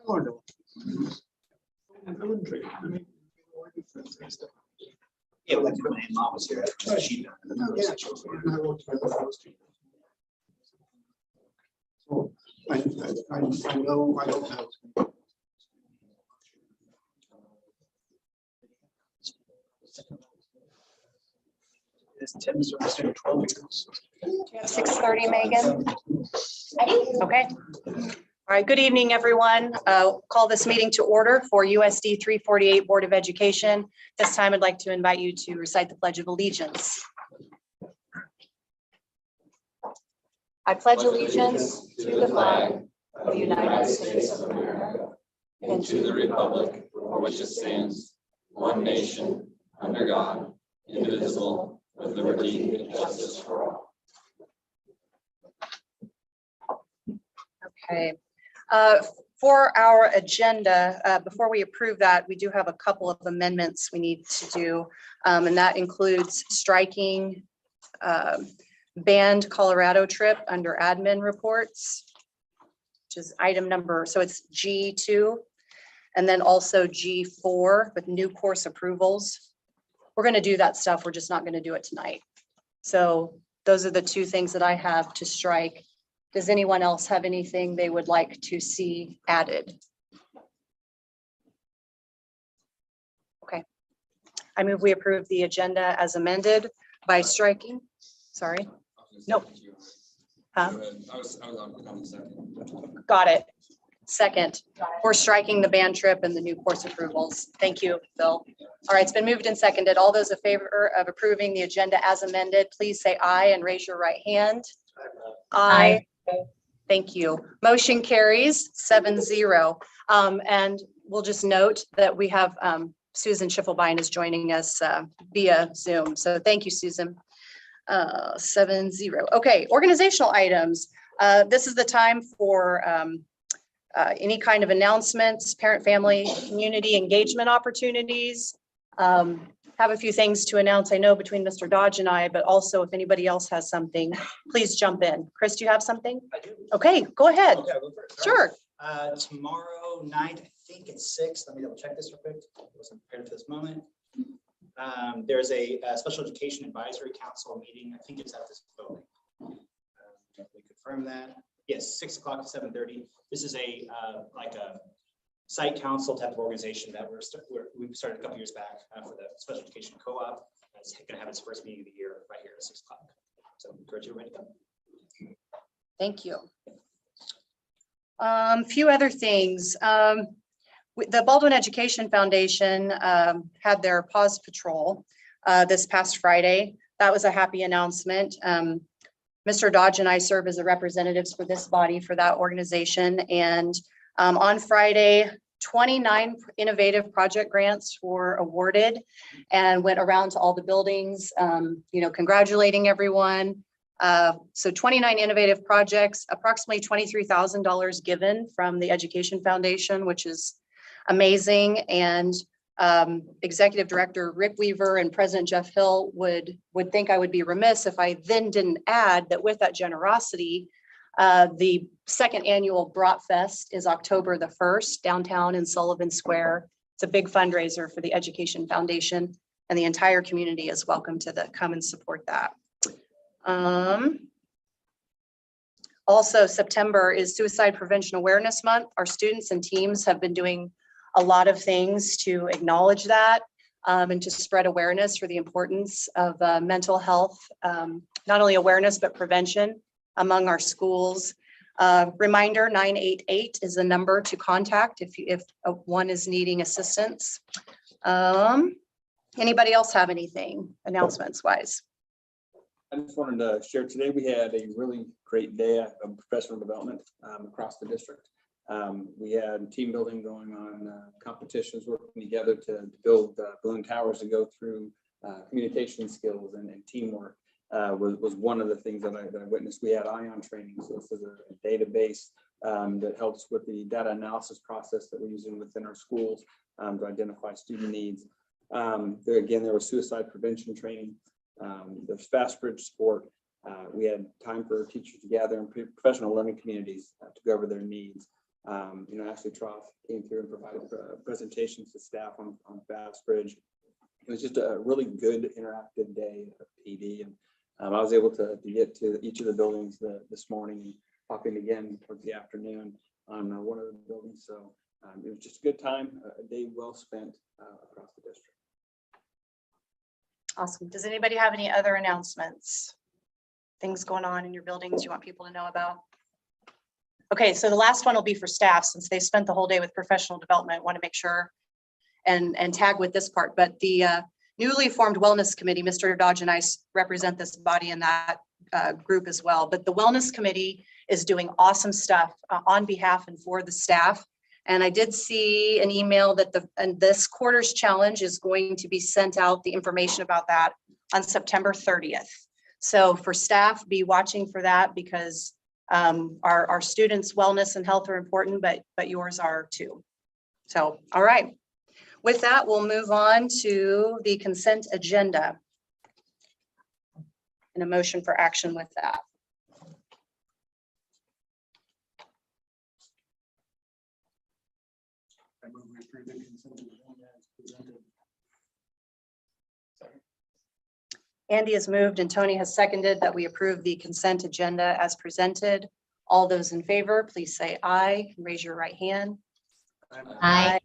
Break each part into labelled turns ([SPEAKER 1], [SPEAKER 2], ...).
[SPEAKER 1] Oh, no.
[SPEAKER 2] Yeah, like when mom was here. She
[SPEAKER 1] So I know I don't have.
[SPEAKER 2] This Tim's 12 years.
[SPEAKER 3] 6:30, Megan? Okay. All right, good evening, everyone. Call this meeting to order for USD 348 Board of Education. This time I'd like to invite you to recite the Pledge of Allegiance. I pledge allegiance to the flag of the United States of America
[SPEAKER 4] and to the republic for which it stands, one nation, under God, indivisible, with liberty and justice for all.
[SPEAKER 3] Okay. For our agenda, before we approve that, we do have a couple of amendments we need to do, and that includes striking banned Colorado trip under admin reports, which is item number, so it's G2, and then also G4 with new course approvals. We're going to do that stuff. We're just not going to do it tonight. So those are the two things that I have to strike. Does anyone else have anything they would like to see added? Okay. I move we approve the agenda as amended by striking. Sorry. No. Huh?
[SPEAKER 4] I was on the second.
[SPEAKER 3] Got it. Second. We're striking the band trip and the new course approvals. Thank you, Phil. All right, it's been moved and seconded. All those in favor of approving the agenda as amended, please say aye and raise your right hand. Aye. Thank you. Motion carries 7-0. And we'll just note that we have Susan Schiffelbein is joining us via Zoom. So thank you, Susan. 7-0. Okay, organizational items. This is the time for any kind of announcements, parent, family, community engagement opportunities. Have a few things to announce, I know, between Mr. Dodge and I, but also if anybody else has something, please jump in. Chris, do you have something?
[SPEAKER 2] I do.
[SPEAKER 3] Okay, go ahead.
[SPEAKER 2] Okay, I'll go first.
[SPEAKER 3] Sure.
[SPEAKER 2] Tomorrow night, I think it's 6. Let me double check this real quick. I wasn't prepared for this moment. There's a special education advisory council meeting. I think it's at this building. We confirm that. Yes, 6 o'clock to 7:30. This is a like a site council type of organization that we started a couple years back for the special education co-op. It's going to have its first meeting of the year right here at 6 o'clock. So encourage everybody to come.
[SPEAKER 3] Thank you. Few other things. The Baldwin Education Foundation had their Pause Patrol this past Friday. That was a happy announcement. Mr. Dodge and I serve as the representatives for this body for that organization. And on Friday, 29 innovative project grants were awarded and went around to all the buildings, congratulating everyone. So 29 innovative projects, approximately $23,000 given from the Education Foundation, which is amazing. And Executive Director Rick Weaver and President Jeff Hill would think I would be remiss if I then didn't add that with that generosity, the second annual Brat Fest is October the 1st, downtown in Sullivan Square. It's a big fundraiser for the Education Foundation, and the entire community is welcome to come and support that. Also, September is Suicide Prevention Awareness Month. Our students and teams have been doing a lot of things to acknowledge that and to spread awareness for the importance of mental health, not only awareness, but prevention among our schools. Reminder, 988 is the number to contact if one is needing assistance. Anybody else have anything announcements wise?
[SPEAKER 5] I just wanted to share today, we had a really great day of professional development across the district. We had team building going on, competitions, working together to build balloon towers to go through communication skills and teamwork was one of the things that I witnessed. We had ION training, so this is a database that helps with the data analysis process that we're using within our schools to identify student needs. There was suicide prevention training. There's fast bridge sport. We had time for teachers to gather in professional learning communities to go over their needs. Ashley Trough came through and provided presentations to staff on Bass Bridge. It was just a really good interactive day of PD, and I was able to get to each of the buildings this morning and pop in again towards the afternoon on one of the buildings. So it was just a good time, a day well spent across the district.
[SPEAKER 3] Awesome. Does anybody have any other announcements? Things going on in your buildings you want people to know about? Okay, so the last one will be for staff, since they spent the whole day with professional development. Want to make sure and tag with this part, but the newly formed wellness committee, Mr. Dodge and I represent this body in that group as well. But the wellness committee is doing awesome stuff on behalf and for the staff. And I did see an email that this quarter's challenge is going to be sent out, the information about that on September 30th. So for staff, be watching for that, because our students' wellness and health are important, but yours are too. So, all right. With that, we'll move on to the consent agenda. And a motion for action with that.
[SPEAKER 1] I move we approve the consent agenda as presented.
[SPEAKER 3] Andy has moved and Tony has seconded that we approve the consent agenda as presented. All those in favor, please say aye. Raise your right hand.
[SPEAKER 6] Aye.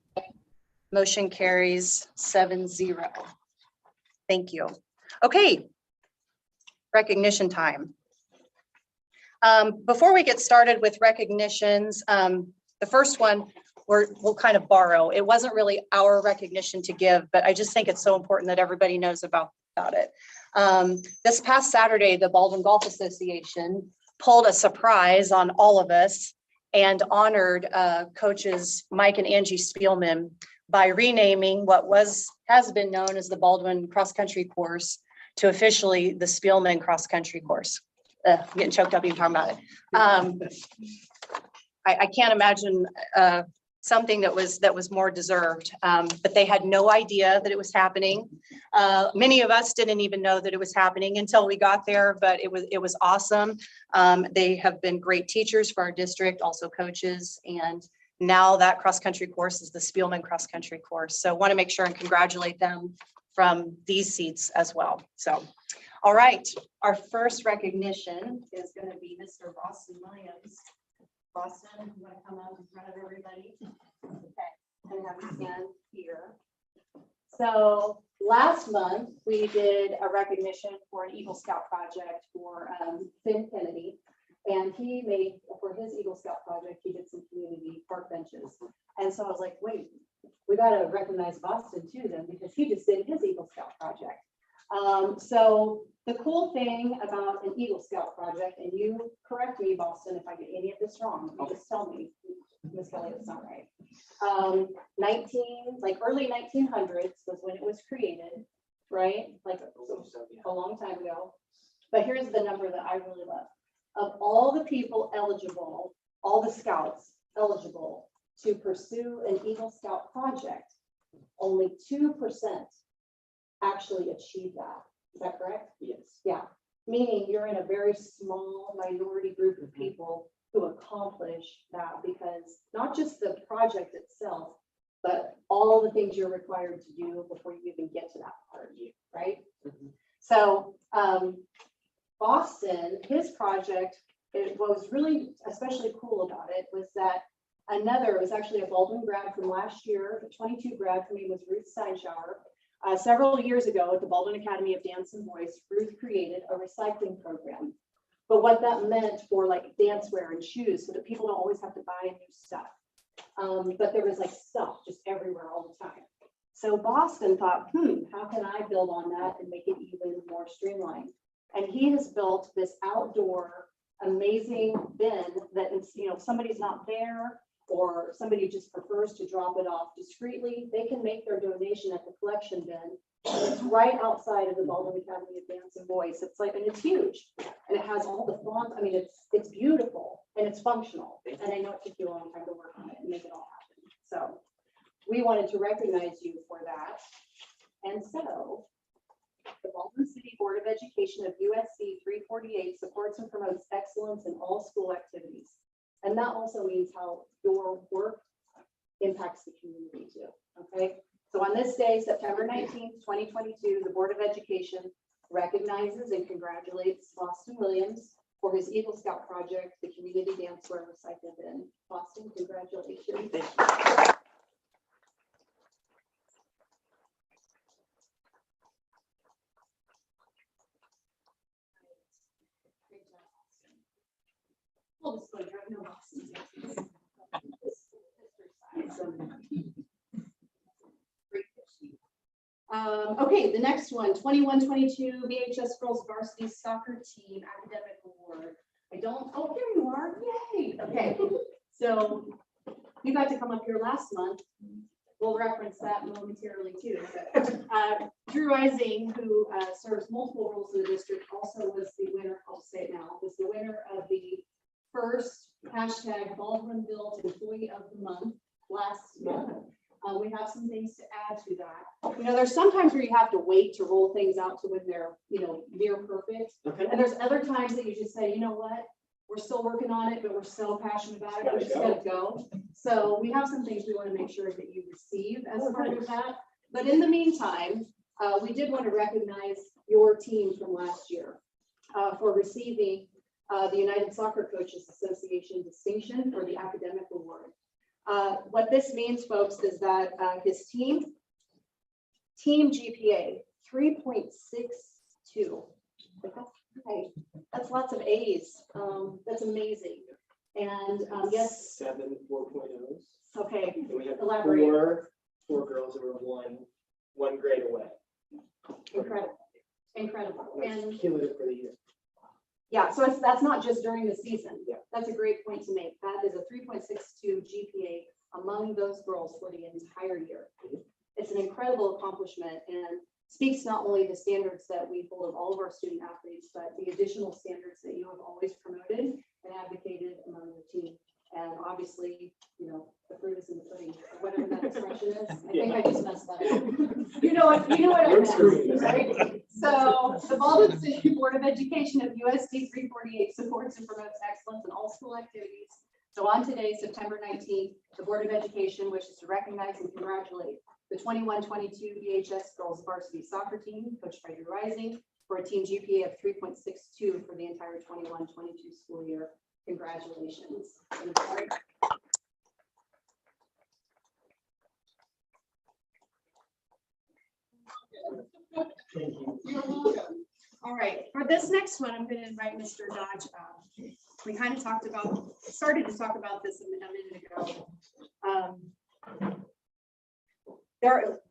[SPEAKER 3] Motion carries 7-0. Thank you. Okay. Recognition time. Before we get started with recognitions, the first one we'll kind of borrow. It wasn't really our recognition to give, but I just think it's so important that everybody knows about it. This past Saturday, the Baldwin Golf Association pulled a surprise on all of us and honored coaches Mike and Angie Spielman by renaming what has been known as the Baldwin cross country course to officially the Spielman cross country course. I'm getting choked up even talking about it. I can't imagine something that was more deserved, but they had no idea that it was happening. Many of us didn't even know that it was happening until we got there, but it was awesome. They have been great teachers for our district, also coaches, and now that cross-country course is the Spielman cross-country course. So want to make sure and congratulate them from these seats as well. So, all right, our first recognition is going to be Mr. Boston Williams. Boston, you want to come out in front of everybody? Okay, and have your hand here. So last month we did a recognition for an Eagle Scout project for Finn Kennedy, and he made, for his Eagle Scout project, he did some community park benches. And so I was like, wait, we got to recognize Boston too then, because he just did his Eagle Scout project. So the cool thing about an Eagle Scout project, and you correct me, Boston, if I get any of this wrong, you just tell me, Ms. Kelly, it's not right. Early 1900s was when it was created, right? Like a long time ago. But here's the number that I really love. Of all the people eligible, all the scouts eligible to pursue an Eagle Scout project, only 2% actually achieve that. Is that correct?
[SPEAKER 5] Yes.
[SPEAKER 3] Yeah. Meaning you're in a very small minority group of people who accomplish that, because not just the project itself, but all the things you're required to do before you even get to that part, right? Mm-hmm. So Boston, his project, what was really especially cool about it was that it was actually a Baldwin grad from last year, a 22 grad. Her name was Ruth Steinshower. Several years ago at the Baldwin Academy of Dance and Voice, Ruth created a recycling program. But what that meant for like dancewear and shoes, so that people don't always have to buy new stuff. But there was like stuff just everywhere all the time. So Boston thought, how can I build on that and make it even more streamlined? And he has built this outdoor amazing bin that is, if somebody's not there or somebody just prefers to drop it off discreetly, they can make their donation at the collection bin. And it's right outside of the Baldwin Academy of Dance and Voice. It's like, and it's huge, and it has all the fonts. I mean, it's beautiful and it's functional. And I know it took you a long time to work on it and make it all happen. So we wanted to recognize you for that. And so the Baldwin City Board of Education of USD 348 supports and promotes excellence in all school activities. And that also means how your work impacts the community too, okay? So on this day, September 19th, 2022, the Board of Education recognizes and congratulates Boston Williams for his Eagle Scout project, the community dance wear recycle bin. Boston, congratulations. Full disclosure, I have no Boston. Okay, the next one, 21-22 VHS Girls Varsity Soccer Team Academic Award. Oh, here you are, yay, okay. So you got to come up here last month. We'll reference that momentarily too. But, Drew Rising, who serves multiple roles in the district, also was the winner, I'll say it now, was the winner of the first hashtag Baldwin Built Employee of the Month last month. We have some things to add to that. You know, there's sometimes where you have to wait to roll things out to when they're, you know, near perfect.
[SPEAKER 1] Okay.
[SPEAKER 3] And there's other times that you just say, you know what, we're still working on it, but we're so passionate about it, we're just gonna go. So we have some things we want to make sure that you receive as part of that. But in the meantime, we did want to recognize your team from last year for receiving the United Soccer Coaches Association distinction for the academic award. What this means, folks, is that his team GPA 3.62. That's lots of A's. That's amazing. And yes,
[SPEAKER 1] 7 4.0s.
[SPEAKER 3] okay,
[SPEAKER 1] And we had
[SPEAKER 3] elaborate.
[SPEAKER 1] four girls that were one grade away.
[SPEAKER 3] Incredible, incredible. And
[SPEAKER 1] That's cumulative for the year.
[SPEAKER 3] yeah, so that's not just during the season.
[SPEAKER 1] Yeah.
[SPEAKER 3] That's a great point to make. That is a 3.62 GPA among those girls for the entire year. It's an incredible accomplishment and speaks not only the standards that we hold of all of our student athletes, but the additional standards that you have always promoted and advocated among your team. And obviously, you know, the fruit is in the pudding, or whatever that expression is. I think I just messed that up. You know what I meant, right? So the Baldwin City Board of Education of USD 348 supports and promotes excellence in all school activities. So on today, September 19th, the Board of Education wishes to recognize and congratulate the 21-22 VHS Girls Varsity Soccer Team, coached by Drew Rising, for a team GPA of 3.62 for the entire 21-22 school year. Congratulations.
[SPEAKER 1] Thank you.
[SPEAKER 3] You're welcome. All right, for this next one, I'm going to invite Mr. Dodge. We kind of started to talk about this a minute ago.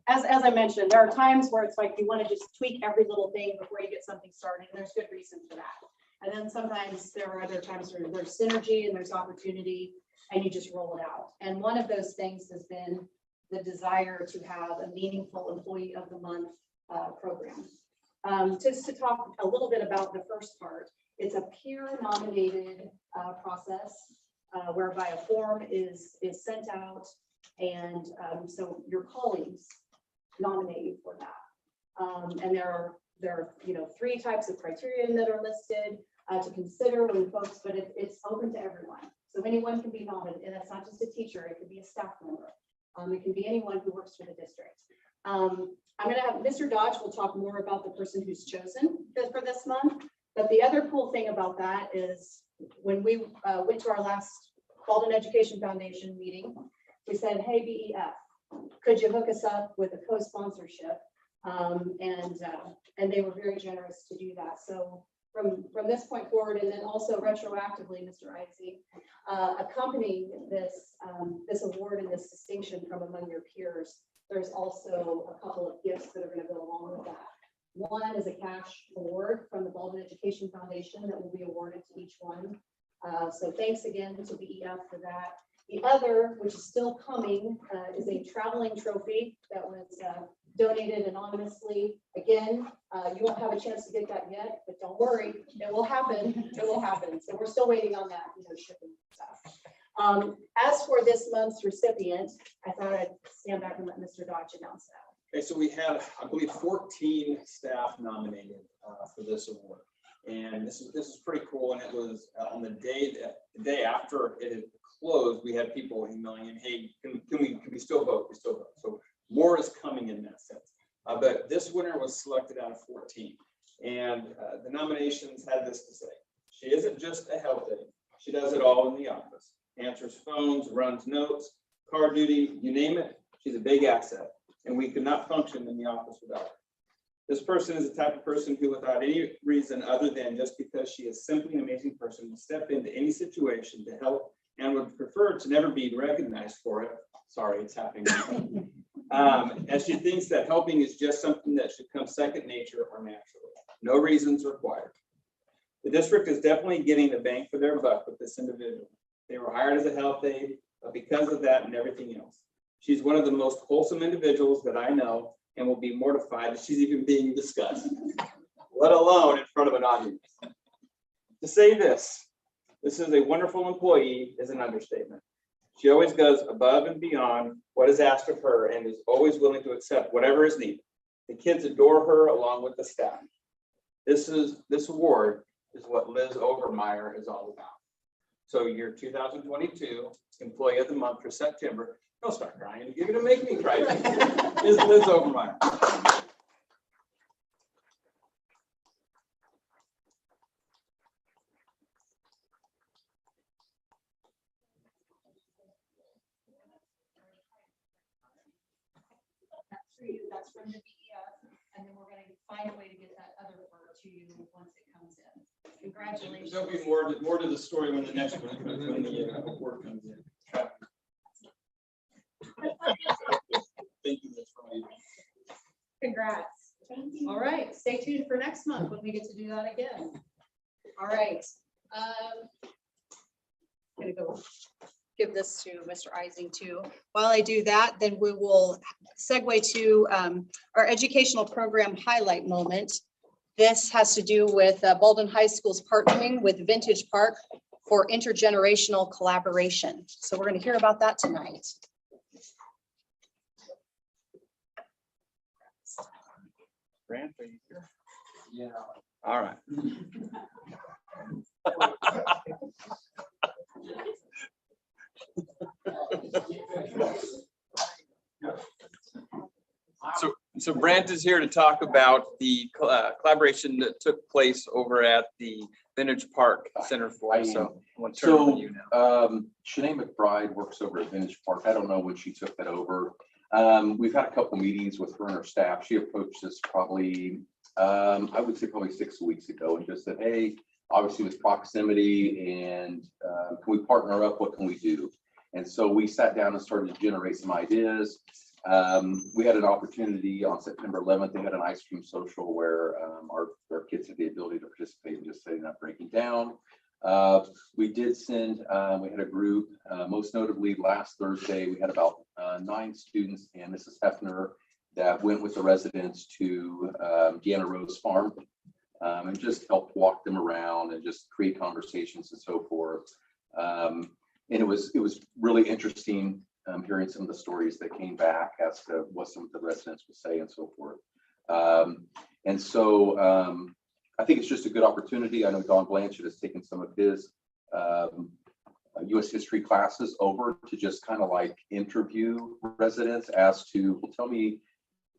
[SPEAKER 3] As I mentioned, there are times where it's like you want to just tweak every little thing before you get something started, and there's good reason for that. And then sometimes there are other times where there's synergy and there's opportunity, and you just roll it out. And one of those things has been the desire to have a meaningful Employee of the Month program. Just to talk a little bit about the first part, it's a peer nominated process whereby a form is sent out, and so your colleagues nominate you for that. And there are 3 types of criterion that are listed to consider when folks, but it's open to everyone. So anyone can be nominated, and that's not just a teacher, it could be a staff member. It can be anyone who works for the district. I'm going to have Mr. Dodge will talk more about the person who's chosen for this month. But the other cool thing about that is when we went to our last Baldwin Education Foundation meeting, we said, hey, BEF, could you hook us up with a co-sponsorship? And they were very generous to do that. So from this point forward, and then also retroactively, Mr. Isaac, accompanying this award and this distinction from among your peers, there's also a couple of gifts that are going to go along with that. One is a cash award from the Baldwin Education Foundation that will be awarded to each one. So thanks again to BEF for that. The other, which is still coming, is a traveling trophy that was donated anonymously. Again, you won't have a chance to get that yet, but don't worry, it will happen. It will happen. So we're still waiting on that, shipping stuff. As for this month's recipient, I thought I'd stand back and let Mr. Dodge announce that.
[SPEAKER 5] Okay, so we had, I believe, 14 staff nominated for this award. And this is pretty cool. And it was on the day after it had closed, we had people emailing in, hey, can we still vote? We still vote. So more is coming in that sense. But this winner was selected out of 14. And the nominations had this to say: she isn't just a help aide. She does it all in the office. Answers phones, runs notes, car duty, you name it. She's a big asset. And we could not function in the office without her. This person is the type of person who, without any reason other than just because she is simply an amazing person, will step into any situation to help and would prefer to never be recognized for it. Sorry, it's happening. As she thinks that helping is just something that should come second nature or naturally. No reasons required. The district is definitely getting the bang for their buck with this individual. They were hired as a help aide, but because of that and everything else, she's one of the most wholesome individuals that I know, and will be mortified that she's even being discussed, let alone in front of an audience. To say this is a wonderful employee is an understatement. She always goes above and beyond what is asked of her and is always willing to accept whatever is needed. The kids adore her along with the staff. This award is what Liz Overmeyer is all about. So your 2022 Employee of the Month for September, don't start crying, you're gonna make me cry, is Liz Overmeyer.
[SPEAKER 6] That's for you, that's from the DEF, and then we're gonna find a way to get that other part to you once it comes in. Congratulations.
[SPEAKER 5] There'll be more to the story when the next one comes, when the award comes in. Thank you, Liz, for me.
[SPEAKER 6] Congrats. All right, stay tuned for next month when we get to do that again. All right.
[SPEAKER 3] I'm gonna go give this to Mr. Ising too. While I do that, then we will segue to our educational program highlight moment. This has to do with Baldwin High School's partnering with Vintage Park for intergenerational collaboration. So we're going to hear about that tonight.
[SPEAKER 5] Grant, are you here? Yeah. All right. So Brant is here to talk about the collaboration that took place over at the Vintage Park Center for us. So I want to turn it over to you now.
[SPEAKER 7] Shanae McBride works over at Vintage Park. I don't know when she took that over. We've had a couple meetings with her and her staff. She approached us probably, I would say probably 6 weeks ago and just said, hey, obviously with proximity and can we partner up? What can we do? And so we sat down and started to generate some ideas. We had an opportunity on September 11th. They had an ice cream social where our kids had the ability to participate in just setting up, breaking down. We did send, we had a group, most notably last Thursday, we had about 9 students and Mrs. Hefner that went with the residents to Deanna Rose Farm and just helped walk them around and just create conversations and so forth. And it was really interesting hearing some of the stories that came back as to what some of the residents would say and so forth. And so I think it's just a good opportunity. I know Don Blanchett has taken some of his U.S. history classes over to just kind of like interview residents as to, well, tell me,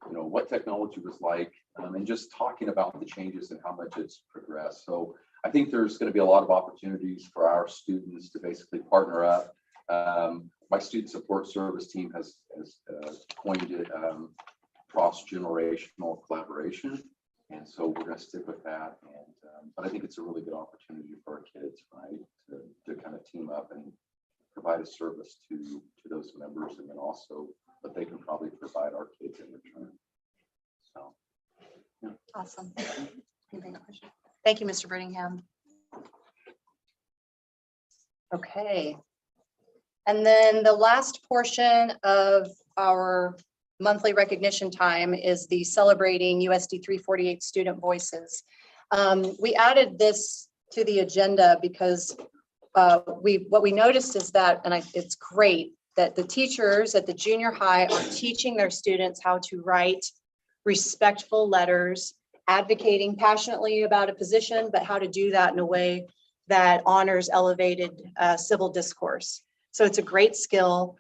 [SPEAKER 7] you know, what technology was like, and just talking about the changes and how much it's progressed. So I think there's going to be a lot of opportunities for our students to basically partner up. My student support service team has coined it cross-generational collaboration. And so we're going to stick with that. And but I think it's a really good opportunity for our kids, right, to kind of team up and provide a service to those members, and then also that they can probably provide our kids in return. So, yeah.
[SPEAKER 3] Awesome. Thank you, Mr. Brittingham. Okay. And then the last portion of our monthly recognition time is the celebrating USD 348 student voices. We added this to the agenda because what we noticed is that, and it's great that the teachers at the junior high are teaching their students how to write respectful letters advocating passionately about a position, but how to do that in a way that honors elevated civil discourse. So it's a great skill.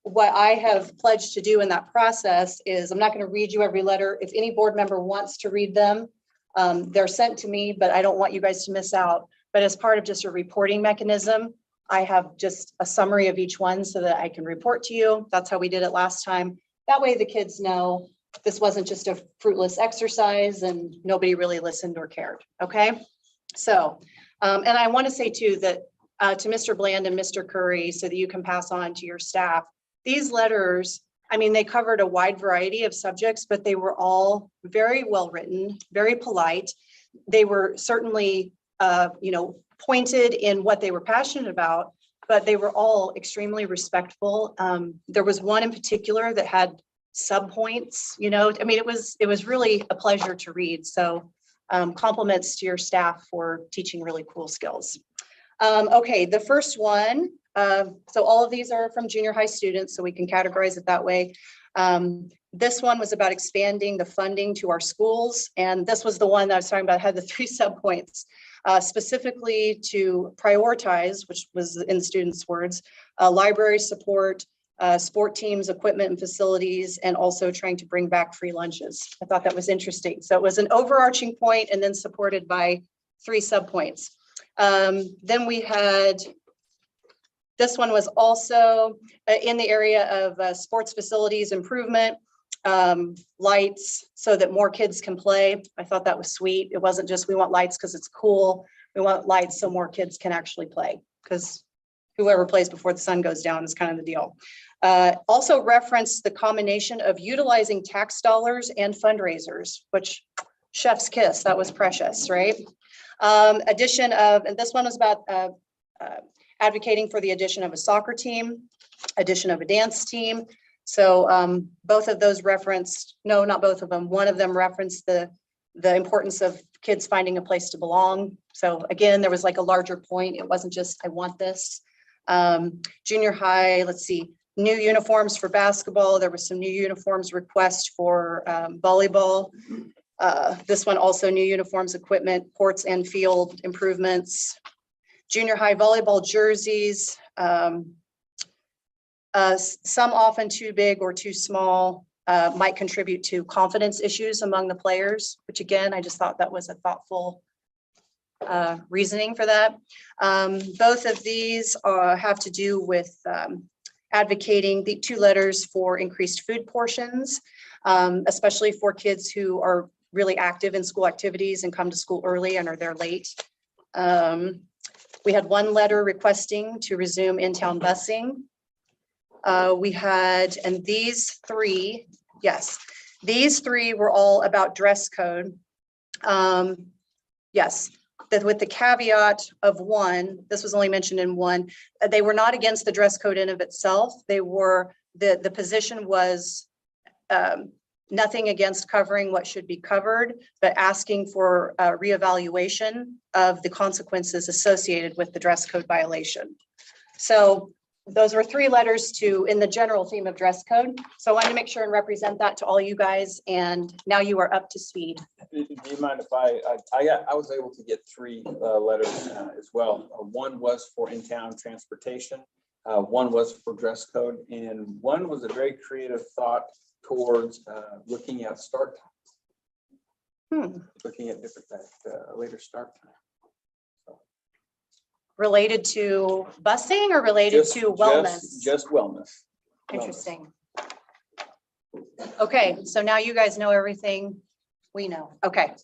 [SPEAKER 3] What I have pledged to do in that process is, I'm not going to read you every letter. If any board member wants to read them, they're sent to me, but I don't want you guys to miss out. But as part of just a reporting mechanism, I have just a summary of each one so that I can report to you. That's how we did it last time. That way the kids know this wasn't just a fruitless exercise and nobody really listened or cared. Okay. So, and I want to say too that to Mr. Bland and Mr. Curry, so that you can pass on to your staff, these letters, I mean, they covered a wide variety of subjects, but they were all very well written, very polite. They were certainly, pointed in what they were passionate about, but they were all extremely respectful. There was one in particular that had subpoints, I mean, it was really a pleasure to read. So compliments to your staff for teaching really cool skills. Okay, the first one, so all of these are from junior high students, so we can categorize it that way. This one was about expanding the funding to our schools. And this was the one that I was talking about, had the 3 subpoints, specifically to prioritize, which was in the students' words, library support, sport teams, equipment and facilities, and also trying to bring back free lunches. I thought that was interesting. So it was an overarching point and then supported by 3 subpoints. Then we had, this one was also in the area of sports facilities improvement, lights so that more kids can play. I thought that was sweet. It wasn't just, we want lights because it's cool. We want lights so more kids can actually play, because whoever plays before the sun goes down is kind of the deal. Also referenced the combination of utilizing tax dollars and fundraisers, which chef's kiss, that was precious, right? Addition of, and this one was about advocating for the addition of a soccer team, addition of a dance team. So both of those referenced, no, not both of them. One of them referenced the importance of kids finding a place to belong. So again, there was like a larger point. It wasn't just, I want this. Junior high, let's see, new uniforms for basketball. There was some new uniforms request for volleyball. This one also new uniforms, equipment, courts and field improvements. Junior high volleyball jerseys. Some often too big or too small might contribute to confidence issues among the players, which again, I just thought that was a thoughtful reasoning for that. Both of these have to do with advocating the 2 letters for increased food portions, especially for kids who are really active in school activities and come to school early and are there late. We had 1 letter requesting to resume in-town busing. We had, and these 3, yes, these 3 were all about dress code. Yes, that with the caveat of 1, this was only mentioned in 1, they were not against the dress code in of itself. They were, the position was nothing against covering what should be covered, but asking for a reevaluation of the consequences associated with the dress code violation. So those were 3 letters to, in the general theme of dress code. So I wanted to make sure and represent that to all you guys. And now you are up to speed.
[SPEAKER 5] Do you mind if I was able to get 3 letters as well. 1 was for in-town transportation. 1 was for dress code, and 1 was a very creative thought towards looking at start time. Looking at different later start time.
[SPEAKER 3] Related to busing or related to wellness?
[SPEAKER 5] Just wellness.
[SPEAKER 3] Interesting. Okay, so now you guys know everything we know. Okay.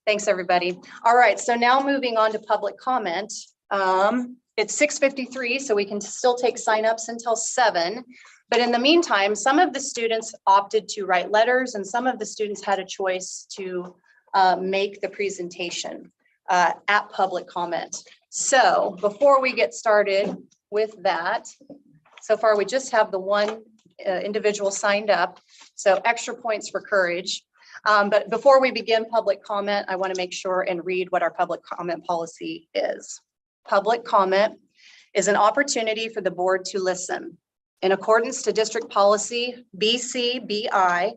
[SPEAKER 3] Thanks, everybody. All right, so now moving on to public comment. It's 6:53, so we can still take signups until 7. But in the meantime, some of the students opted to write letters and some of the students had a choice to make the presentation at public comment. So before we get started with that, so far we just have the 1 individual signed up. So extra points for courage. But before we begin public comment, I want to make sure and read what our public comment policy is. Public comment is an opportunity for the board to listen. In accordance to district policy BCBI,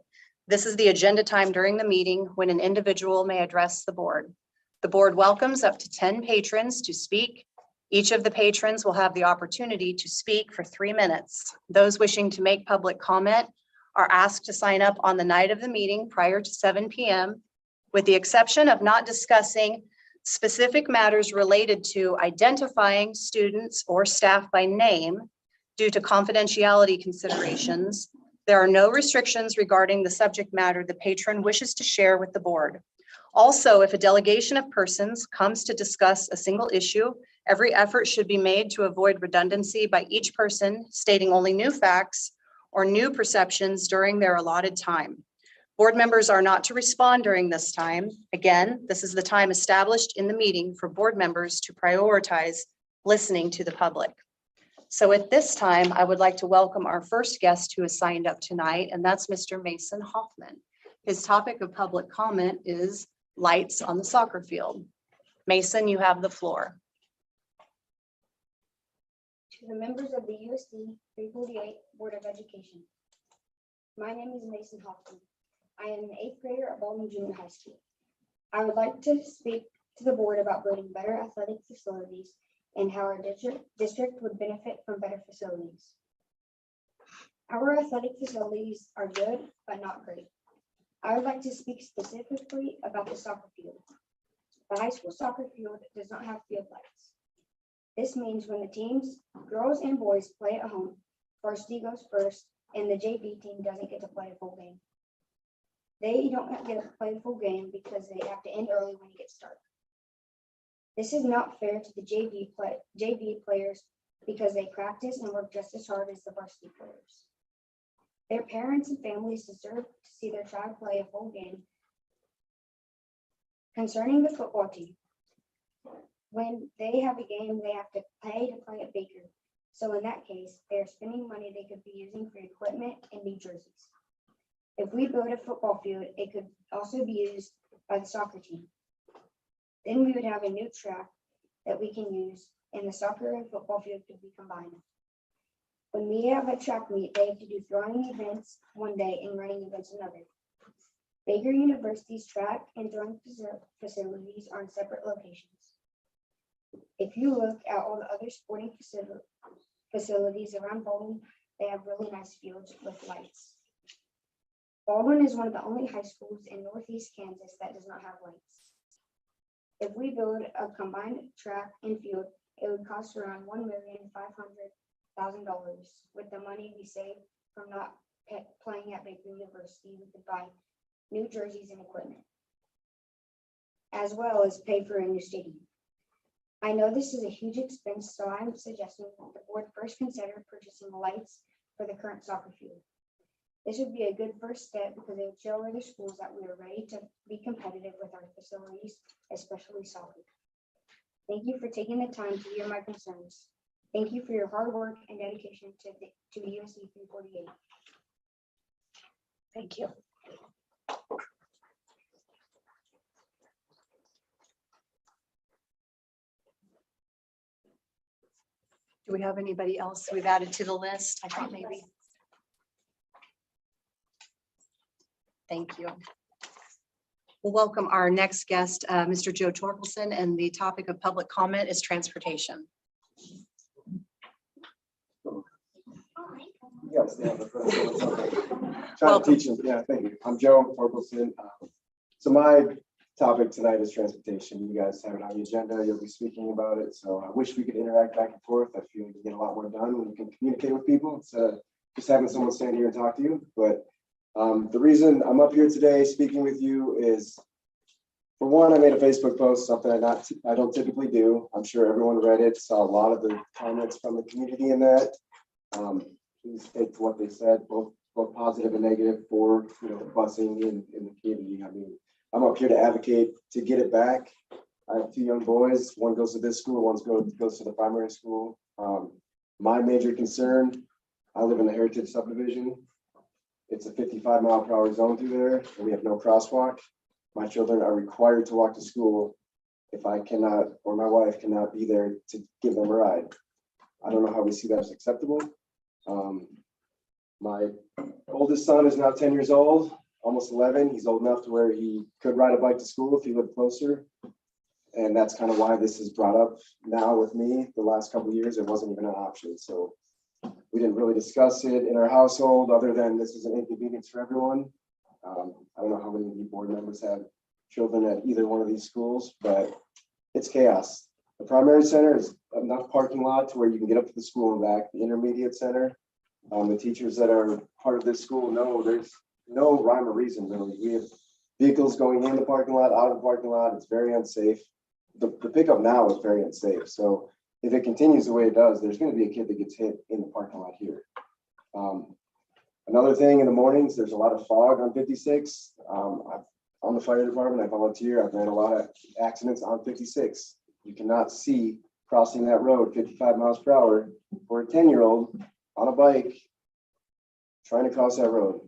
[SPEAKER 3] This is the agenda time during the meeting when an individual may address the board. The board welcomes up to 10 patrons to speak. Each of the patrons will have the opportunity to speak for 3 minutes. Those wishing to make public comment are asked to sign up on the night of the meeting prior to 7 p.m. with the exception of not discussing specific matters related to identifying students or staff by name due to confidentiality considerations. There are no restrictions regarding the subject matter the patron wishes to share with the board. Also, if a delegation of persons comes to discuss a single issue, every effort should be made to avoid redundancy by each person stating only new facts or new perceptions during their allotted time. Board members are not to respond during this time. Again, this is the time established in the meeting for board members to prioritize listening to the public. So at this time, I would like to welcome our first guest who has signed up tonight, and that's Mr. Mason Hoffman. His topic of public comment is lights on the soccer field. Mason, you have the floor.
[SPEAKER 8] To the members of the USD 348 Board of Education. My name is Mason Hoffman. I am an 8th grader at Baldwin Junior High School. I would like to speak to the board about building better athletic facilities and how our district would benefit from better facilities. Our athletic facilities are good, but not great. I would like to speak specifically about the soccer field. The high school soccer field does not have field lights. This means when the teams, girls and boys, play at home, varsity goes first, and the JV team doesn't get to play a full game. They don't get to play a full game because they have to end early when it gets dark. This is not fair to the JV players because they practice and work just as hard as the varsity players. Their parents and families deserve to see their child play a full game. Concerning the football team, when they have a game, they have to pay at Baker. So in that case, they are spending money they could be using for equipment and new jerseys. If we build a football field, it could also be used by the soccer team. Then we would have a new track that we can use, and the soccer and football field could be combined. When we have a track meet, they have to do throwing events one day and running events another. Baker University's track and throwing facilities are in separate locations. If you look at all the other sporting facilities around Baldwin, they have really nice fields with lights. Baldwin is one of the only high schools in Northeast Kansas that does not have lights. If we build a combined track and field, it would cost around $1,500,000. With the money we save from not playing at Baker University, we could buy new jerseys and equipment, as well as pay for a new stadium. I know this is a huge expense, so I'm suggesting that the board first consider purchasing lights for the current soccer field. This would be a good first step because it would show other schools that we are ready to be competitive with our facilities, especially soccer. Thank you for taking the time to hear my concerns. Thank you for your hard work and dedication to USD 348.
[SPEAKER 3] Thank you. Do we have anybody else we've added to the list? I thought maybe. Thank you. We'll welcome our next guest, Mr. Joe Torkelson, and the topic of public comment is transportation.
[SPEAKER 9] Yes, child teaching. Yeah, thank you. I'm Joe Torkelson. So my topic tonight is transportation. You guys have it on the agenda. You'll be speaking about it. So I wish we could interact back and forth. I feel you can get a lot more done when you can communicate with people instead of just having someone stand here and talk to you. But the reason I'm up here today speaking with you is, for one, I made a Facebook post, something I don't typically do. I'm sure everyone read it, saw a lot of the comments from the community in that. Please take to what they said, both positive and negative for busing in the community. I mean, I'm up here to advocate to get it back. I have 2 young boys. One goes to this school, one goes to the primary school. My major concern, I live in the Heritage subdivision. It's a 55-mile-per-hour zone through there, and we have no crosswalk. My children are required to walk to school if I cannot, or my wife cannot be there to give them a ride. I don't know how we see that as acceptable. My oldest son is now 10 years old. almost 11. He's old enough to where he could ride a bike to school if he lived closer. And that's kind of why this is brought up now with me. The last couple of years, it wasn't even an option. So we didn't really discuss it in our household other than this is an inconvenience for everyone. I don't know how many of you board members have children at either one of these schools, but it's chaos. The primary center is enough parking lot to where you can get up to the school and back. The intermediate center, the teachers that are part of this school know there's no rhyme or reason really. We have vehicles going in the parking lot, out of the parking lot. It's very unsafe. The pickup now is very unsafe. So if it continues the way it does, there's going to be a kid that gets hit in the parking lot here. Another thing in the mornings, there's a lot of fog on 56. On the fire department, I volunteer. I've ran a lot of accidents on 56. You cannot see crossing that road 55 miles per hour for a 10-year-old on a bike trying to cross that road.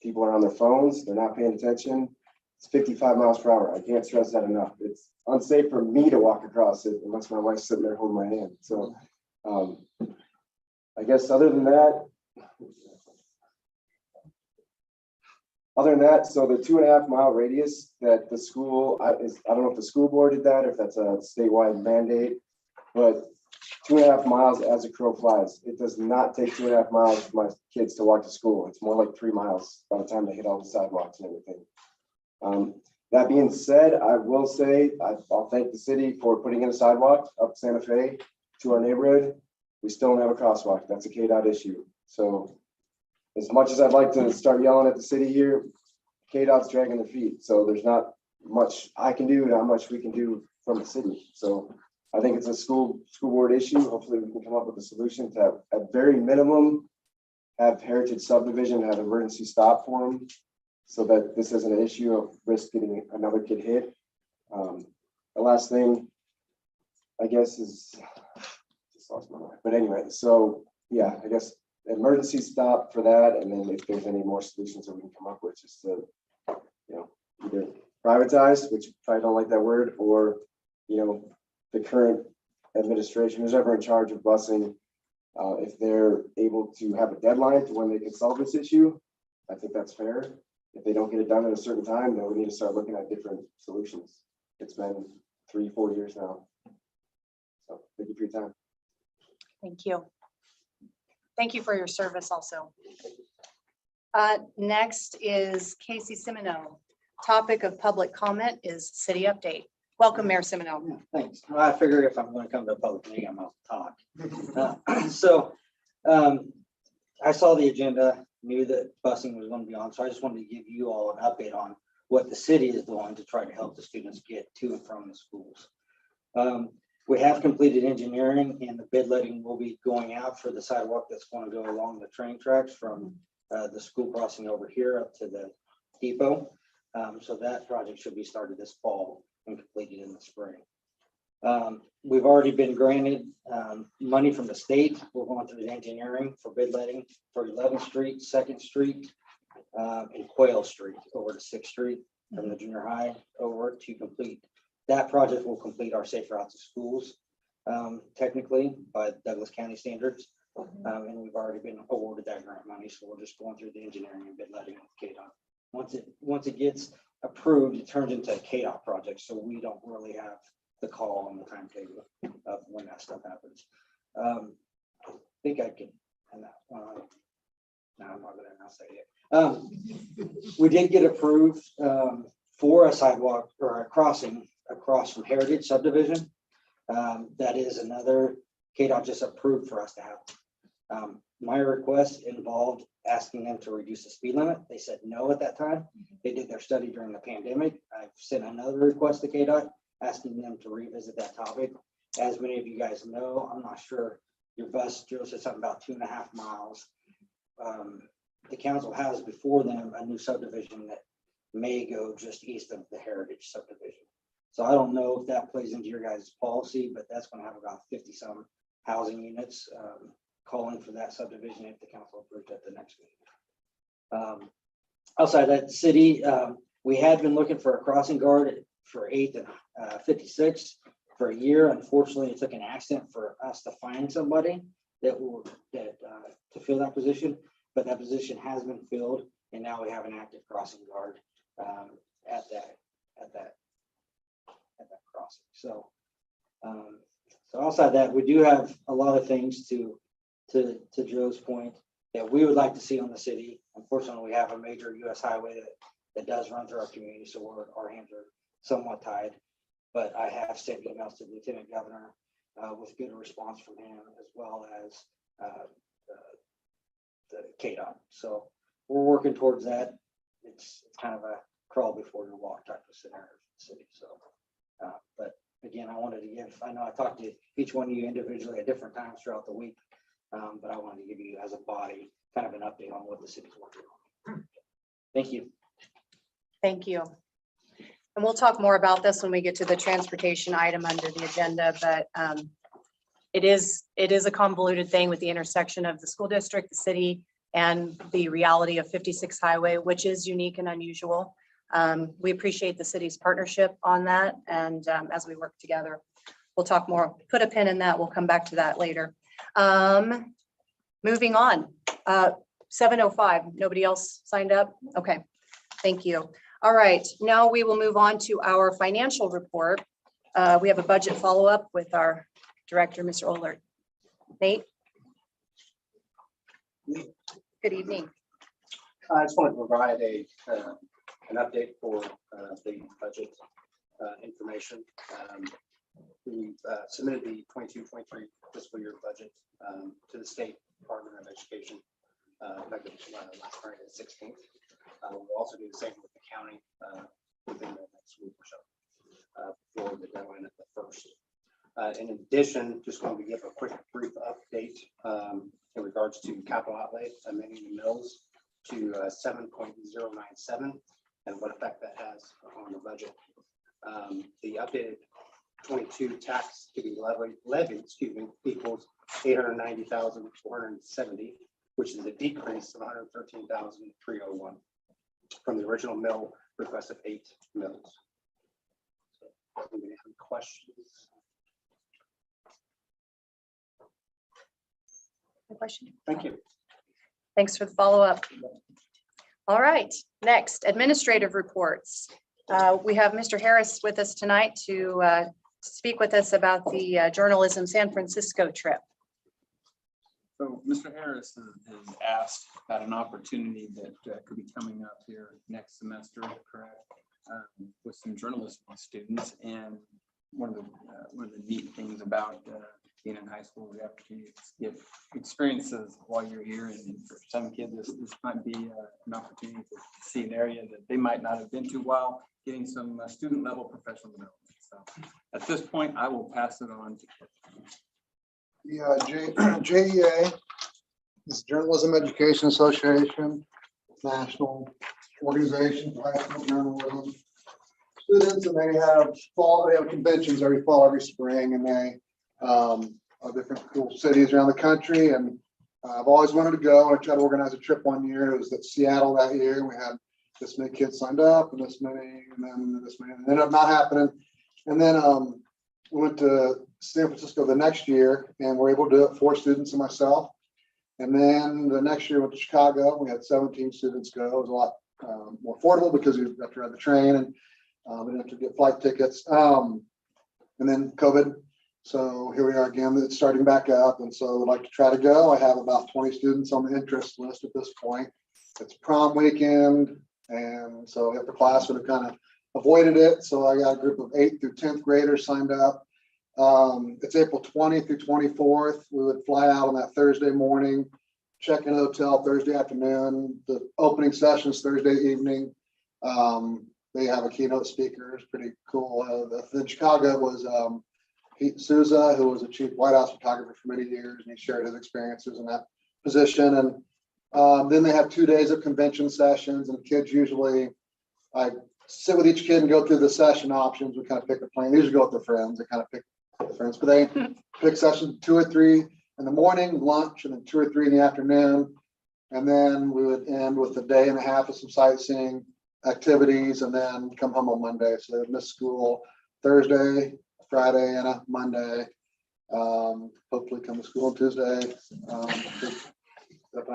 [SPEAKER 9] People are on their phones. They're not paying attention. It's 55 miles per hour. I can't stress that enough. It's unsafe for me to walk across it unless my wife's sitting there holding my hand. So I guess other than that, so the 2.5 mile radius that the school I don't know if the school board did that or if that's a statewide mandate, but 2.5 miles as a crow flies. It does not take 2.5 miles for my kids to walk to school. It's more like 3 miles by the time they hit all the sidewalks and everything. That being said, I will say I'll thank the city for putting in a sidewalk up Santa Fe to our neighborhood. We still don't have a crosswalk. That's a KDOT issue. So as much as I'd like to start yelling at the city here, KDOT's dragging their feet. So there's not much I can do, not much we can do from the city. So I think it's a school board issue. Hopefully we can come up with a solution to have, at very minimum, have Heritage Subdivision have emergency stop for them so that this isn't an issue of risk getting another kid hit. The last thing, I guess, is just lost my mind. But anyway, so yeah, I guess emergency stop for that, and then if there's any more solutions that we can come up with, just to, either privatize, which probably don't like that word, or the current administration, who's ever in charge of busing, if they're able to have a deadline to when they can solve this issue, I think that's fair. If they don't get it done at a certain time, then we need to start looking at different solutions. It's been 3-4 years now. So thank you for your time.
[SPEAKER 3] Thank you. Thank you for your service also. Next is Casey Semino. Topic of public comment is city update. Welcome, Mayor Semino.
[SPEAKER 10] Thanks. Well, I figure if I'm going to come to a public meeting, I'm going to talk. I saw the agenda, knew that busing was going to be on, so I just wanted to give you all an update on what the city is doing to try to help the students get to and from the schools. We have completed engineering, and the bid letting will be going out for the sidewalk that's going to go along the train tracks from the school crossing over here up to the depot. So that project should be started this fall and completed in the spring. We've already been granted money from the state. We're going through the engineering for bid letting for 11th Street, 2nd Street, and Quail Street over to 6th Street from the junior high over to complete. That project will complete our safe routes to schools, technically by Douglas County standards. And we've already been awarded that grant money. So we're just going through the engineering and bid letting with KDOT. Once it gets approved, it turns into a KDOT project. So we don't really have the call on the timetable of when that stuff happens. I think I can, and that, no, I'm not gonna announce that yet. We did get approved for a sidewalk or a crossing across from Heritage Subdivision. That is another KDOT just approved for us to have. My request involved asking them to reduce the speed limit. They said no at that time. They did their study during the pandemic. I've sent another request to KDOT asking them to revisit that topic. As many of you guys know, I'm not sure, your bus, Joe said something about 2.5 miles. The council has before them a new subdivision that may go just east of the Heritage Subdivision. So I don't know if that plays into your guys' policy, but that's going to have about 50-some housing units calling for that subdivision if the council approves at the next meeting. Outside that city, we had been looking for a crossing guard for 8th and 56 for a year. Unfortunately, it took an accident for us to find somebody to fill that position, but that position has been filled. And now we have an active crossing guard at that crossing. So outside that, we do have a lot of things to Joe's point that we would like to see on the city. Unfortunately, we have a major US highway that does run through our community, so our hands are somewhat tied. But I have sent emails to the Lieutenant Governor with good response from him, as well as the KDOT. So we're working towards that. It's kind of a crawl before you walk type of scenario for the city. So, but again, I wanted to give, I know I talked to each one of you individually at different times throughout the week, but I wanted to give you as a body kind of an update on what the city's working on. Thank you.
[SPEAKER 3] Thank you. And we'll talk more about this when we get to the transportation item under the agenda, but it is a convoluted thing with the intersection of the school district, the city, and the reality of 56 highway, which is unique and unusual. We appreciate the city's partnership on that. And as we work together, we'll talk more, put a pin in that. We'll come back to that later. Moving on, 7:05, nobody else signed up? Okay, thank you. All right, now we will move on to our financial report. We have a budget follow-up with our director, Mr. Ohlert. Nate? Good evening.
[SPEAKER 1] I just wanted to provide an update for the budget information. We submitted the 22-23 fiscal year budget to the State Department of Education effective last Friday, the 16th. We'll also do the same with the county within the next week or so for the deadline at the 1st. In addition, just wanted to give a quick brief update in regards to capital outlay, amending the mills to 7.097 and what effect that has on the budget. The updated 22 tax to be levied, equals 890,470, which is a decrease of 113,301 from the original mill request of 8 mills. So, anybody have any questions?
[SPEAKER 3] Question.
[SPEAKER 1] Thank you.
[SPEAKER 3] Thanks for the follow-up. All right, next, administrative reports. We have Mr. Harris with us tonight to speak with us about the Journalism San Francisco trip.
[SPEAKER 5] So Mr. Harris has asked about an opportunity that could be coming up here next semester, correct? With some journalism students, and one of the neat things about being in high school, the opportunity to get experiences while you're here, and for some kids, this might be an opportunity to see an area that they might not have been to while getting some student level professional development. So at this point, I will pass it on to
[SPEAKER 1] The JEA is Journalism Education Association, national organization for high school journalism students, and they have conventions every fall, every spring, and they are different cool cities around the country. And I've always wanted to go. I tried to organize a trip one year. It was at Seattle that year. We had this many kids signed up, and this many, and then this many, and it ended up not happening. And then we went to San Francisco the next year, and we're able to do it, 4 students and myself. And then the next year we went to Chicago. We had 17 students go. It was a lot more affordable because you have to ride the train, and we didn't have to get flight tickets. And then COVID. So here we are again, it's starting back up. And so I'd like to try to go. I have about 20 students on the interest list at this point. It's prom weekend. And so the upper class would have kind of avoided it. So I got a group of 8th through 10th graders signed up. It's April 20th through 24th. We would fly out on that Thursday morning, check in a hotel Thursday afternoon. The opening sessions Thursday evening. They have a keynote speaker. It's pretty cool. In Chicago was Pete Souza, who was a chief White House photographer for many years, and he shared his experiences in that position. And then they have 2 days of convention sessions, and kids usually, I sit with each kid and go through the session options. We kind of pick the plan. They usually go with their friends. They kind of pick their friends, but they pick sessions 2 or 3 in the morning, lunch, and then 2 or 3 in the afternoon. And then we would end with a day and a half of some sightseeing activities, and then come home on Monday. So they would miss school Thursday, Friday, and a Monday. Hopefully come to school on Tuesday. But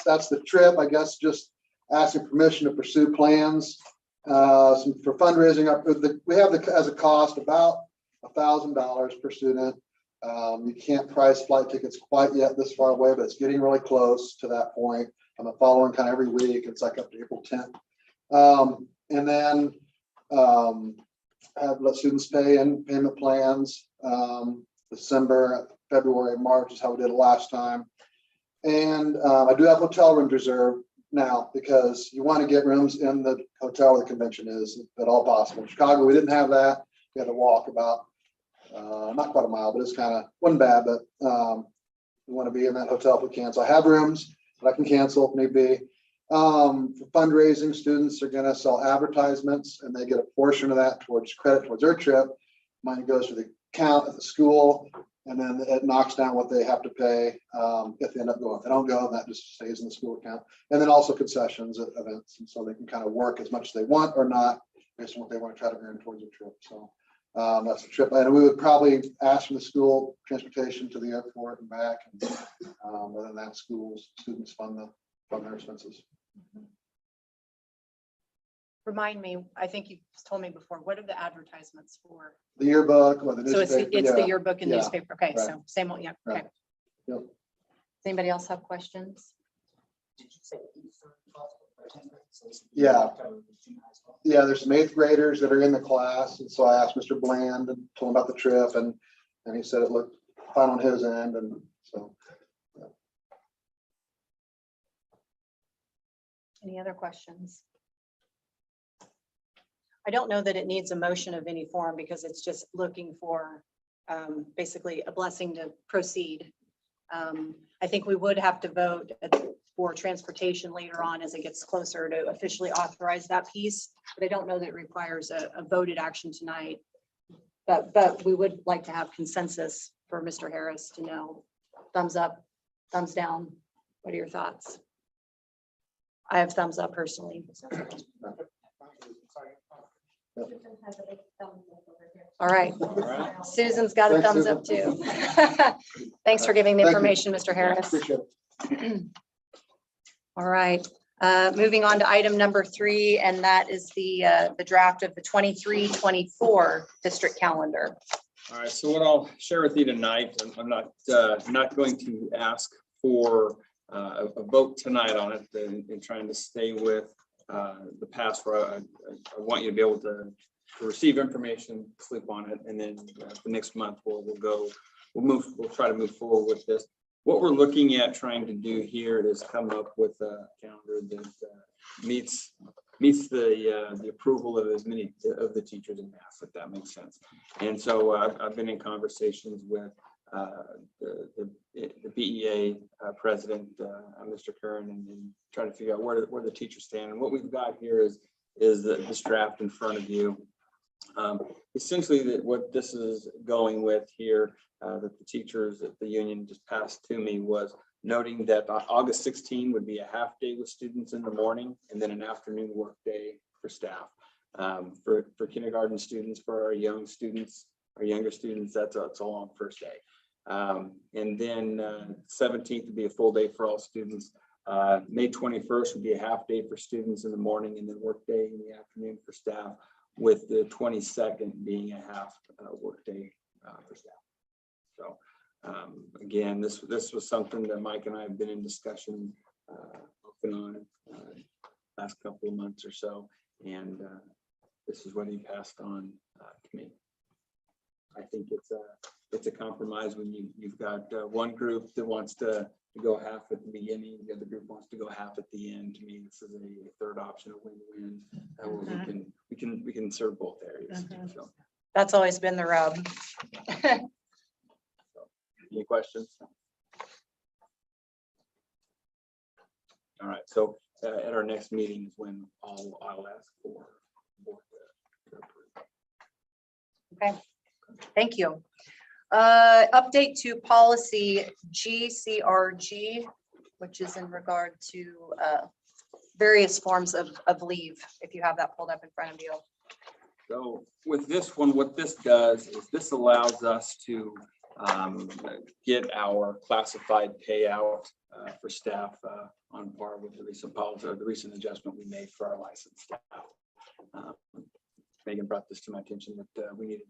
[SPEAKER 1] that's the trip, I guess. Just asking permission to pursue plans for fundraising. We have as a cost about $1,000 per student. You can't price flight tickets quite yet this far away, but it's getting really close to that point. I'm following kind of every week. It's like up to April 10th. And then let students pay in payment plans. December, February, March is how we did it last time. And I do have hotel rooms reserved now because you want to get rooms in the hotel where the convention is, if at all possible. In Chicago, we didn't have that. We had to walk about not quite a mile, but it's kind of wasn't bad. But we want to be in that hotel if we can. So I have rooms that I can cancel if need be. For fundraising, students are going to sell advertisements, and they get a portion of that towards credit towards their trip. Money goes to the account at the school, and then it knocks down what they have to pay if they end up going. If they don't go, that just stays in the school account. And then also concessions at events, and so they can kind of work as much as they want or not based on what they want to try to earn towards a trip. So that's the trip. And we would probably ask from the school transportation to the airport and back. And other than that, students fund their expenses.
[SPEAKER 3] Remind me, I think you told me before, what are the advertisements for?
[SPEAKER 1] The yearbook or the
[SPEAKER 3] So
[SPEAKER 1] newspaper.
[SPEAKER 3] it's the yearbook and
[SPEAKER 1] Yeah.
[SPEAKER 3] newspaper. Okay,
[SPEAKER 1] Right.
[SPEAKER 3] so same old, yeah, okay.
[SPEAKER 1] Right. Yep.
[SPEAKER 3] Does anybody else have questions?
[SPEAKER 2] Did you say Eastern possible for 10th grade? So this would be
[SPEAKER 1] Yeah.
[SPEAKER 2] October, junior high school.
[SPEAKER 1] Yeah, there's some 8th graders that are in the class. And so I asked Mr. Bland and told him about the trip, and he said it looked fine on his end. And so.
[SPEAKER 3] Any other questions? I don't know that it needs a motion of any form because it's just looking for basically a blessing to proceed. I think we would have to vote for transportation later on as it gets closer to officially authorize that piece, but I don't know that it requires a voted action tonight. But we would like to have consensus for Mr. Harris to know, thumbs up, thumbs down. What are your thoughts? I have thumbs up personally. All right. Susan's got a
[SPEAKER 1] Thanks,
[SPEAKER 3] thumbs up too. Thanks for giving the
[SPEAKER 1] Thank you.
[SPEAKER 3] information, Mr. Harris.
[SPEAKER 1] Appreciate it.
[SPEAKER 3] All right, moving on to item number 3, and that is the draft of the 23-24 district calendar.
[SPEAKER 5] All right, so what I'll share with you tonight, I'm not going to ask for a vote tonight on it and trying to stay with the past where I want you to be able to receive information, sleep on it, and then the next month we'll try to move forward with this. What we're looking at trying to do here is come up with a calendar that meets the approval of as many of the teachers in math, if that makes sense. And so I've been in conversations with the BEA president, Mr. Curran, and trying to figure out where the teachers stand. And what we've got here is this draft in front of you. Essentially, what this is going with here, that the teachers at the union just passed to me, was noting that August 16 would be a half day with students in the morning and then an afternoon work day for staff. For kindergarten students, for our young students, our younger students, that's a long first day. And then 17th would be a full day for all students. May 21st would be a half day for students in the morning and then work day in the afternoon for staff, with the 22nd being a half work day for staff. So again, this was something that Mike and I have been in discussion off and on last couple of months or so, and this is what he passed on to me. I think it's a compromise when you've got one group that wants to go half at the beginning, the other group wants to go half at the end. To me, this is a third option, a win-win. We can serve both areas. So,
[SPEAKER 3] That's always been the rub.
[SPEAKER 5] any questions? All right. So at our next meeting is when I'll ask for board to approve.
[SPEAKER 3] Okay, thank you. Update to policy GCRG, which is in regard to various forms of leave, if you have that pulled up in front of you.
[SPEAKER 5] So with this one, what this does is this allows us to get our classified payout for staff on par with the recent policy or the recent adjustment we made for our licensed staff. Megan brought this to my attention that we needed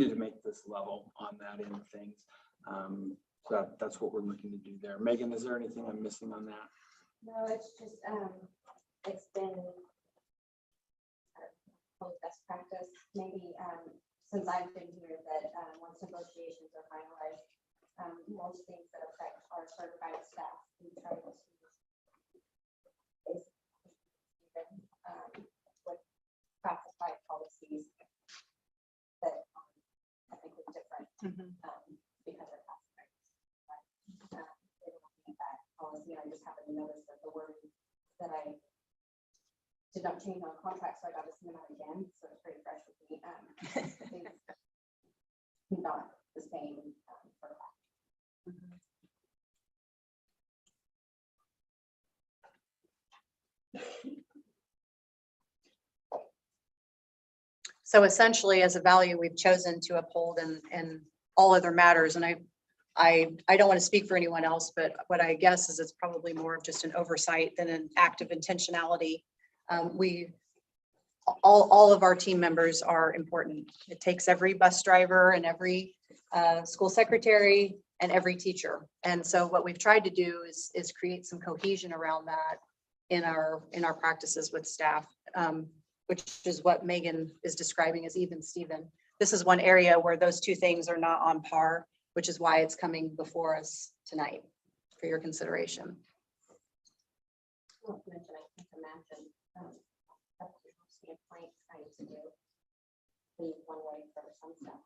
[SPEAKER 5] to make this level on that end of things. So that's what we're looking to do there. Megan, is there anything I'm missing on that?
[SPEAKER 8] No, it's just, it's been best practice, maybe, since I've been here, that, once negotiations are finalized, most things that affect our certified staff, we try to with classified policies that I think is different, because they're classified. They don't need that policy. I just happened to notice that the word that I did not change on contract, so I got to see them out again, so it's pretty fresh with me. It's not the same for that.
[SPEAKER 3] So essentially, as a value, we've chosen to uphold in all other matters. And I don't want to speak for anyone else, but what I guess is it's probably more of just an oversight than an act of intentionality. All of our team members are important. It takes every bus driver and every school secretary and every teacher. And so what we've tried to do is create some cohesion around that in our practices with staff, which is what Megan is describing as even Steven. This is one area where those two things are not on par, which is why it's coming before us tonight for your consideration.
[SPEAKER 8] Not to mention, I can't imagine, standpoint trying to do leave one way for some stuff.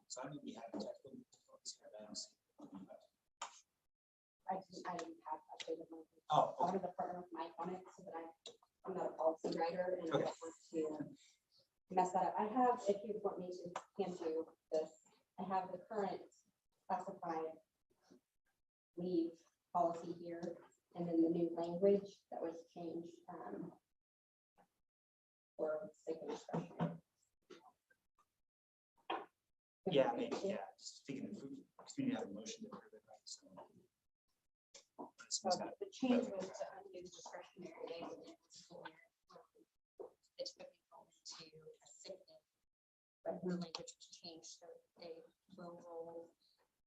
[SPEAKER 2] So I don't know if we have technical difficulties here, but I don't see.
[SPEAKER 8] I didn't have updated one.
[SPEAKER 2] Oh,
[SPEAKER 8] I wanted to partner with Mike on it so that I'm not a policy writer and I don't want to mess that up. I have, if you want me to hand you this, I have the current classified leave policy here, and then the new language that was changed for sick and discretionary.
[SPEAKER 2] yeah, maybe, yeah, just thinking of food, because we need to have a motion to approve it, right? So.
[SPEAKER 8] So the change was to undo discretionary days within the school year. It's going to a sick day, but the language was changed so they will roll.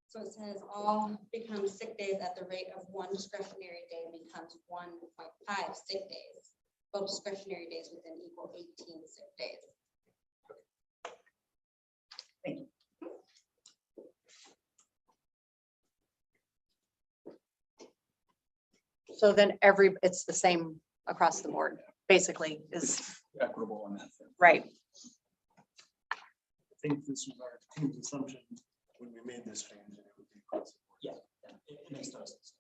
[SPEAKER 8] So it says all become sick days at the rate of one discretionary day becomes 1.5 sick days. Both discretionary days within equal 18 sick days.
[SPEAKER 2] Thank you.
[SPEAKER 3] So then it's the same across the board, basically, is
[SPEAKER 5] Equitable on that.
[SPEAKER 3] right.
[SPEAKER 11] I think this was our team's assumption when we made this change, and it would be across the board.
[SPEAKER 2] Yeah, it makes total sense.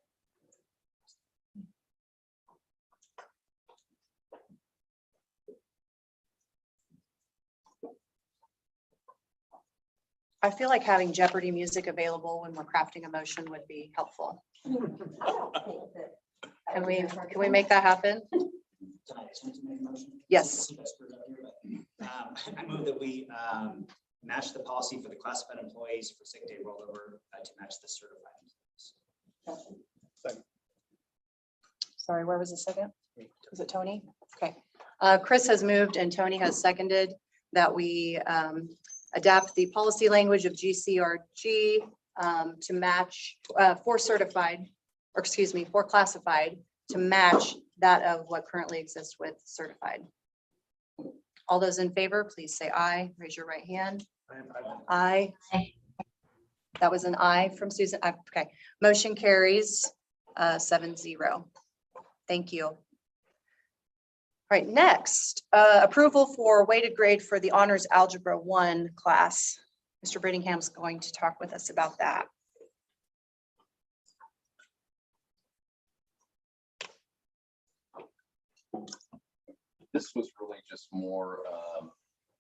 [SPEAKER 3] I feel like having Jeopardy music available when we're crafting a motion would be helpful.
[SPEAKER 8] I don't think that.
[SPEAKER 3] Can we make that happen?
[SPEAKER 2] Tonight, I just want to make a motion.
[SPEAKER 3] Yes.
[SPEAKER 2] I move that we match the policy for the classified employees for sick day rollover to match the certified employees.
[SPEAKER 3] Sorry, where was the second? Was it Tony? Okay. Chris has moved and Tony has seconded that we adapt the policy language of GCRG to match for certified, or excuse me, for classified to match that of what currently exists with certified. All those in favor, please say aye. Raise your right hand. Aye. That was an aye from Susan. Okay. Motion carries 7-0. Thank you. All right, next, approval for weighted grade for the Honors Algebra 1 class. Mr. Brittingham's going to talk with us about that.
[SPEAKER 7] This was really just more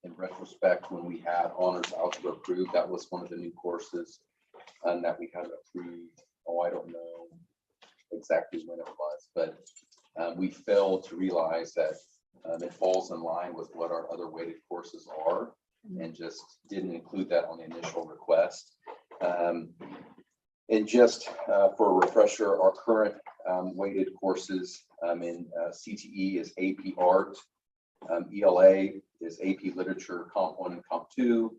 [SPEAKER 7] in retrospect, when we had honors algebra approved, that was one of the new courses and that we had approved. Oh, I don't know exactly when it was, but we failed to realize that It falls in line with what our other weighted courses are and just didn't include that on the initial request. And just for a refresher, our current weighted courses in CTE is AP Art, ELA is AP Literature, Comp 1 and Comp 2.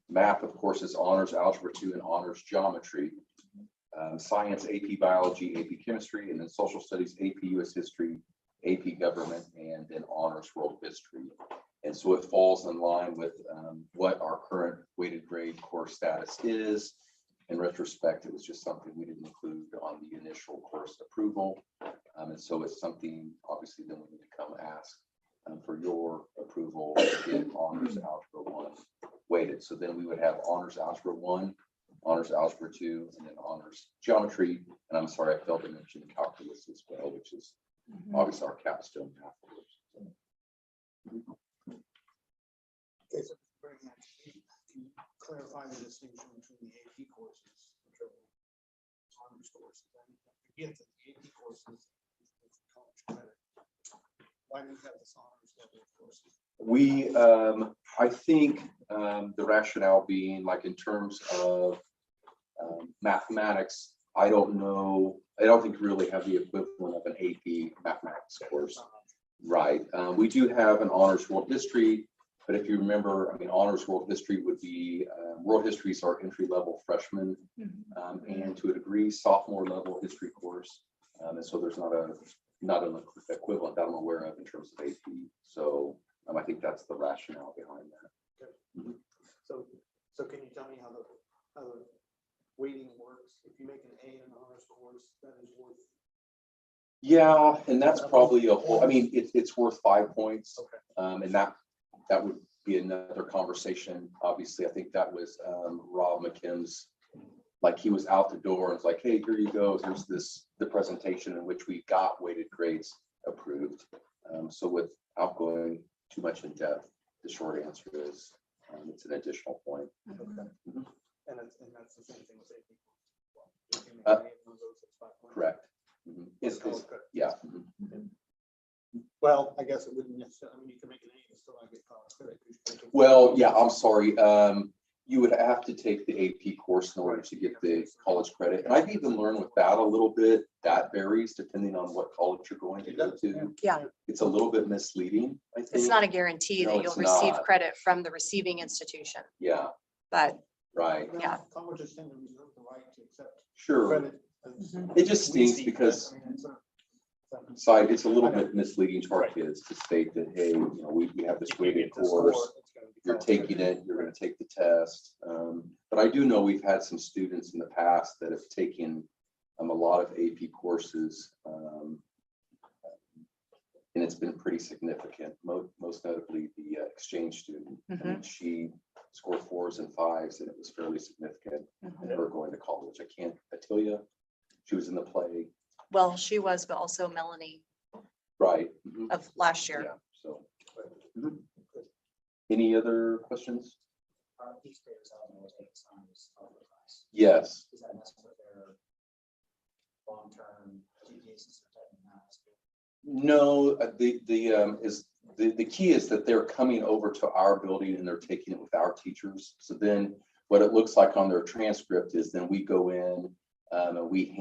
[SPEAKER 7] Math, of course, is Honors Algebra 2 and Honors Geometry. Science, AP Biology, AP Chemistry, and then Social Studies, AP US History, AP Government, and then Honors World History. And so it falls in line with what our current weighted grade course status is. In retrospect, it was just something we didn't include on the initial course approval. And so it's something, obviously, then we need to come ask for your approval to get Honors Algebra 1 weighted. So then we would have Honors Algebra 1, Honors Algebra 2, and then Honors Geometry. And I'm sorry, I failed to mention Calculus as well, which is obviously our capstone math course.
[SPEAKER 11] Okay, so very much. Can you clarify the distinction between the AP courses, which are honors courses? I forget that the AP courses is college credit. Why do we have this honors level of courses?
[SPEAKER 7] We, I think the rationale being like in terms of mathematics, I don't know, I don't think you really have the equivalent of an AP mathematics course. Right. We do have an Honors World History, but if you remember, I mean, Honors World History would be, World History is our entry-level freshman, and to a degree, sophomore level history course. And so there's not an equivalent that I'm aware of in terms of AP. So I think that's the rationale behind that.
[SPEAKER 11] So can you tell me how the weighting works? If you make an A in an honors course, that is worth.
[SPEAKER 7] Yeah, and that's probably a whole, I mean, it's worth 5 points.
[SPEAKER 11] Okay.
[SPEAKER 7] And that would be another conversation. Obviously, I think that was Rob McKim's, like he was out the door and it's like, hey, here you go. Here's the presentation in which we got weighted grades approved. So without going too much in depth, the short answer is it's an additional point.
[SPEAKER 11] Okay.
[SPEAKER 7] Mhm.
[SPEAKER 11] And that's the same thing with AP. If you make
[SPEAKER 7] Uh,
[SPEAKER 11] an A in one of those, it's 5 points.
[SPEAKER 7] Correct. Mhm. It's,
[SPEAKER 11] College credit.
[SPEAKER 7] yeah.
[SPEAKER 11] Well, I guess it wouldn't necessarily, I mean, you can make an A and still not get college credit. 'Cause you can-
[SPEAKER 7] Well, yeah, I'm sorry. You would have to take the AP course in order to get the college credit. And I've even learned with that a little bit, that varies depending on what college you're going to go to.
[SPEAKER 3] Yeah.
[SPEAKER 7] It's a little bit misleading, I think.
[SPEAKER 3] It's not a guarantee
[SPEAKER 7] No,
[SPEAKER 3] that you'll
[SPEAKER 7] it's
[SPEAKER 3] receive
[SPEAKER 7] not.
[SPEAKER 3] credit from the receiving institution,
[SPEAKER 7] Yeah,
[SPEAKER 3] but
[SPEAKER 7] right.
[SPEAKER 3] Yeah.
[SPEAKER 11] Colleges tend to reserve the right to accept
[SPEAKER 7] Sure.
[SPEAKER 11] credit. as
[SPEAKER 3] Mhm.
[SPEAKER 7] It just
[SPEAKER 11] we
[SPEAKER 7] stinks
[SPEAKER 11] see
[SPEAKER 7] because
[SPEAKER 11] credit. I mean, it's a-
[SPEAKER 7] side, it's a little bit misleading to our kids to state that, hey, we have this
[SPEAKER 11] if you
[SPEAKER 7] weighted
[SPEAKER 11] get this
[SPEAKER 7] course.
[SPEAKER 11] score, it's gonna be
[SPEAKER 7] You're
[SPEAKER 11] college
[SPEAKER 7] taking
[SPEAKER 11] credit.
[SPEAKER 7] it, you're going to take the test. But I do know we've had some students in the past that have taken a lot of AP courses. And it's been pretty significant, most notably the exchange student. I mean, she scored 4s and 5s and it was fairly significant for her going to college. I tell you, she was in the play,
[SPEAKER 3] well, she was, but also Melanie
[SPEAKER 7] right?
[SPEAKER 3] of last year.
[SPEAKER 7] Yeah, so. Mhm. Any other questions?
[SPEAKER 2] Are these graders eligible to take this honors algebra class?
[SPEAKER 7] Yes.
[SPEAKER 2] Is that necessary for their long-term GPAs and stuff like that?
[SPEAKER 7] No, the key is that they're coming over to our building and they're taking it with our teachers. So then what it looks like on their transcript is then we go in and we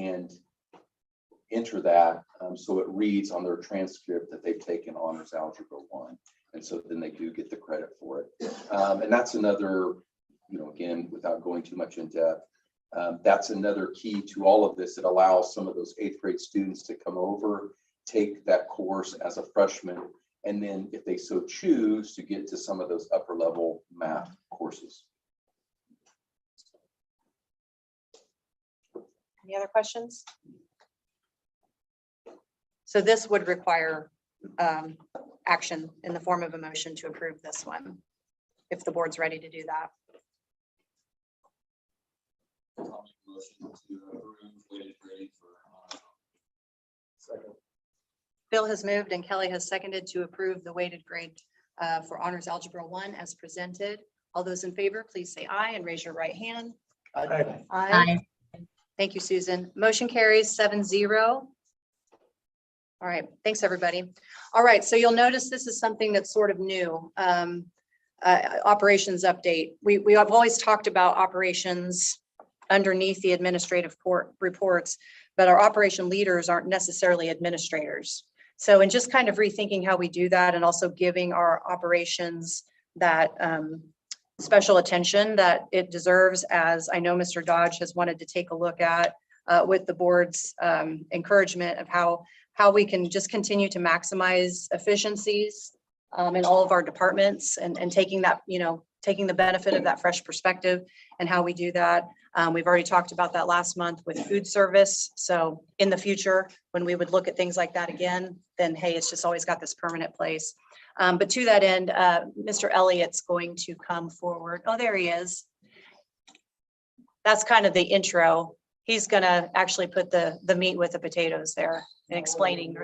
[SPEAKER 7] enter that. So it reads on their transcript that they've taken Honors Algebra 1. And so then they do get the credit for it. And that's another, again, without going too much in depth, that's another key to all of this. It allows some of those 8th grade students to come over, take that course as a freshman, and then if they so choose to get to some of those upper level math courses.
[SPEAKER 3] Any other questions? So this would require action in the form of a motion to approve this one, if the board's ready to do that.
[SPEAKER 4] I'll make a motion to approve weighted grade for honors.
[SPEAKER 11] Second.
[SPEAKER 3] Bill has moved and Kelly has seconded to approve the weighted grade for Honors Algebra 1 as presented. All those in favor, please say aye and raise your right hand.
[SPEAKER 11] Aye.
[SPEAKER 3] Aye. Thank you, Susan. Motion carries 7-0. All right, thanks, everybody. All right, so you'll notice this is something that's sort of new. Operations update. We have always talked about operations underneath the administrative reports, but our operation leaders aren't necessarily administrators. So in just kind of rethinking how we do that and also giving our operations that special attention that it deserves, as I know Mr. Dodge has wanted to take a look at with the board's encouragement of how we can just continue to maximize efficiencies in all of our departments and taking that, taking the benefit of that fresh perspective and how we do that. We've already talked about that last month with food service. So in the future, when we would look at things like that again, then hey, it's just always got this permanent place. But to that end, Mr. Elliott's going to come forward. Oh, there he is. That's kind of the intro. He's gonna actually put the meat with the potatoes there and explaining.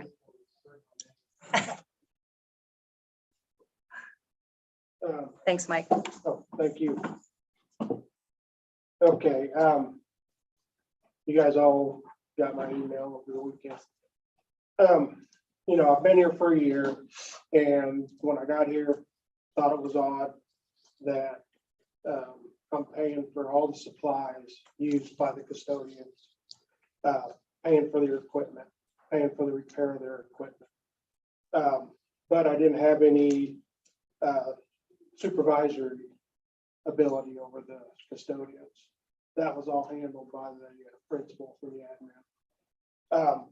[SPEAKER 3] Thanks, Mike.
[SPEAKER 11] Oh, thank you. Okay, you guys all got my email over the weekend. I've been here for a year, and when I got here, thought it was odd that I'm paying for all the supplies used by the custodians, paying for their equipment, paying for the repair of their equipment. But I didn't have any supervisory ability over the custodians. That was all handled by the principal for the admin.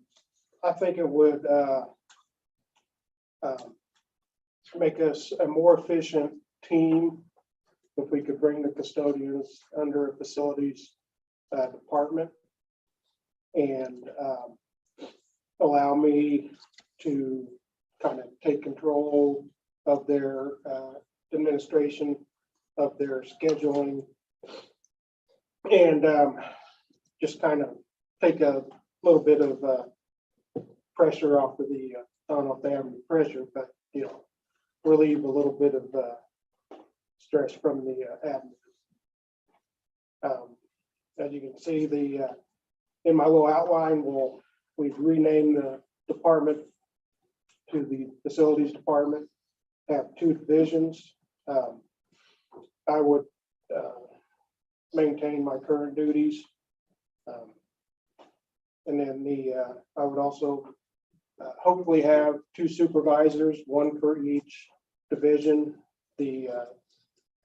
[SPEAKER 11] I think it would make us a more efficient team if we could bring the custodians under a facilities department and allow me to kind of take control of their administration of their scheduling and just kind of take a little bit of pressure off of the, I don't know if they have any pressure, but relieve a little bit of stress from the admin. As you can see, in my little outline, we've renamed the department to the facilities department, have 2 divisions. I would maintain my current duties. And then I would also hopefully have 2 supervisors, 1 for each division. The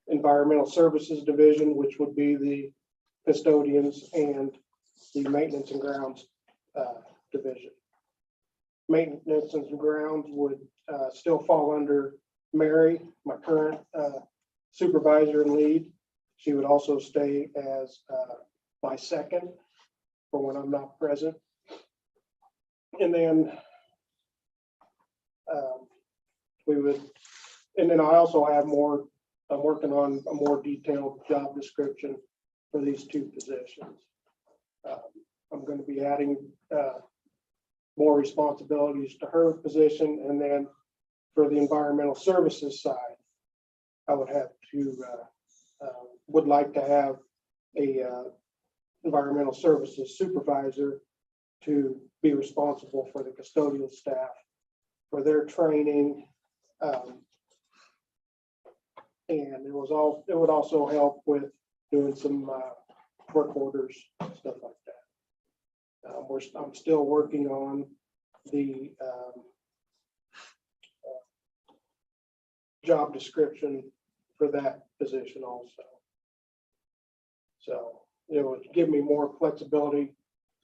[SPEAKER 11] environmental services division, which would be the custodians, and the maintenance and grounds division. Maintenance and grounds would still fall under Mary, my current supervisor and lead. She would also stay as my second for when I'm not present. And then I also have I'm working on a more detailed job description for these 2 positions. I'm going to be adding more responsibilities to her position, and then for the environmental services side, I would have to would like to have a environmental services supervisor to be responsible for the custodial staff, for their training, and it would also help with doing some work orders, stuff like that. I'm still working on the job description for that position also. So it would give me more flexibility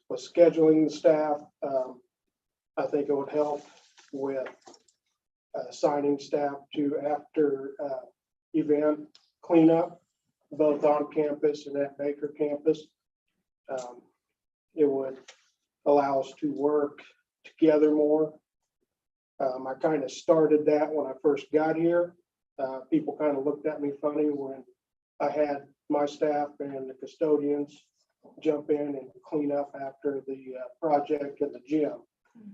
[SPEAKER 11] with scheduling the staff. I think it would help with assigning staff to after event cleanup, both on campus and at Baker campus. It would allow us to work together more. I kind of started that when I first got here. People kind of looked at me funny when I had my staff and the custodians jump in and clean up after the project in the gym,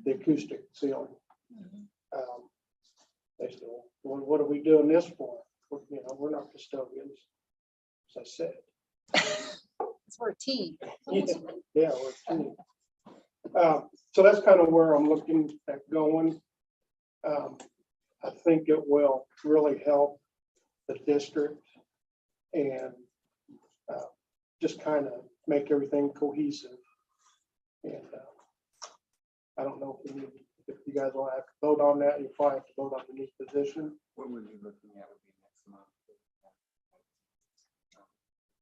[SPEAKER 11] the acoustic ceiling. They said, well, what are we doing this for? We're not custodians. As I said.
[SPEAKER 3] We're a team.
[SPEAKER 11] Yeah, we're a team.
[SPEAKER 12] So that's kind of where I'm looking at going. I think it will really help the district and just kind of make everything cohesive. And I don't know if you guys will have to vote on that. You probably have to vote on the new position.
[SPEAKER 5] What we're looking at would be next month.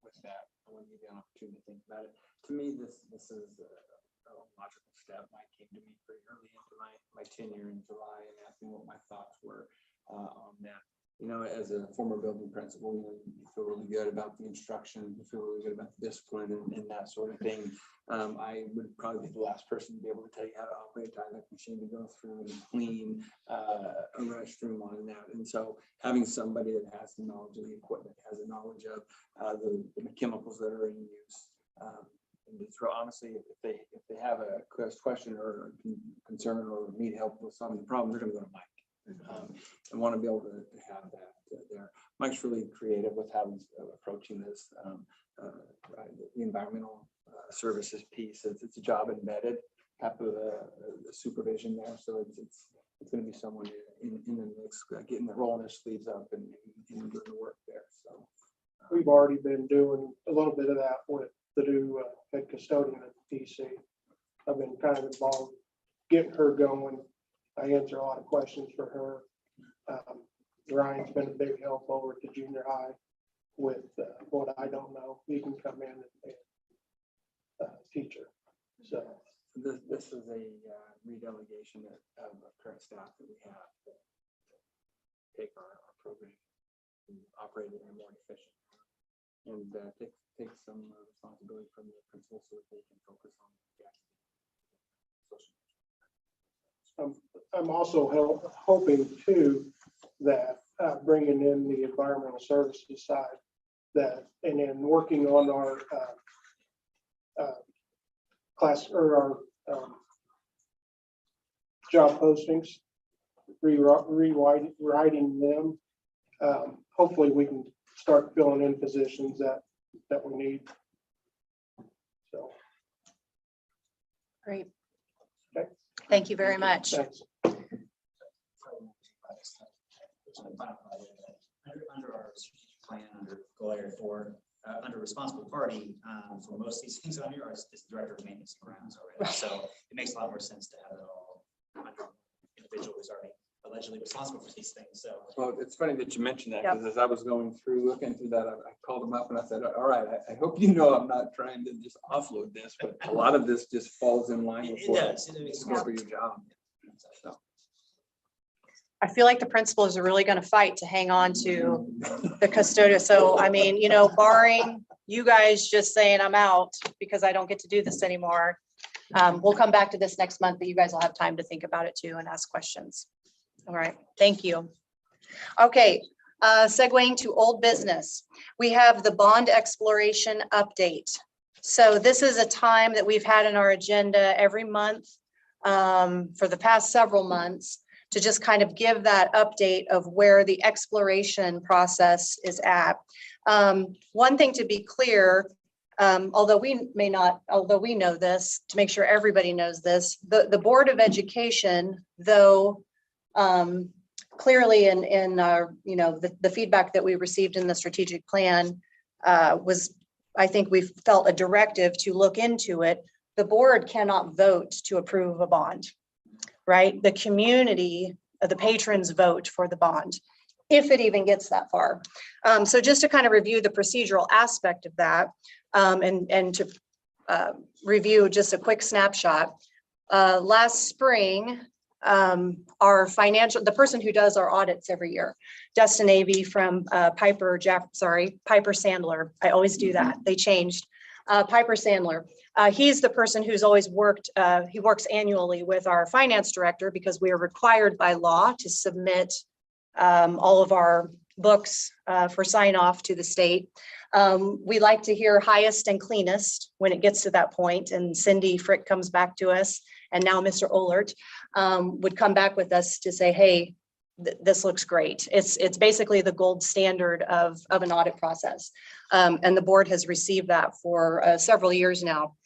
[SPEAKER 5] With that, I want to give you an opportunity to think about it. To me, this is a logical step. Mike came to me pretty early into my tenure in July and asked me what my thoughts were on that. You know, as a former building principal, you feel really good about the instruction, you feel really good about the discipline and that sort of thing. I would probably be the last person to be able to tell you how to operate a Tyvek machine, to go through and clean a restroom on that. And so having somebody that has the knowledge of the equipment, has the knowledge of the chemicals that are in use. And to throw, honestly, if they have a question or concern or need help with solving the problem, they're going to go to Mike. And want to be able to have that there. Mike's really creative with having approaching this. The environmental services piece, it's a job embedded type of supervision there. So it's going to be someone in the mix, getting the rolling their sleeves up and doing the work there. So
[SPEAKER 12] we've already been doing a little bit of that with the new head custodian at DC. I've been kind of involved getting her going. I answer a lot of questions for her. Ryan's been a big help over at the junior high with what I don't know. He can come in and teach her. So
[SPEAKER 5] this is a redelegation of current staff that we have that take our program and operate it in a more efficient and take some responsibility from the principal so that they can focus on the social.
[SPEAKER 12] I'm also hoping too that bringing in the environmental services side, that and then working on our class or our job postings, rewriting them. Hopefully we can start filling in positions that we need. So
[SPEAKER 3] Great.
[SPEAKER 12] Okay.
[SPEAKER 3] Thank you very much.
[SPEAKER 12] Thanks.
[SPEAKER 2] Under our strategic plan, under goal area 4, under responsible party, for most of these things on here is the director of maintenance and grounds already. So it makes a lot more sense to have it all under an individual who's already allegedly responsible for these things. So
[SPEAKER 5] Well, it's funny that you mentioned that, because as I was going through looking through that, I called him up and I said, all right, I hope you know I'm not trying to just offload this, but a lot of this just falls in line with
[SPEAKER 2] it
[SPEAKER 5] what
[SPEAKER 2] does.
[SPEAKER 5] the scope of your job. So
[SPEAKER 3] I feel like the principals are really going to fight to hang on to the custodian. So, I mean, you know, barring you guys just saying I'm out because I don't get to do this anymore. We'll come back to this next month, but you guys will have time to think about it too and ask questions. All right, thank you. Okay, segueing to old business. We have the bond exploration update. So this is a time that we've had in our agenda every month for the past several months to just kind of give that update of where the exploration process is at. One thing to be clear, although we know this, to make sure everybody knows this, the Board of Education, though clearly in our, you know, the feedback that we received in the strategic plan was, I think we felt a directive to look into it. The board cannot vote to approve a bond, right? The community, the patrons vote for the bond, if it even gets that far. So just to kind of review the procedural aspect of that, and to review just a quick snapshot. Last spring, the person who does our audits every year, Dustin Avey from Piper Sandler. I always do that. They changed. Piper Sandler. He's the person who's always worked, he works annually with our finance director because we are required by law to submit all of our books for sign off to the state. We like to hear highest and cleanest when it gets to that point, and Cindy Frick comes back to us, and now Mr. Ohlert would come back with us to say, hey, this looks great. It's basically the gold standard of an audit process. And the board has received that for several years now.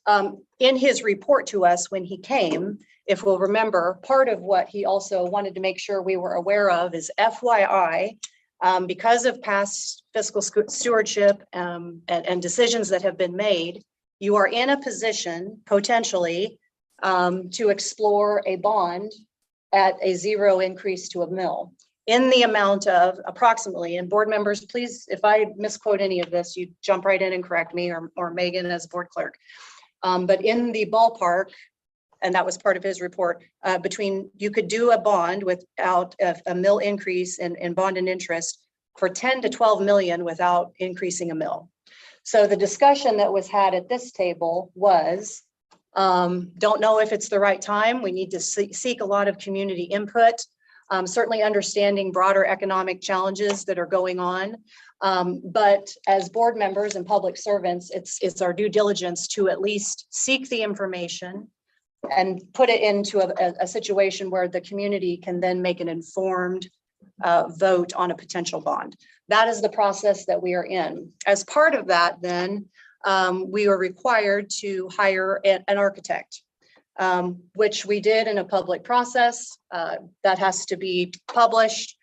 [SPEAKER 3] In his report to us when he came, if we'll remember, part of what he also wanted to make sure we were aware of is FYI, because of past fiscal stewardship and decisions that have been made, you are in a position potentially to explore a bond at a 0 increase to a mill in the amount of approximately, and board members, please, if I misquote any of this, you jump right in and correct me, or Megan as board clerk. But in the ballpark, and that was part of his report, between, you could do a bond without a mill increase in bond and interest for 10 to 12 million without increasing a mill. So the discussion that was had at this table was, don't know if it's the right time. We need to seek a lot of community input, certainly understanding broader economic challenges that are going on. But as board members and public servants, it's our due diligence to at least seek the information and put it into a situation where the community can then make an informed vote on a potential bond. That is the process that we are in. As part of that, then, we were required to hire an architect, which we did in a public process. That has to be published.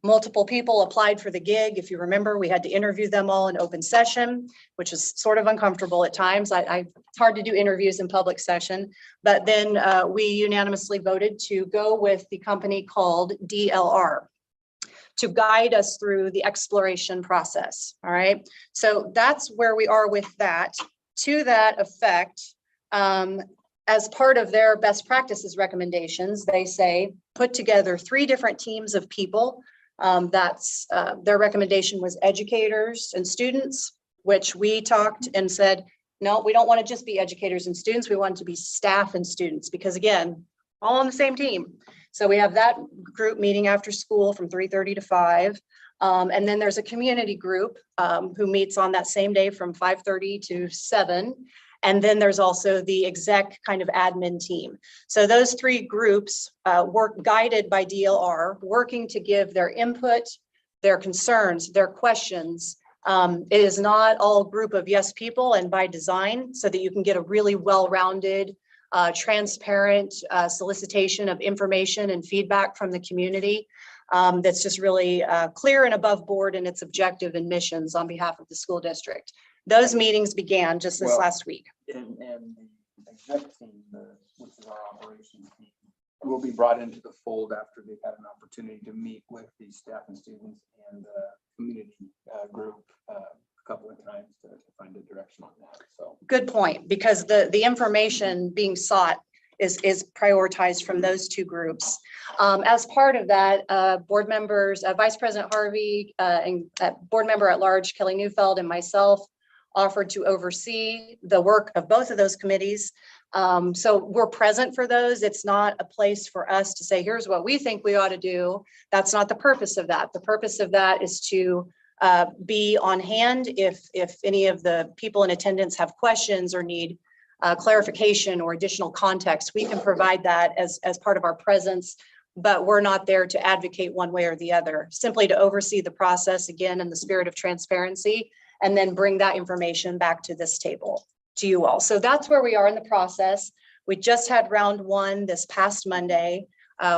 [SPEAKER 3] Multiple people applied for the gig. If you remember, we had to interview them all in open session, which is sort of uncomfortable at times. It's hard to do interviews in public session, but then we unanimously voted to go with the company called DLR to guide us through the exploration process. All right. So that's where we are with that. To that effect, as part of their best practices recommendations, they say, put together 3 different teams of people. Their recommendation was educators and students, which we talked and said, no, we don't want to just be educators and students. We want it to be staff and students, because again, all on the same team. So we have that group meeting after school from 3:30 to 5. And then there's a community group who meets on that same day from 5:30 to 7. And then there's also the exec kind of admin team. So those 3 groups work guided by DLR, working to give their input, their concerns, their questions. It is not all group of yes people, and by design, so that you can get a really well-rounded, transparent solicitation of information and feedback from the community. That's just really clear and above board in its objective and missions on behalf of the school district. Those meetings began just this last week.
[SPEAKER 5] And the exec team, which is our operations team, will be brought into the fold after they've had an opportunity to meet with the staff and students and the community group a couple of times to find a direction on that. So
[SPEAKER 3] good point, because the information being sought is prioritized from those 2 groups. As part of that, board members, Vice President Harvey and board member at large Kelly Neufeld and myself offered to oversee the work of both of those committees. So we're present for those. It's not a place for us to say, here's what we think we ought to do. That's not the purpose of that. The purpose of that is to be on hand if any of the people in attendance have questions or need clarification or additional context. We can provide that as part of our presence, but we're not there to advocate one way or the other, simply to oversee the process, again, in the spirit of transparency, and then bring that information back to this table, to you all. So that's where we are in the process. We just had round 1 this past Monday,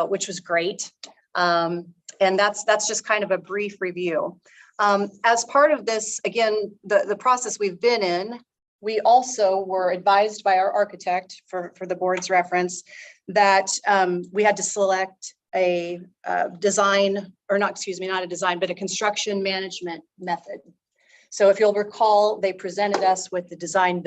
[SPEAKER 3] which was great. And that's just kind of a brief review. As part of this, again, the process we've been in, we also were advised by our architect, for the board's reference, that we had to select a design, or not, excuse me, not a design, but a construction management method. So if you'll recall, they presented us with the design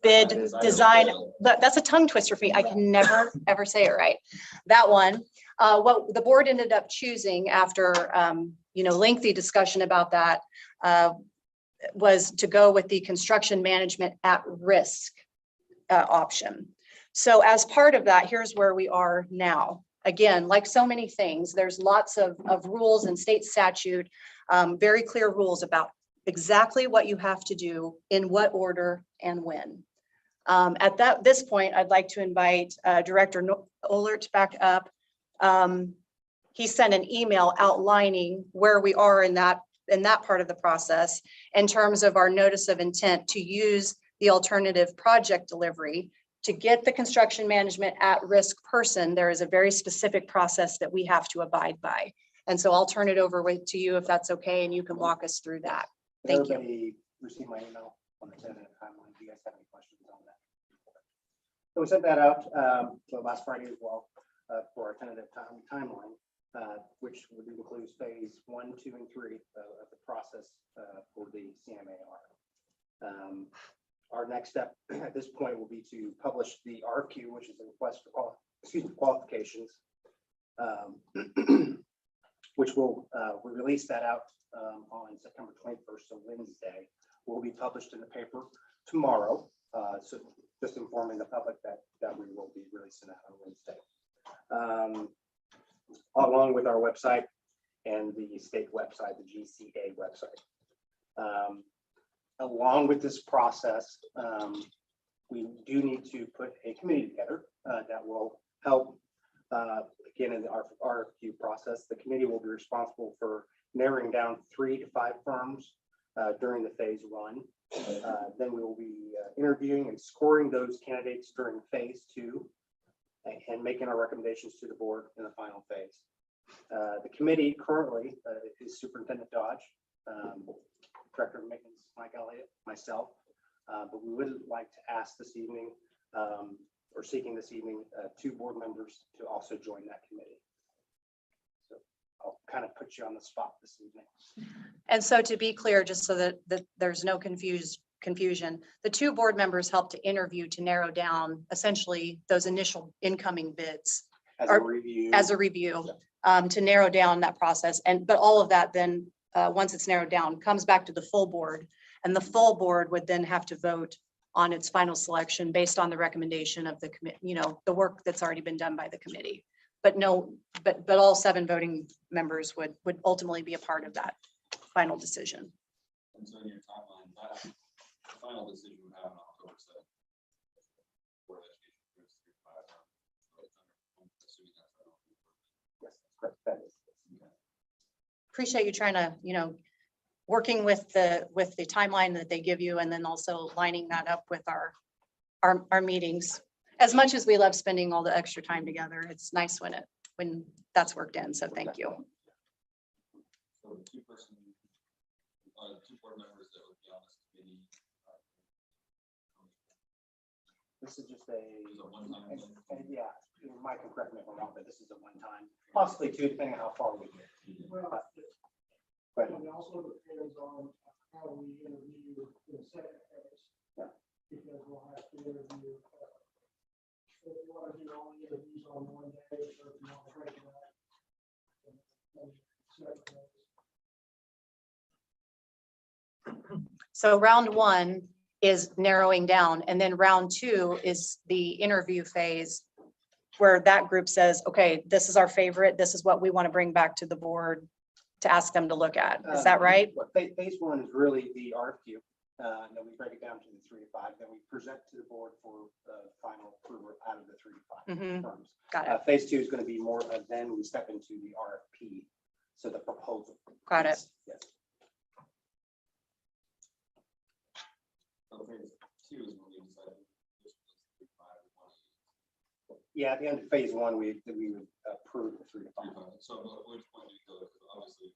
[SPEAKER 3] bid design. That's a tongue twister for me. I can never, ever say it right. That one. What the board ended up choosing after lengthy discussion about that was to go with the construction management at risk option. So as part of that, here's where we are now. Again, like so many things, there's lots of rules and state statute, very clear rules about exactly what you have to do, in what order and when. At this point, I'd like to invite Director Ohlert back up. He sent an email outlining where we are in that in that part of the process in terms of our notice of intent to use the alternative project delivery. To get the construction management at-risk person, there is a very specific process that we have to abide by. And so I'll turn it over to you if that's okay, and you can walk us through that. Thank you.
[SPEAKER 13] Everybody received my email on the tentative timeline. Do you guys have any questions on that? So we sent that out so last Friday as well for our tentative timeline, which would include phase 1, 2, and 3 of the process for the CMAR. Our next step at this point will be to publish the RFQ, which is a request for qualifications, which will we release that out on September 21st, so Wednesday. Will be published in the paper tomorrow. So just informing the public that we will be releasing that on Wednesday, along with our website and the state website, the GCA website. Along with this process, we do need to put a committee together that will help, again, in our RFQ process. The committee will be responsible for narrowing down 3 to 5 firms during the phase 1. Then we will be interviewing and scoring those candidates during phase 2 and making our recommendations to the board in the final phase. The committee currently is Superintendent Dodge, Director of Maintenance Mike Elliott, myself, but we would like to ask this evening, or seeking this evening, 2 board members to also join that committee. So I'll kind of put you on the spot this evening.
[SPEAKER 3] And so to be clear, just so that there's no confusion, the 2 board members helped to interview to narrow down essentially those initial incoming bids
[SPEAKER 13] As a review.
[SPEAKER 3] To narrow down that process. But all of that then, once it's narrowed down, comes back to the full board, and the full board would then have to vote on its final selection based on the recommendation of the committee, the work that's already been done by the committee. But all 7 voting members would ultimately be a part of that final decision.
[SPEAKER 4] And so in your timeline, that the final decision would happen on October 7th. Board of Education goes through 5 rounds. Assuming that's right.
[SPEAKER 13] Yes, correct. That is.
[SPEAKER 3] Appreciate you trying to, working with the timeline that they give you, and then also lining that up with our meetings. As much as we love spending all the extra time together, it's nice when that's worked in. So thank you.
[SPEAKER 4] So the 2 board members that would be on this committee.
[SPEAKER 13] This is just a
[SPEAKER 4] one-time thing.
[SPEAKER 13] yeah, Mike can correct me if I'm wrong, but this is a one-time, possibly 2, depending on how far we get.
[SPEAKER 12] Well,
[SPEAKER 13] But
[SPEAKER 12] it also depends on how we interview in the second phase.
[SPEAKER 13] Yeah.
[SPEAKER 12] Because we'll have to interview, if you want to do all the interviews on one day, or if you want to break it up. Second phase.
[SPEAKER 3] So round 1 is narrowing down, and then round 2 is the interview phase, where that group says, okay, this is our favorite, this is what we want to bring back to the board to ask them to look at. Is that right?
[SPEAKER 13] Phase 1 is really the RFQ. And then we break it down to the 3 to 5. Then we present to the board for final approval out of the 3 to 5 firms.
[SPEAKER 3] Got it.
[SPEAKER 13] Phase 2 is going to be more of then we step into the RFP. So the proposal.
[SPEAKER 3] Got it.
[SPEAKER 13] Yes.
[SPEAKER 4] So phase 2 is when we decided.
[SPEAKER 13] Yeah, at the end of phase 1, we would approve the 3 to 5.
[SPEAKER 4] So at which point do you go? Obviously.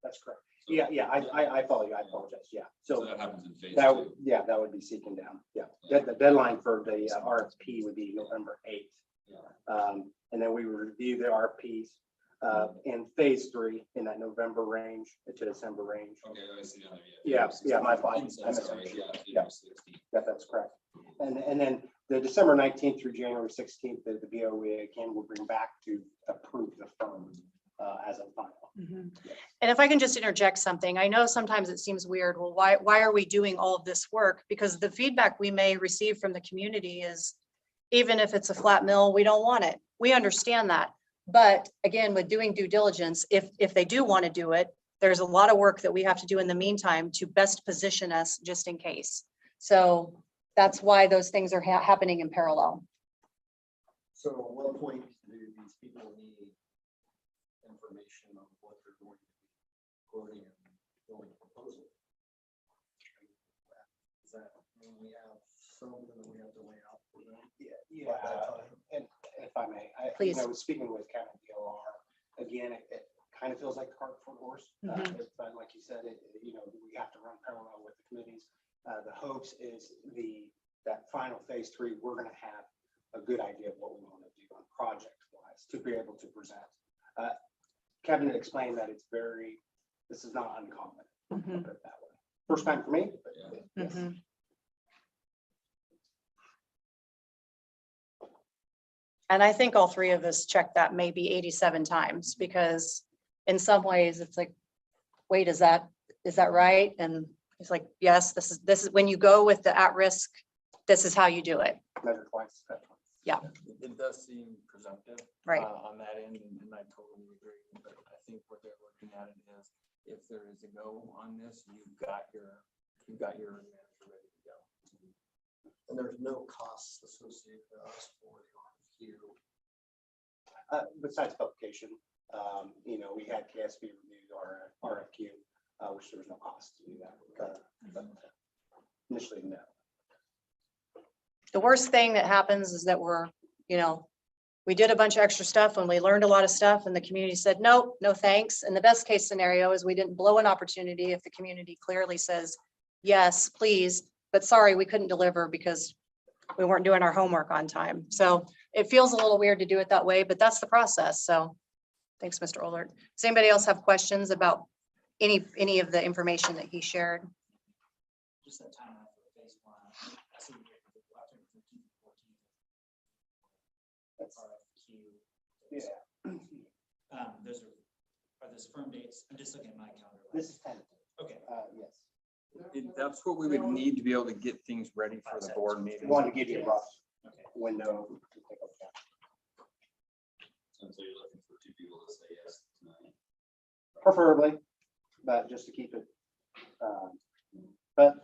[SPEAKER 13] That's correct. Yeah, I follow you. I apologize. Yeah.
[SPEAKER 4] So that happens in phase 2.
[SPEAKER 13] Yeah, that would be seeking down. Yeah. The deadline for the RFP would be November 8th. And then we would review the RFPs in phase 3 in that November range to December range.
[SPEAKER 4] Okay, I see.
[SPEAKER 13] Yeah, my apologies. Yeah, that's correct. And then the December 19th through January 16th, the BOE again will bring back to approve the firm as a final.
[SPEAKER 3] And if I can just interject something, I know sometimes it seems weird. Well, why are we doing all of this work? Because the feedback we may receive from the community is, even if it's a flat mill, we don't want it. We understand that. But again, with doing due diligence, if they do want to do it, there's a lot of work that we have to do in the meantime to best position us just in case. So that's why those things are happening in parallel.
[SPEAKER 11] So at what point do these people need information on what they're going to recording and building proposal. Does that mean we have something that we have to lay out for them?
[SPEAKER 13] Yeah, and if I may,
[SPEAKER 3] Please.
[SPEAKER 13] I was speaking with Kevin DLR, again, it kind of feels like the cart before the horse. But like you said, we have to run parallel with the committees. The hopes is that final phase 3, we're gonna have a good idea of what we want to do on project wise to be able to present. Kevin had explained that this is not uncommon, put it that way. First time for me, but yes.
[SPEAKER 3] And I think all three of us checked that maybe 87 times, because in some ways it's like, wait, is that right? And it's like, yes, this is when you go with the at-risk, this is how you do it.
[SPEAKER 13] Measure twice, cut twice.
[SPEAKER 3] Yeah.
[SPEAKER 5] It does seem presumptive.
[SPEAKER 3] Right.
[SPEAKER 5] On that end, and I totally agree, but I think what they're looking at it is, if there is a go on this, you've got your manager ready to go.
[SPEAKER 11] And there's no costs associated with us for the RFQ.
[SPEAKER 13] Besides publication, we had KSB review our RFQ, which there was no cost to do that. But initially, no.
[SPEAKER 3] The worst thing that happens is that we did a bunch of extra stuff and we learned a lot of stuff and the community said, nope, no thanks. And the best case scenario is we didn't blow an opportunity if the community clearly says, yes, please, but sorry, we couldn't deliver because we weren't doing our homework on time. So it feels a little weird to do it that way, but that's the process. So thanks, Mr. Ollert. Does anybody else have questions about any of the information that he shared?
[SPEAKER 2] Just that timeline for phase 1. I see we have October 13th, 14th.
[SPEAKER 13] That's
[SPEAKER 2] RFQ.
[SPEAKER 13] yeah.
[SPEAKER 2] Are those firm dates? I'm just looking at my calendar.
[SPEAKER 13] This is tentative.
[SPEAKER 2] Okay.
[SPEAKER 13] Yes.
[SPEAKER 5] That's what we would need to be able to get things ready for the board
[SPEAKER 13] I
[SPEAKER 5] meeting.
[SPEAKER 13] wanted to give you a rough
[SPEAKER 2] Okay.
[SPEAKER 13] window. to take a look at.
[SPEAKER 4] So you're looking for 2 people to say yes tonight.
[SPEAKER 13] Preferably, but just to keep it. But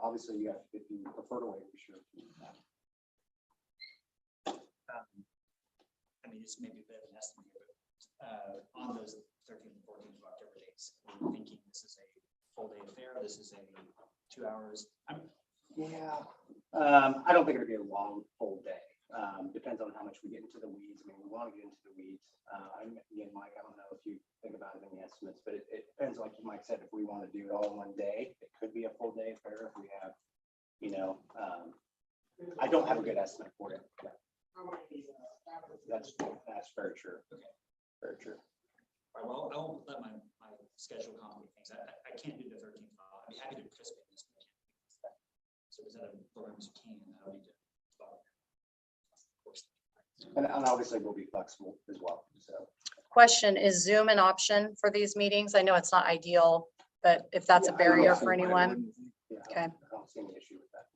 [SPEAKER 13] obviously, if you prefer to wait, we sure.
[SPEAKER 2] I mean, it's maybe a bit of an estimate here, but on those 13th and 14th of October dates, we're thinking this is a full day affair. This is a 2 hours.
[SPEAKER 13] Yeah, I don't think it'll be a long, full day. Depends on how much we get into the weeds. I mean, we want to get into the weeds. Again, Mike, I don't know if you think about it in the estimates, but it depends, like Mike said, if we want to do it all in one day, it could be a full day affair if we have, I don't have a good estimate for it. That's very true.
[SPEAKER 2] Okay.
[SPEAKER 13] Very true.
[SPEAKER 2] All right, well, I'll let my schedule complicate things. I can't do the 13th. I'd be happy to participate in this. But I can't. So is that a program you can? That'll be good.
[SPEAKER 13] And obviously we'll be flexible as well, so.
[SPEAKER 3] Question, is Zoom an option for these meetings? I know it's not ideal, but if that's a
[SPEAKER 13] Yeah,
[SPEAKER 3] barrier
[SPEAKER 13] yeah.
[SPEAKER 3] for anyone,
[SPEAKER 13] Yeah,
[SPEAKER 3] Okay.
[SPEAKER 13] I don't see any issue with that.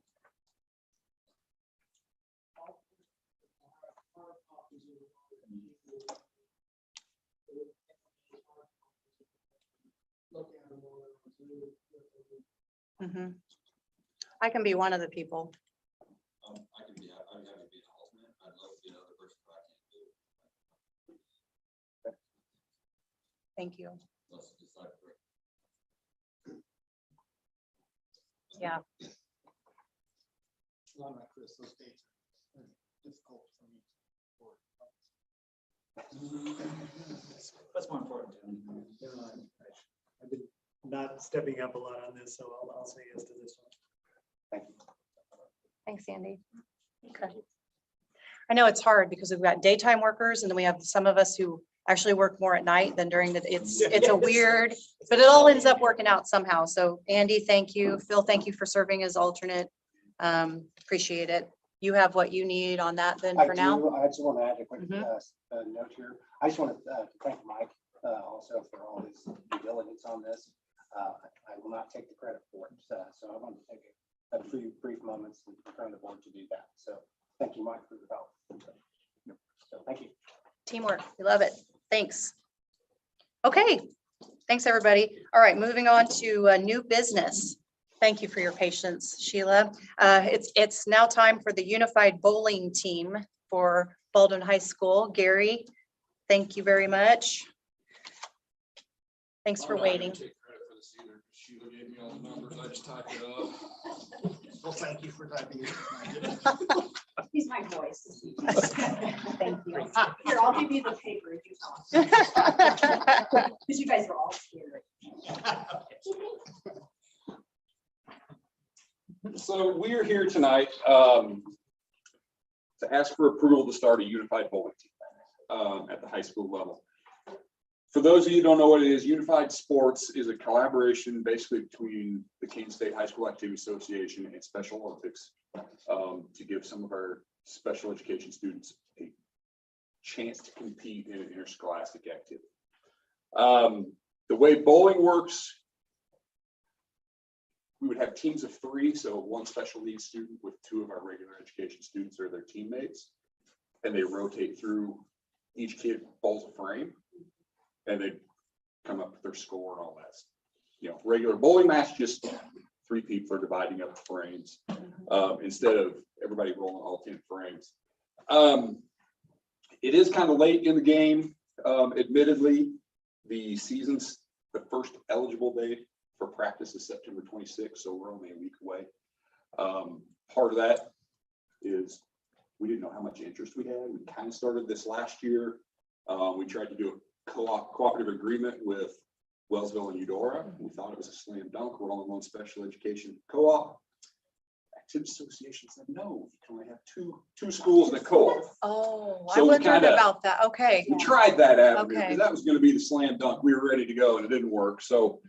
[SPEAKER 3] Mhm. I can be one of the people.
[SPEAKER 4] I'd happy to be an alternate. I'd love to be another person, but I can't do it.
[SPEAKER 3] Thank you.
[SPEAKER 4] Unless it's decide for it.
[SPEAKER 3] Yeah.
[SPEAKER 11] Not like Chris, those dates are difficult for me.
[SPEAKER 2] What's more important to me?
[SPEAKER 14] I've been not stepping up a lot on this, so I'll say yes to this one.
[SPEAKER 13] Thank you.
[SPEAKER 3] Thanks, Andy. Okay. I know it's hard because we've got daytime workers and then we have some of us who actually work more at night than during the, it's a weird, but it all ends up working out somehow. So Andy, thank you. Phil, thank you for serving as alternate. Appreciate it. You have what you need on that then for now?
[SPEAKER 13] I just want to add a quick
[SPEAKER 3] Mhm.
[SPEAKER 13] note here. I just want to thank Mike also for all his due diligence on this. I will not take the credit for it. So I want to take a few brief moments and prepare the board to do that. So thank you, Mike, for your help. So thank you.
[SPEAKER 3] Teamwork. We love it. Thanks. Okay. Thanks, everybody. All right, moving on to new business. Thank you for your patience, Sheila. It's now time for the unified bowling team for Baldwin High School. Gary, thank you very much. Thanks for
[SPEAKER 4] I'm not gonna
[SPEAKER 3] waiting.
[SPEAKER 4] take credit for this either. Sheila gave me all the numbers. I just typed it up.
[SPEAKER 11] Well, thank you for typing it.
[SPEAKER 6] He's my voice.
[SPEAKER 3] Thank you.
[SPEAKER 6] Here, I'll give you the paper if you talk. Because you guys are all scared.
[SPEAKER 4] So we are here tonight to ask for approval to start a unified bowling team at the high school level. For those of you who don't know what it is, Unified Sports is a collaboration basically between the Kansas State High School Activity Association and Special Olympics to give some of our special education students a chance to compete in an interscholastic activity. The way bowling works, we would have teams of 3, so one special needs student with 2 of our regular education students or their teammates, and they rotate through. Each kid bowls a frame, and they come up with their score and all that. You know, regular bowling match, just 3 people are dividing up the frames instead of everybody rolling all 10 frames. It is kind of late in the game, admittedly. The season's the first eligible day for practice is September 26th, so we're only a week away. Part of that is we didn't know how much interest we had. We kind of started this last year. We tried to do a cooperative agreement with Wellsville and Eudora. We thought it was a slam dunk. We're only one special education co-op. Activity Association said no, you can only have two schools in a co-op.
[SPEAKER 3] Oh, I
[SPEAKER 4] So we
[SPEAKER 3] wondered
[SPEAKER 4] kinda-
[SPEAKER 3] about that. Okay.
[SPEAKER 4] We tried that avenue
[SPEAKER 3] Okay.
[SPEAKER 4] because that was going to be the slam dunk. We were ready to go and it didn't work. So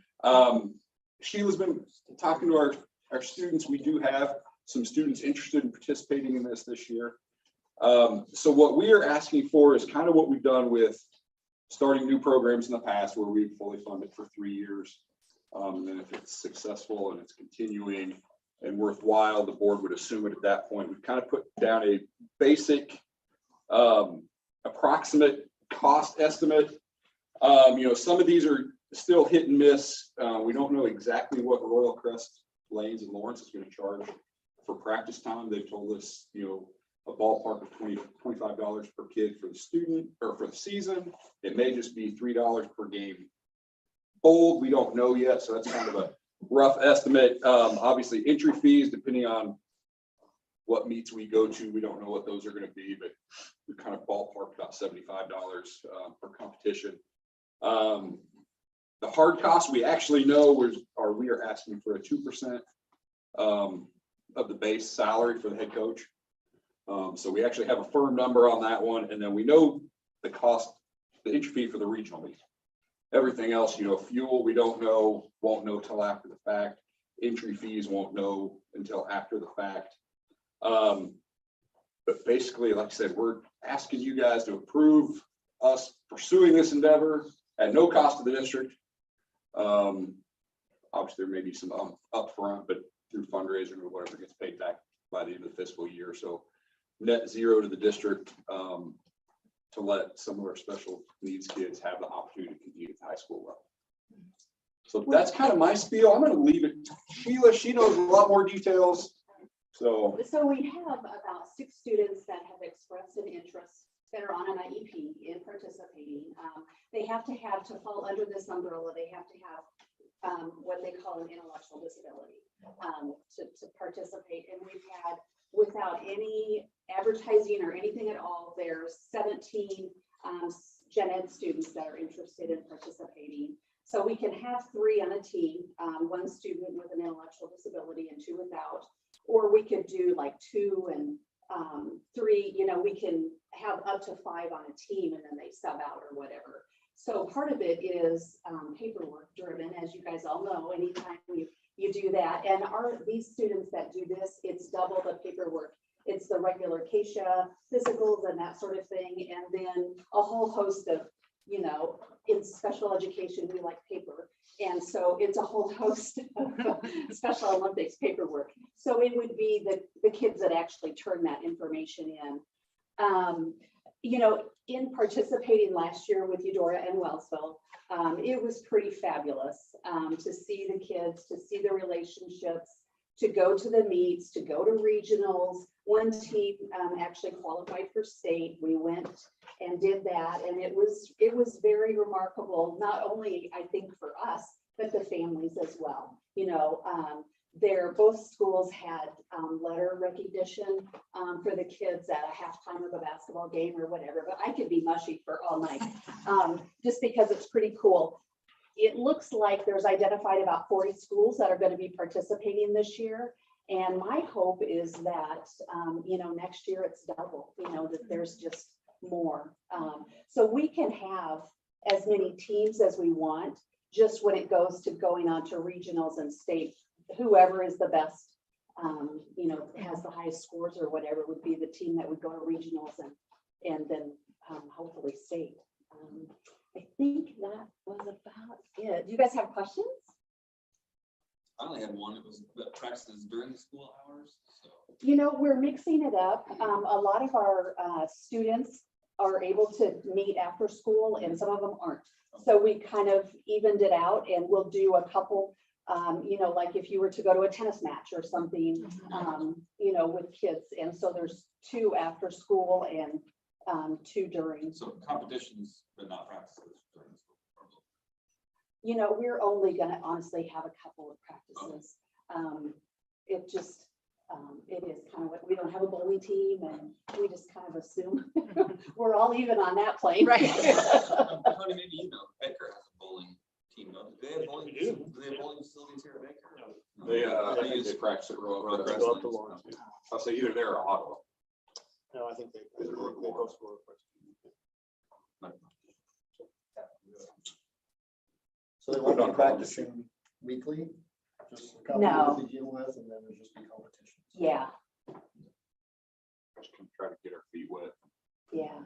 [SPEAKER 4] Sheila's been talking to our students. We do have some students interested in participating in this year. So what we are asking for is kind of what we've done with starting new programs in the past where we've fully funded for 3 years. And then if it's successful and it's continuing and worthwhile, the board would assume it at that point. We've kind of put down a basic approximate cost estimate. You know, some of these are still hit and miss. We don't know exactly what Royal Crest Lanes and Lawrence is going to charge for practice time. They've told us, you know, a ballpark of $25 per kid for the student or for the season. It may just be $3 per game bowled. We don't know yet, so that's kind of a rough estimate. Obviously, entry fees, depending on what meets we go to, we don't know what those are going to be, but we kind of ballpark about $75 per competition. The hard costs we actually know we are asking for a 2% of the base salary for the head coach. So we actually have a firm number on that one, and then we know the cost, the entry fee for the regional meet. Everything else, you know, fuel, we don't know, won't know till after the fact. Entry fees won't know until after the fact. But basically, like I said, we're asking you guys to approve us pursuing this endeavor at no cost to the district. Obviously, there may be some upfront, but through fundraising or whatever gets paid back by the end of the fiscal year. So net zero to the district to let some of our special needs kids have the opportunity to compete at the high school level. So that's kind of my spiel. I'm going to leave it to Sheila. She knows a lot more details. So
[SPEAKER 6] we have about 6 students that have expressed an interest that are on an IEP in participating. They have to fall under this umbrella. They have to have what they call an intellectual disability to participate. And we've had, without any advertising or anything at all, there's 17 gen ed students that are interested in participating. So we can have 3 on a team, 1 student with an intellectual disability and 2 without, or we could do like 2 and 3, you know, we can have up to 5 on a team and then they sub out or whatever. So part of it is paperwork driven, as you guys all know. Anytime you do that, and these students that do this, it's double the paperwork. It's the regular CASHA physicals and that sort of thing, and then a whole host of, you know, in special education we like paper, and so it's a whole host of Special Olympics paperwork. So it would be the kids that actually turn that information in. You know, in participating last year with Eudora and Wellsville, it was pretty fabulous to see the kids, to see the relationships, to go to the meets, to go to regionals. One team actually qualified for state. We went and did that. And it was very remarkable, not only I think for us, but the families as well. You know, both schools had letter recognition for the kids at a halftime of a basketball game or whatever, but I could be mushy for all night just because it's pretty cool. It looks like there's identified about 40 schools that are going to be participating this year. And my hope is that, you know, next year it's double, you know, that there's just more. So we can have as many teams as we want, just when it goes to going on to regionals and state, whoever is the best, you know, has the highest scores or whatever would be the team that would go to regionals and then hopefully state. I think that was about it. Do you guys have questions?
[SPEAKER 15] I only had one. It was the practices during the school hours. So.
[SPEAKER 6] You know, we're mixing it up. A lot of our students are able to meet after school and some of them aren't. So we kind of evened it out, and we'll do a couple, you know, like if you were to go to a tennis match or something, you know, with kids. And so there's 2 after school and 2 during.
[SPEAKER 15] So competitions, but not practices during the school.
[SPEAKER 6] You know, we're only gonna honestly have a couple of practices. It just, it is kind of what, we don't have a bowling team and we just kind of assume we're all even on that plane.
[SPEAKER 3] Right.
[SPEAKER 15] Honey, maybe you know, Baker has a bowling team. Do they have bowling? Do they have bowling facilities here at Baker?
[SPEAKER 4] I think they practice at Royal Crest. I'll say either there or Ottawa.
[SPEAKER 11] No, I think they
[SPEAKER 4] Is it
[SPEAKER 11] both
[SPEAKER 4] more?
[SPEAKER 11] score.
[SPEAKER 1] So they
[SPEAKER 4] Put
[SPEAKER 1] won't
[SPEAKER 4] on
[SPEAKER 1] be
[SPEAKER 4] college.
[SPEAKER 1] practicing weekly, just a couple
[SPEAKER 6] No.
[SPEAKER 1] to deal with, and then there'll just be competitions.
[SPEAKER 6] Yeah,
[SPEAKER 4] Just try to get our feet wet.
[SPEAKER 6] yeah.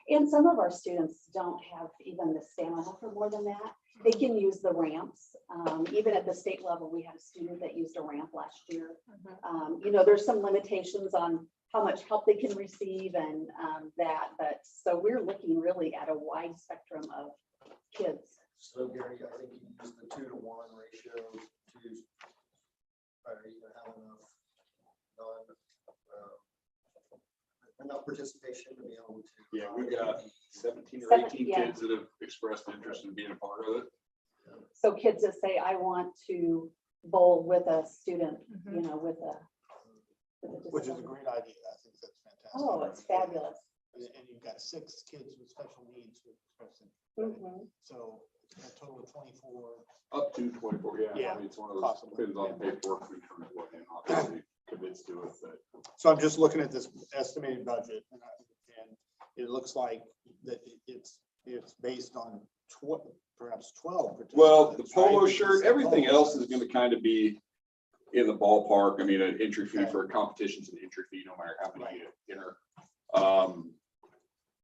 [SPEAKER 6] And some of our students don't have even the stamina for more than that. They can use the ramps. Even at the state level, we had a student that used a ramp last year. You know, there's some limitations on how much help they can receive and that, but so we're looking really at a wide spectrum of kids.
[SPEAKER 1] So Gary, I think you use the 2-to-1 ratio to try to even have enough participation to be able to.
[SPEAKER 4] Yeah, we've got 17 or 18
[SPEAKER 6] Yeah.
[SPEAKER 4] kids that have expressed interest in being a part of it.
[SPEAKER 6] So kids that say, I want to bowl with a student, you know, with a.
[SPEAKER 11] Which is a great idea. I think that's fantastic.
[SPEAKER 6] Oh, it's fabulous.
[SPEAKER 11] And you've got 6 kids with special needs who express it.
[SPEAKER 6] Mhm.
[SPEAKER 11] So a total of 24.
[SPEAKER 4] Up to 24, yeah.
[SPEAKER 11] Yeah,
[SPEAKER 4] I mean, it's one of those,
[SPEAKER 11] possibly.
[SPEAKER 4] depends on the paperwork we turn away and obviously commits to it, but.
[SPEAKER 11] So I'm just looking at this estimated budget and it looks like that it's based on perhaps 12.
[SPEAKER 4] Well, the
[SPEAKER 11] participants, right?
[SPEAKER 4] polo
[SPEAKER 11] Because
[SPEAKER 4] shirt,
[SPEAKER 11] the
[SPEAKER 4] everything
[SPEAKER 11] polo
[SPEAKER 4] else is
[SPEAKER 11] shirts-
[SPEAKER 4] gonna kind of be in the ballpark. I mean, an entry fee for a competition's an entry fee, no matter how many you enter.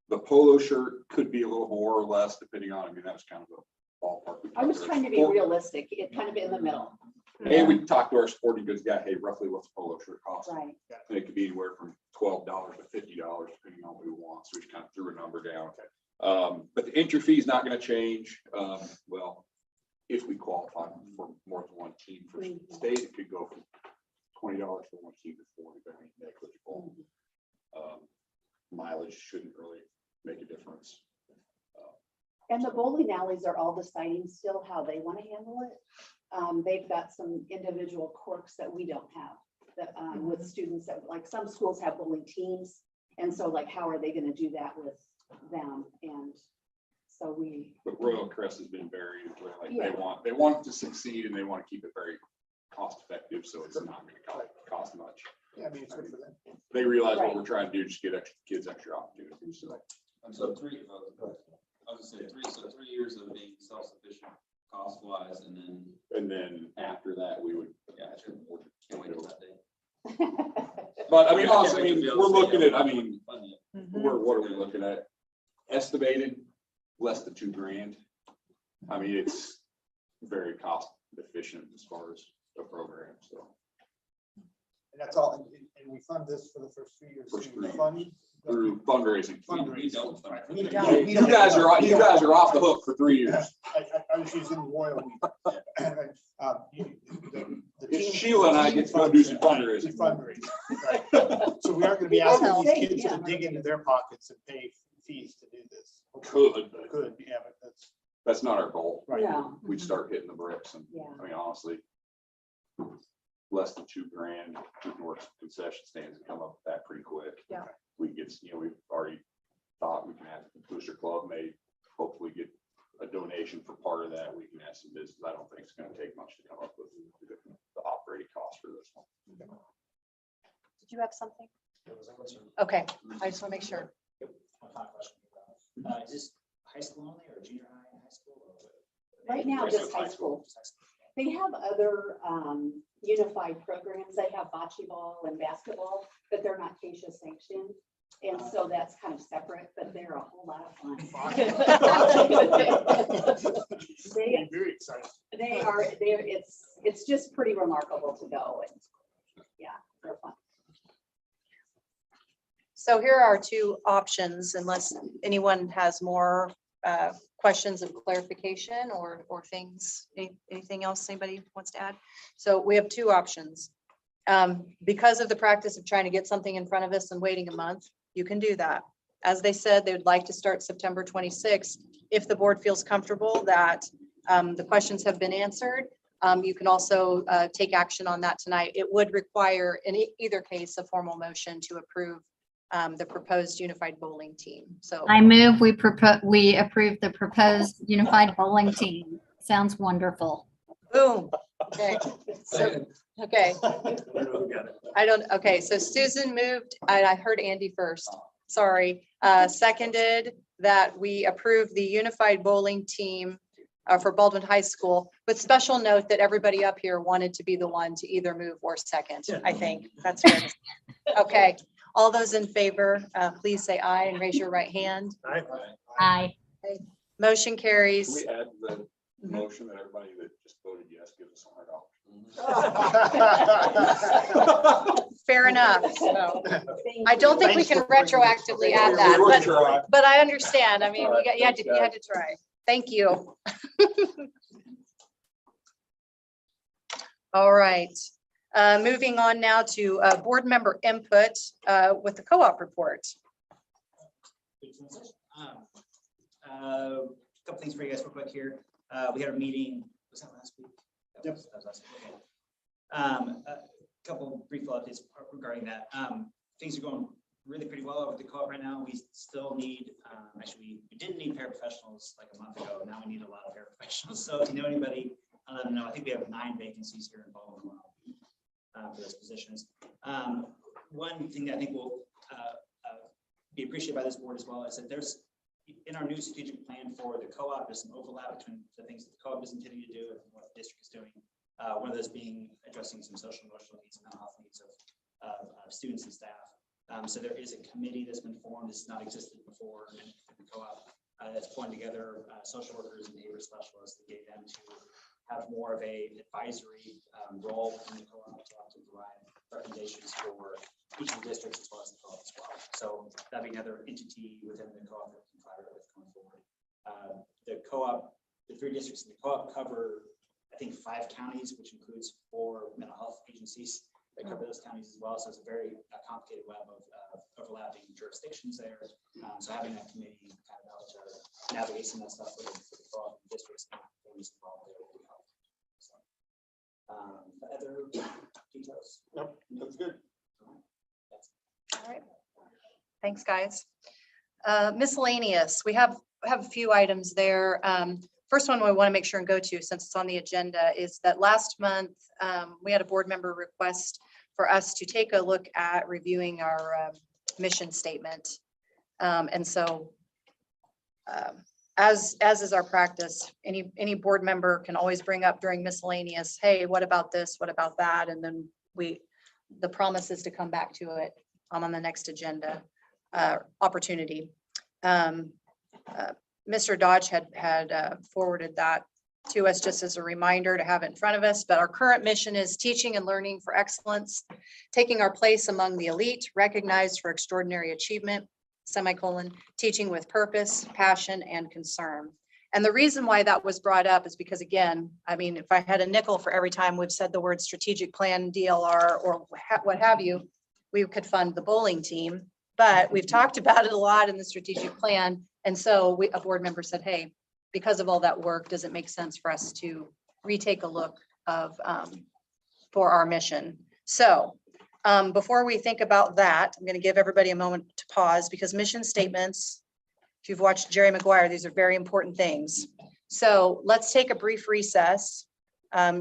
[SPEAKER 4] The polo shirt could be a little more or less depending on, I mean, that was kind of a ballpark.
[SPEAKER 6] I was trying to be realistic, it kind of in the middle.
[SPEAKER 4] And we talked to our sporting goods guy, hey, roughly what's a polo shirt cost?
[SPEAKER 6] Right.
[SPEAKER 4] And it could be anywhere from $12 to $50, depending on who wants. So we just kind of threw a number down. But the entry fee is not going to change. Well, if we qualify for more than one team for state, it could go from $20 for one team to $40, but I mean, negligible. Mileage shouldn't really make a difference.
[SPEAKER 6] And the bowling alleys are all deciding still how they want to handle it. They've got some individual quirks that we don't have, that with students that, like, some schools have bowling teams. And so like, how are they going to do that with them? And so
[SPEAKER 4] But Royal Crest has been very, like,
[SPEAKER 6] Yeah.
[SPEAKER 4] they want to succeed and they want to keep it very cost effective. So it's not going to cost much.
[SPEAKER 11] Yeah, I mean, it's good for them.
[SPEAKER 4] They realize
[SPEAKER 6] Right.
[SPEAKER 4] what we're trying to do, just get kids extra opportunities. So
[SPEAKER 15] And so I was gonna say 3 years of being self-sufficient cost wise, and then
[SPEAKER 4] after that, we would.
[SPEAKER 15] yeah, I can't wait till that day.
[SPEAKER 4] But I mean,
[SPEAKER 15] I can't
[SPEAKER 4] honestly, I
[SPEAKER 15] wait to
[SPEAKER 4] mean,
[SPEAKER 15] be able
[SPEAKER 4] we're
[SPEAKER 15] to say,
[SPEAKER 4] looking
[SPEAKER 15] yeah,
[SPEAKER 4] at, I
[SPEAKER 15] we're
[SPEAKER 4] mean,
[SPEAKER 15] fun yet.
[SPEAKER 4] what are we looking at? Estimated less than $2,000. I mean, it's very cost efficient as far as a program, so.
[SPEAKER 11] And that's all, and we fund this for the first 3 years.
[SPEAKER 4] First
[SPEAKER 11] through
[SPEAKER 4] 3 years.
[SPEAKER 11] fund-
[SPEAKER 4] Through fundraising.
[SPEAKER 15] We don't.
[SPEAKER 11] We
[SPEAKER 3] don't.
[SPEAKER 4] You guys are off the hook for 3 years.
[SPEAKER 11] I was using royal. The
[SPEAKER 4] Sheila and I get to go do some fundraising.
[SPEAKER 11] Fundraising, right. So we aren't gonna be asking these kids to dig into their pockets and pay fees to do this.
[SPEAKER 4] Could, but
[SPEAKER 11] Good, yeah, but
[SPEAKER 4] that's not our goal.
[SPEAKER 11] right.
[SPEAKER 6] No.
[SPEAKER 4] We'd start hitting the bricks and,
[SPEAKER 6] Yeah.
[SPEAKER 4] I mean, honestly, less than $2,000, we can work some concession stands and come up with that pretty quick.
[SPEAKER 3] Yeah.
[SPEAKER 4] We get, we've already thought we can have the Booster Club may hopefully get a donation for part of that. We can add some business. I don't think it's gonna take much to come up with the operating cost for this one.
[SPEAKER 3] Did you have something? Okay, I just want to make sure.
[SPEAKER 2] Is this high school only or junior high and high school?
[SPEAKER 6] Right now, just high school. They have other unified programs. They have bocce ball and basketball, but they're not CASHA sanctioned. And so that's kind of separate, but they're a whole lot of fun. They,
[SPEAKER 11] Very excited.
[SPEAKER 6] it's just pretty remarkable to go. And yeah, they're fun.
[SPEAKER 3] So here are our two options, unless anyone has more questions of clarification or things, anything else anybody wants to add? So we have two options. Because of the practice of trying to get something in front of us and waiting a month, you can do that. As they said, they would like to start September 26th. If the board feels comfortable that the questions have been answered, you can also take action on that tonight. It would require, in either case, a formal motion to approve the proposed unified bowling team. So
[SPEAKER 16] I move we approve the proposed unified bowling team. Sounds wonderful.
[SPEAKER 3] boom. Okay. So, okay. Okay. So Susan moved, and I heard Andy first. Sorry. Seconded that we approve the unified bowling team for Baldwin High School, with special note that everybody up here wanted to be the one to either move or second. I think that's fair. Okay. All those in favor, please say aye and raise your right hand.
[SPEAKER 16] Aye.
[SPEAKER 3] Motion
[SPEAKER 4] Can
[SPEAKER 3] carries.
[SPEAKER 4] we add the motion that everybody that just voted yes, give us $100?
[SPEAKER 3] Fair enough. So, I don't think we can retroactively add that, but I understand. I mean, you had to try. Thank you. All right. Moving on now to board member input with the co-op report.
[SPEAKER 2] Couple things for you guys real quick here. We had a meeting, was that last week? Yep. That was last week. Okay. A couple brief updates regarding that. Things are going really pretty well over the co-op right now. We still need, actually, we didn't need paraprofessionals like a month ago. Now we need a lot of paraprofessionals. So if you know anybody, let them know. I think we have 9 vacancies here in Baldwin for those positions. One thing that I think will be appreciated by this board as well is that there's, in our new strategic plan for the co-op, there's some overlap between the things that the co-op is intending to do and what the district is doing. One of those being addressing some social emotional needs and mental health needs of students and staff. So there is a committee that's been formed. This has not existed before in the co-op that's pulling together social workers and behavior specialists to get them to have more of a advisory role in the co-op to provide recommendations for each of the districts as well as the co-op as well. So that'd be another entity within the co-op that we can collaborate with going forward. The co-op, the 3 districts in the co-op cover, I think, 5 counties, which includes 4 mental health agencies that cover those counties as well. So it's a very complicated web of overlapping jurisdictions there. So having that committee kind of help to navigate some of that stuff for the co-op districts and families involved there will be helpful. So, other details?
[SPEAKER 11] Nope, that's good.
[SPEAKER 3] All right. Thanks, guys. Miscellaneous. We have a few items there. First one we want to make sure and go to, since it's on the agenda, is that last month we had a board member request for us to take a look at reviewing our mission statement. And so as is our practice, any board member can always bring up during miscellaneous, hey, what about this? What about that? And then the promise is to come back to it on the next agenda opportunity. Mr. Dodge had forwarded that to us just as a reminder to have it in front of us. But our current mission is teaching and learning for excellence, taking our place among the elite, recognized for extraordinary achievement, semicolon, teaching with purpose, passion, and concern. And the reason why that was brought up is because, again, I mean, if I had a nickel for every time we've said the word strategic plan, DLR, or what have you, we could fund the bowling team. But we've talked about it a lot in the strategic plan. And so a board member said, hey, because of all that work, does it make sense for us to retake a look of, for our mission? So before we think about that, I'm going to give everybody a moment to pause, because mission statements, if you've watched Jerry Maguire, these are very important things. So let's take a brief recess,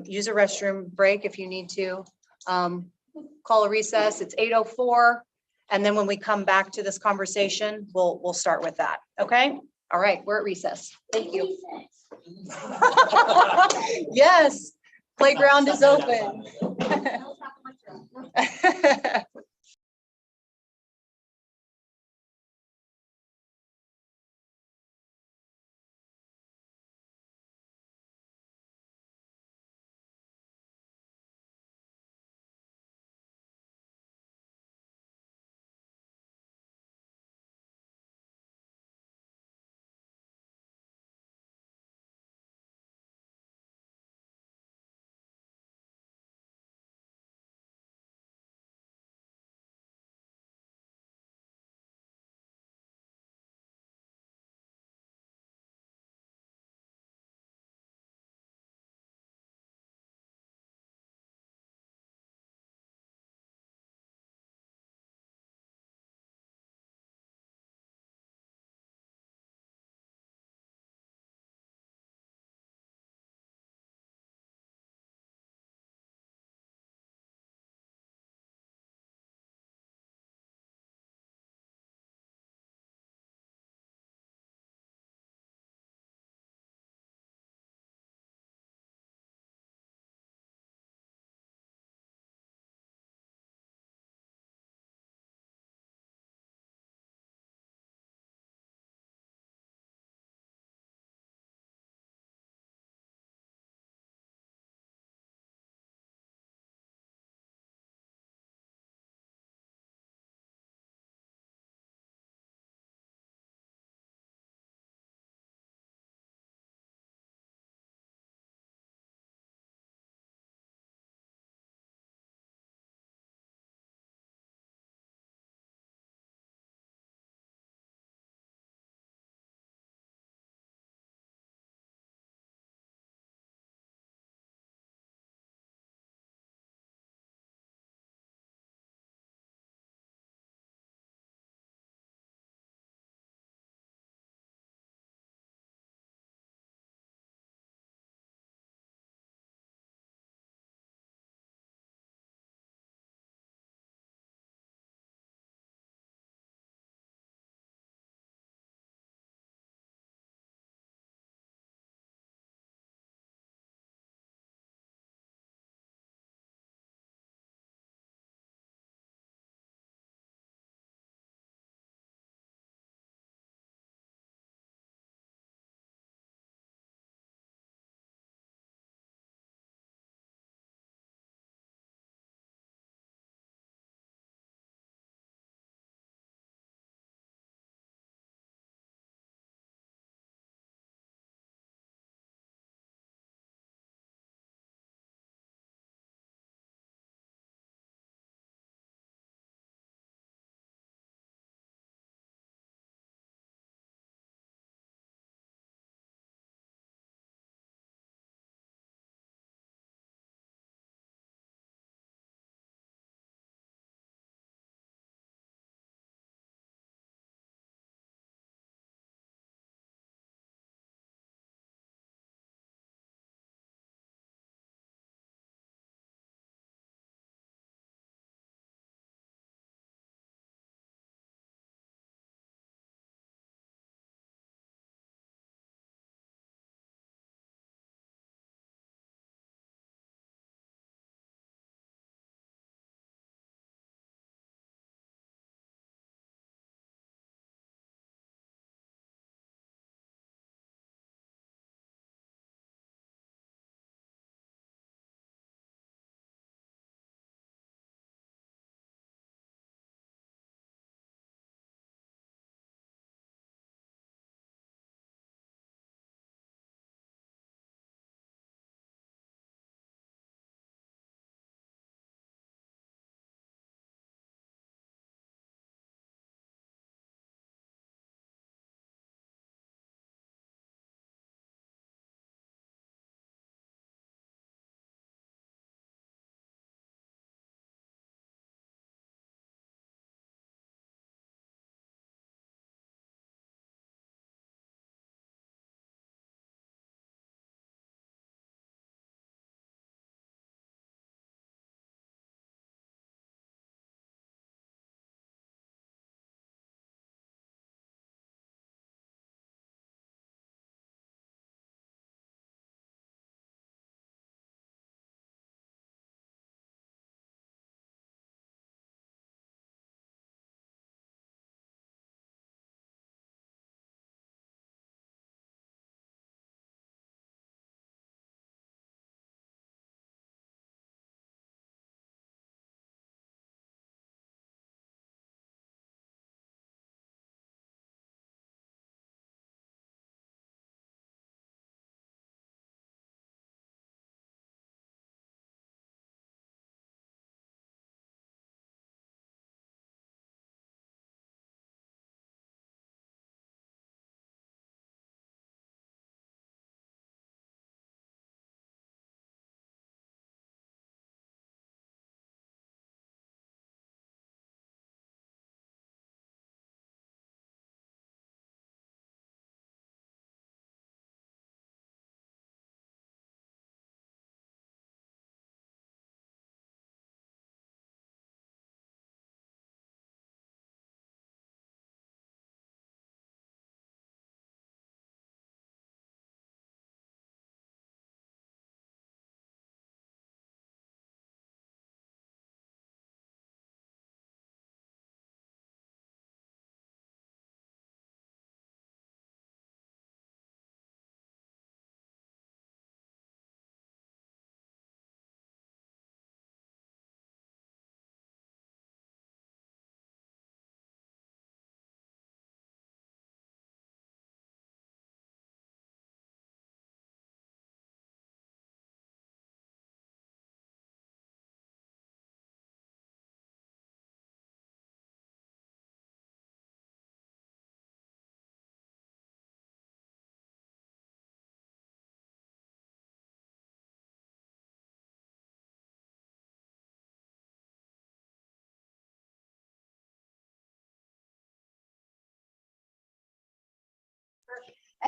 [SPEAKER 3] use a restroom break if you need to, call a recess. It's 8:04. And then when we come back to this conversation, we'll start with that. Okay. All right. We're at recess. Thank you. Yes. Playground is open.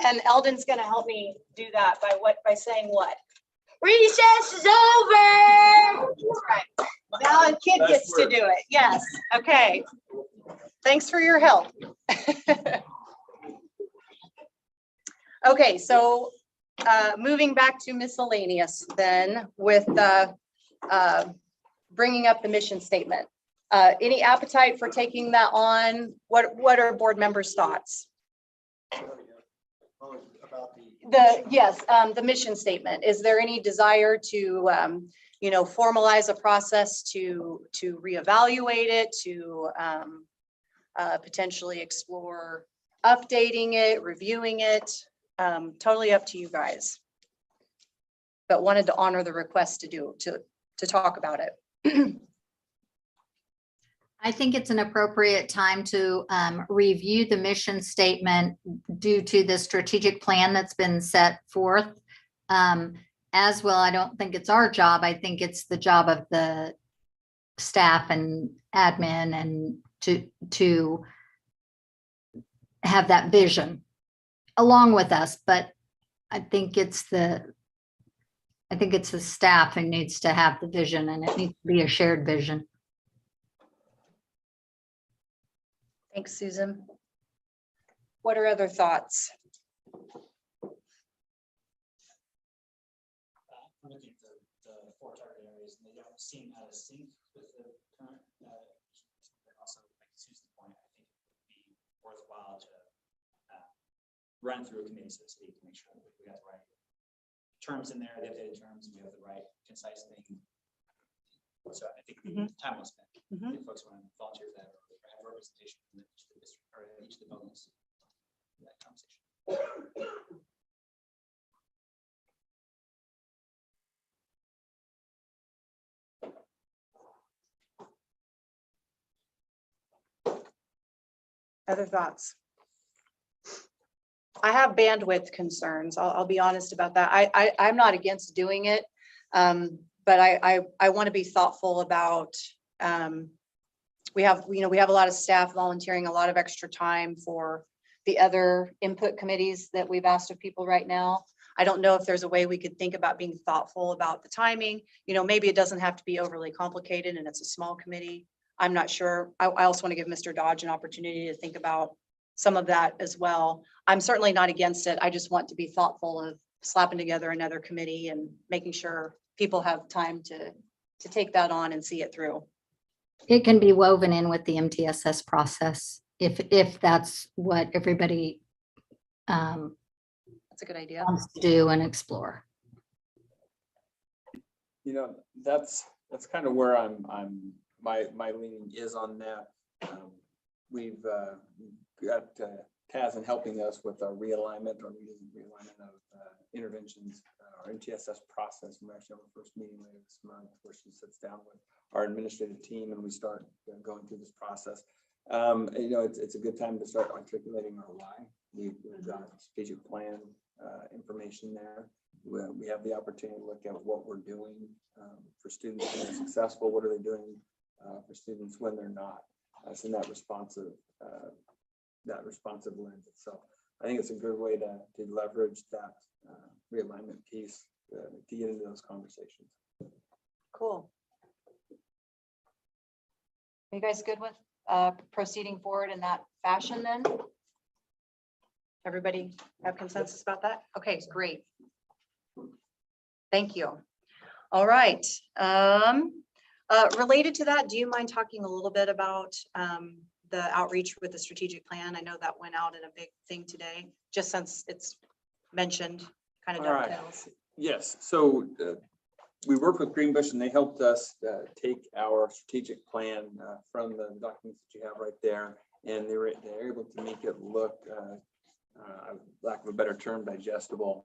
[SPEAKER 3] And Eldon's gonna help me do that by saying what? Recess is over. That's right. Now a kid gets to do it. Yes. Okay. Thanks for your help. Okay, so moving back to miscellaneous then with bringing up the mission statement. Any appetite for taking that on? What are board members' thoughts? The mission statement. Is there any desire to, formalize a process to reevaluate it, to potentially explore updating it, reviewing it? Totally up to you guys. But wanted to honor the request to talk about it.
[SPEAKER 16] I think it's an appropriate time to review the mission statement due to the strategic plan that's been set forth. As well, I don't think it's our job. I think it's the job of the staff and admin and to have that vision along with us. But I think it's the staff who needs to have the vision, and it needs to be a shared vision.
[SPEAKER 3] Thanks, Susan. What are other thoughts?
[SPEAKER 2] I'm looking at the four target areas, and they don't seem out of sync with the current. Also, like Susan's point, I think it would be worthwhile to run through a committee, so to speak, to make sure that we got the right terms in there, the updated terms, we have the right concise thing. So I think time well spent. If folks want to volunteer for that or have representation from each of the district or each of the buildings. That conversation.
[SPEAKER 3] Other thoughts? I have bandwidth concerns. I'll be honest about that. I'm not against doing it. But I want to be thoughtful about, we have a lot of staff volunteering a lot of extra time for the other input committees that we've asked of people right now. I don't know if there's a way we could think about being thoughtful about the timing. Maybe it doesn't have to be overly complicated and it's a small committee. I'm not sure. I also want to give Mr. Dodge an opportunity to think about some of that as well. I'm certainly not against it. I just want to be thoughtful of slapping together another committee and making sure people have time to take that on and see it through.
[SPEAKER 16] It can be woven in with the MTSS process if that's what everybody
[SPEAKER 3] That's a good idea.
[SPEAKER 16] wants to do and explore.
[SPEAKER 5] That's kind of where my leaning is on that. We've got Taz in helping us with our realignment of interventions, our MTSS process. We're actually on the first meeting later this month where she sits down with our administrative team and we start going through this process. It's a good time to start articulating our why. We've got strategic plan information there. We have the opportunity to look at what we're doing for students when they're successful. What are they doing for students when they're not? It's in that responsive lens itself. I think it's a good way to leverage that realignment piece to get into those conversations.
[SPEAKER 3] Cool. Are you guys good with proceeding forward in that fashion then? Everybody have consensus about that? Okay, great. Thank you. All right. Related to that, do you mind talking a little bit about the outreach with the strategic plan? I know that went out in a big thing today, just since it's mentioned, kind of dovetails.
[SPEAKER 5] Yes, so we worked with Greenbush and they helped us take our strategic plan from the documents that you have right there, and they're able to make it look, lack of a better term, digestible,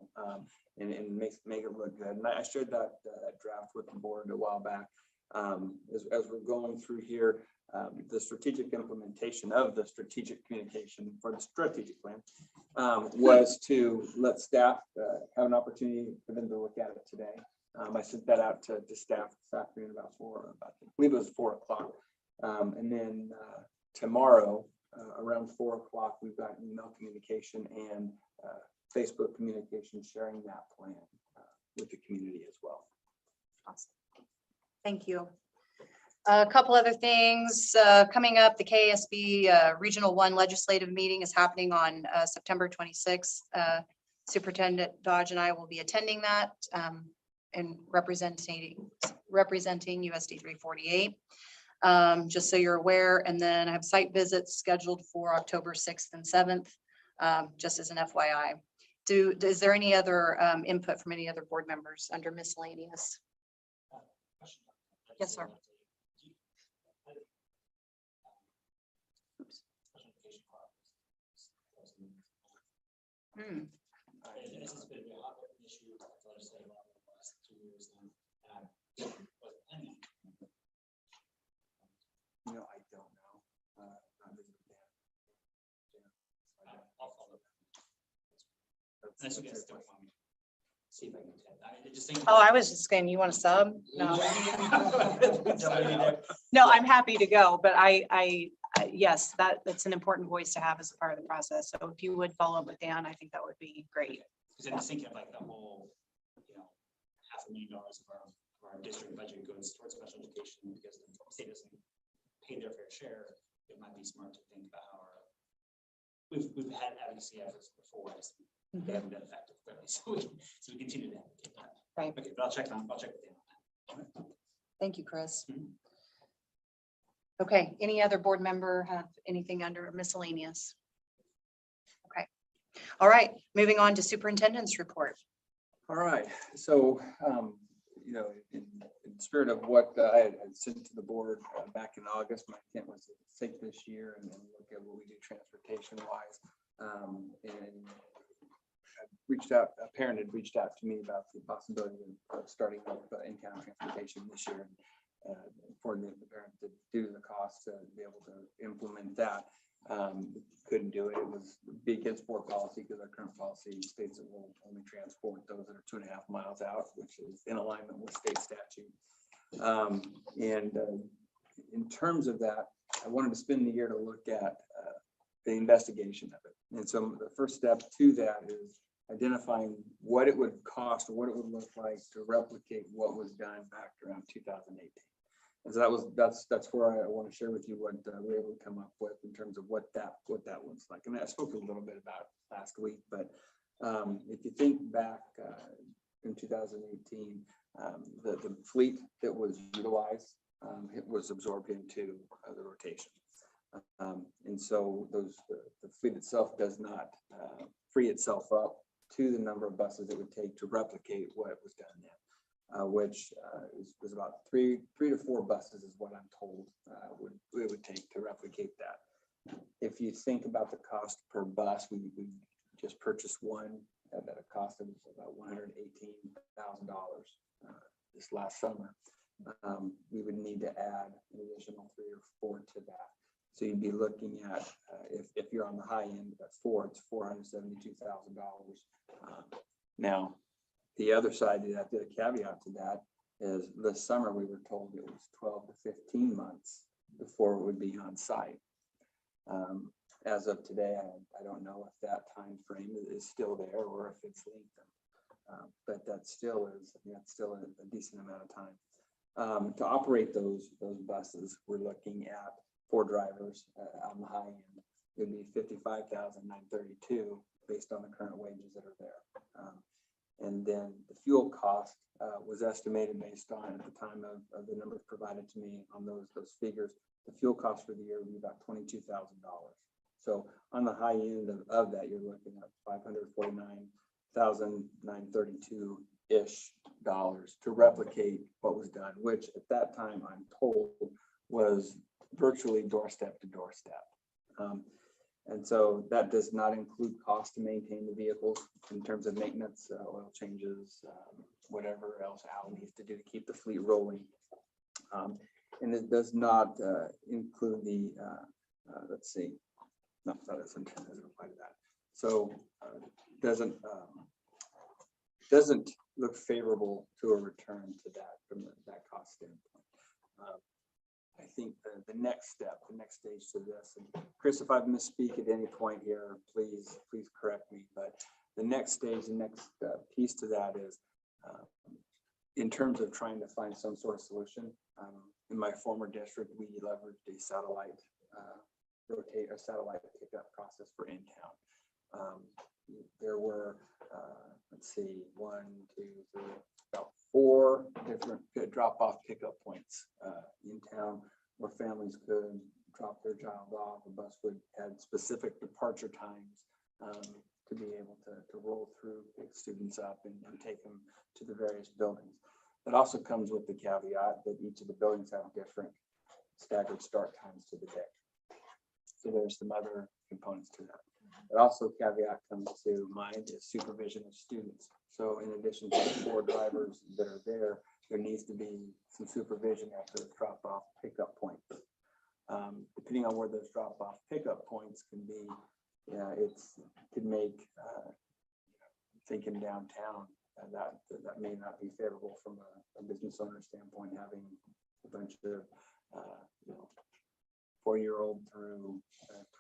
[SPEAKER 5] and make it look good. And I shared that draft with the board a while back. As we're going through here, the strategic implementation of the strategic communication for the strategic plan was to let staff have an opportunity for them to look at it today. I sent that out to staff this afternoon about I believe it was 4 o'clock. And then tomorrow around 4 o'clock, we've got email communication and Facebook communication sharing that plan with the community as well.
[SPEAKER 3] Awesome. Thank you. A couple other things coming up. The KSB Regional 1 Legislative Meeting is happening on September 26th. Superintendent Dodge and I will be attending that and representing USD 348. Just so you're aware. And then I have site visits scheduled for October 6th and 7th, just as an FYI. Is there any other input from any other board members under miscellaneous? Yes, sir. Hmm.
[SPEAKER 2] This has been a hot issue for the last 2 years now.
[SPEAKER 5] You know, I don't know.
[SPEAKER 2] I'll follow up. Unless you guys don't want me to see if I can attend. I just think.
[SPEAKER 3] Oh, I was just saying, you want to sub? No. No, I'm happy to go, but yes, that's an important voice to have as a part of the process. So if you would follow up with Dan, I think that would be great.
[SPEAKER 2] Because I'm just thinking of like the whole, $500,000 of our district budget goes towards special education because the state doesn't pay their fair share. It might be smart to think about how we've had advocacy efforts before. They haven't been effective clearly, so we continue to advocate that.
[SPEAKER 3] Right.
[SPEAKER 2] Okay, but I'll check with them on that.
[SPEAKER 3] Thank you, Chris. Okay, any other board member have anything under miscellaneous? Okay, all right, moving on to superintendent's report.
[SPEAKER 5] All right, so, in spirit of what I had sent to the board back in August, my intent was to take this year and then look at what we do transportation wise. And I reached out, a parent had reached out to me about the possibility of starting up in-town transportation this year. For the parent to due to the cost to be able to implement that. Couldn't do it. It was be against board policy because our current policy states that we'll only transport those that are 2.5 miles out, which is in alignment with state statute. In terms of that, I wanted to spend the year to look at the investigation of it. And so the first step to that is identifying what it would cost or what it would look like to replicate what was done back around 2018. And so that's where I want to share with you what we were able to come up with in terms of what that looks like. And I spoke a little bit about last week, but if you think back in 2018, the fleet that was utilized, it was absorbed into the rotation. And so the fleet itself does not free itself up to the number of buses it would take to replicate what was done then. Which was about three to four buses is what I'm told it would take to replicate that. If you think about the cost per bus, we just purchased one at a cost of about $118,000 this last summer. We would need to add an additional 3 or 4 to that. So you'd be looking at, if you're on the high end, it's $472,000. Now, the other side of that, the caveat to that is this summer we were told it was 12 to 15 months before it would be on site. As of today, I don't know if that time frame is still there or if it's lengthened. But that still is a decent amount of time. To operate those buses, we're looking at 4 drivers on the high end. It would be $55,932 based on the current wages that are there. And then the fuel cost was estimated based on, at the time of the numbers provided to me on those figures, the fuel cost for the year would be about $22,000. So on the high end of that, you're looking at $549,932-ish to replicate what was done, which at that time I'm told was virtually doorstep to doorstep. And so that does not include cost to maintain the vehicles in terms of maintenance, oil changes, whatever else Al needs to do to keep the fleet rolling. And it does not include the, let's see, no, that doesn't apply to that. So doesn't look favorable to a return to that from that cost standpoint. I think the next step, the next stage to this, and Chris, if I misspeak at any point here, please correct me, but the next stage, the next piece to that is in terms of trying to find some sort of solution. In my former district, we leveraged a satellite satellite pickup process for in town. There were, let's see, 1, 2, 3, about 4 different drop-off pickup points in town where families could drop their child off. The bus would have specific departure times to be able to roll through, pick students up and take them to the various buildings. It also comes with the caveat that each of the buildings have different staggered start times to the day. So there's some other components to that. But also caveat comes to mind is supervision of students. So in addition to the 4 drivers that are there, there needs to be some supervision at the drop-off pickup point. Depending on where those drop-off pickup points can be, it could make thinking downtown that may not be favorable from a business owner standpoint, having a bunch of 4-year-old through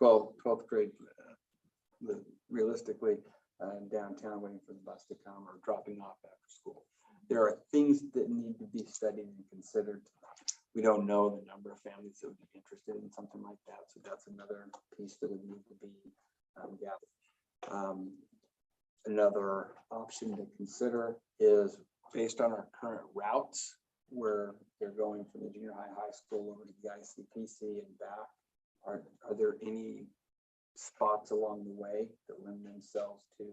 [SPEAKER 5] 12th grade, realistically, downtown waiting for the bus to come or dropping off after school. There are things that need to be studied and considered. We don't know the number of families that would be interested in something like that. So that's another piece that would need to be gathered. Another option to consider is based on our current routes where they're going from the junior high school over to the ICPC and back. Are there any spots along the way that lend themselves to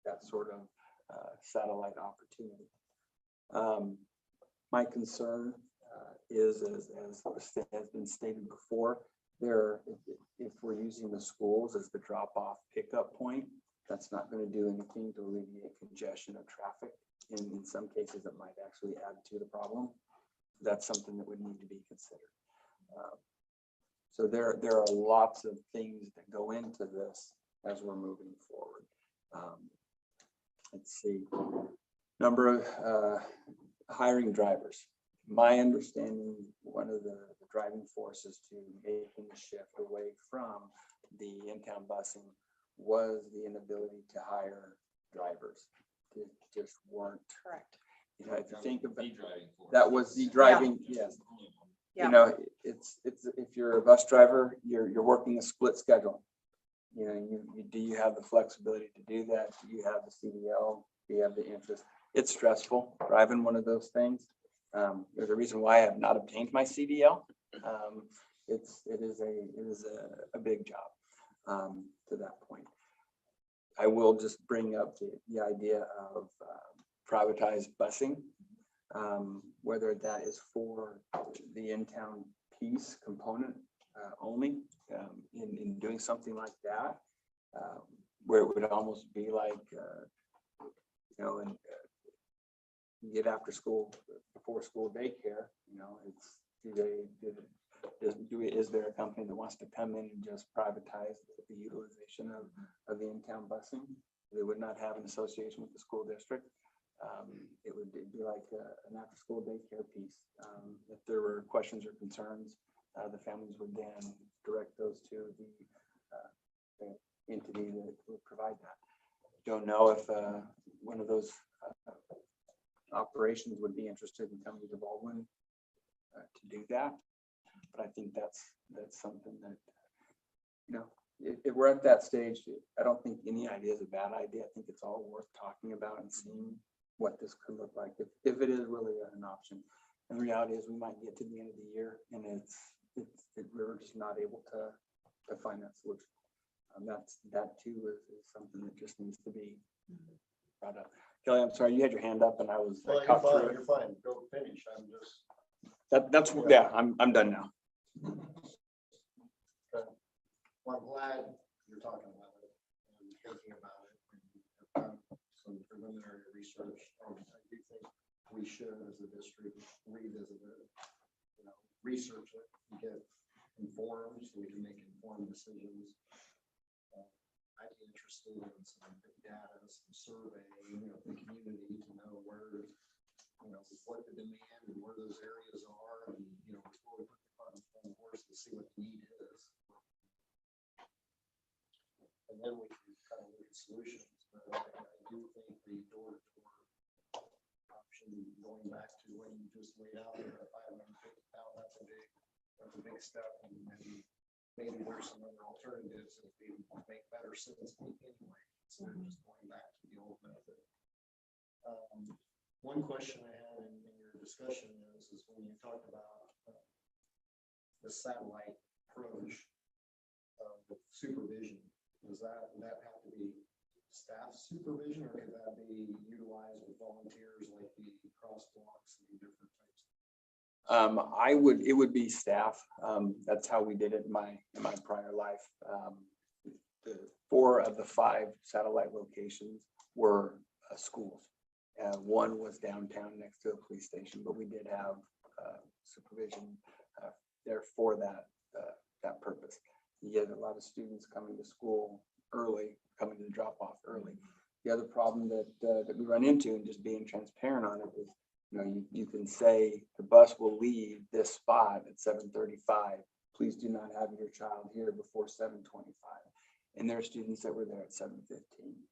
[SPEAKER 5] that sort of satellite opportunity? My concern is, as has been stated before, if we're using the schools as the drop-off pickup point, that's not going to do anything to alleviate congestion of traffic. In some cases, it might actually add to the problem. That's something that would need to be considered. So there are lots of things that go into this as we're moving forward. Let's see, number of hiring drivers. My understanding, one of the driving forces to making the shift away from the in-town busing was the inability to hire drivers. It just weren't.
[SPEAKER 3] Correct.
[SPEAKER 5] You know, if you think about that was the driving, yes.
[SPEAKER 3] Yeah.
[SPEAKER 5] You know, it's if you're a bus driver, you're working a split schedule. You know, do you have the flexibility to do that? Do you have the CDL? Do you have the interest? It's stressful driving one of those things. There's a reason why I have not obtained my CDL. It is a big job to that point. I will just bring up the idea of privatized busing, whether that is for the in-town piece component only, in doing something like that, where it would almost be like, you know, and you get after school, before school daycare, you know, it's, is there a company that wants to come in and just privatize the utilization of the in-town busing? They would not have an association with the school district. It would be like an after-school daycare piece. If there were questions or concerns, the families would then direct those to the entity that would provide that. Don't know if one of those operations would be interested in coming to Baldwin to do that. But I think that's something that, you know, if we're at that stage, I don't think any idea is a bad idea. I think it's all worth talking about and seeing what this could look like if it is really an option. And the reality is we might get to the end of the year and we're just not able to find that solution. That too is something that just needs to be brought up. Kelly, I'm sorry, you had your hand up and I was.
[SPEAKER 1] Well, you're fine, you're fine. Go finish. I'm just.
[SPEAKER 5] That's yeah. I'm done now.
[SPEAKER 1] Okay. Well, I'm glad you're talking about it and thinking about it. And have done some preliminary research. I do think we should, as a district, revisit it. You know, research it and get informed so we can make informed decisions. I'd be interested in some big data, some surveying of the community to know where, you know, what the demand and where those areas are, and, you know, before we put the
[SPEAKER 13] course and see what the need is. And then we can kind of look at solutions. But I do think the door-to-door option, going back to what you just laid out there, at 550 pounds, that's a big step. And maybe there's some other alternatives that they make better sense anyway, instead of just going back to the old method. One question I had in your discussion is when you talked about the satellite approach with supervision, does that have to be staff supervision, or could that be utilized with volunteers like the crosswalks and different types?
[SPEAKER 5] It would be staff. That's how we did it in my prior life. The 4 of the 5 satellite locations were schools. One was downtown next to a police station, but we did have supervision there for that purpose. You get a lot of students coming to school early, coming to the drop off early. The other problem that we run into, and just being transparent on it, is you can say the bus will leave this spot at 7:35. Please do not have your child here before 7:25. And there are students that were there at 7:15,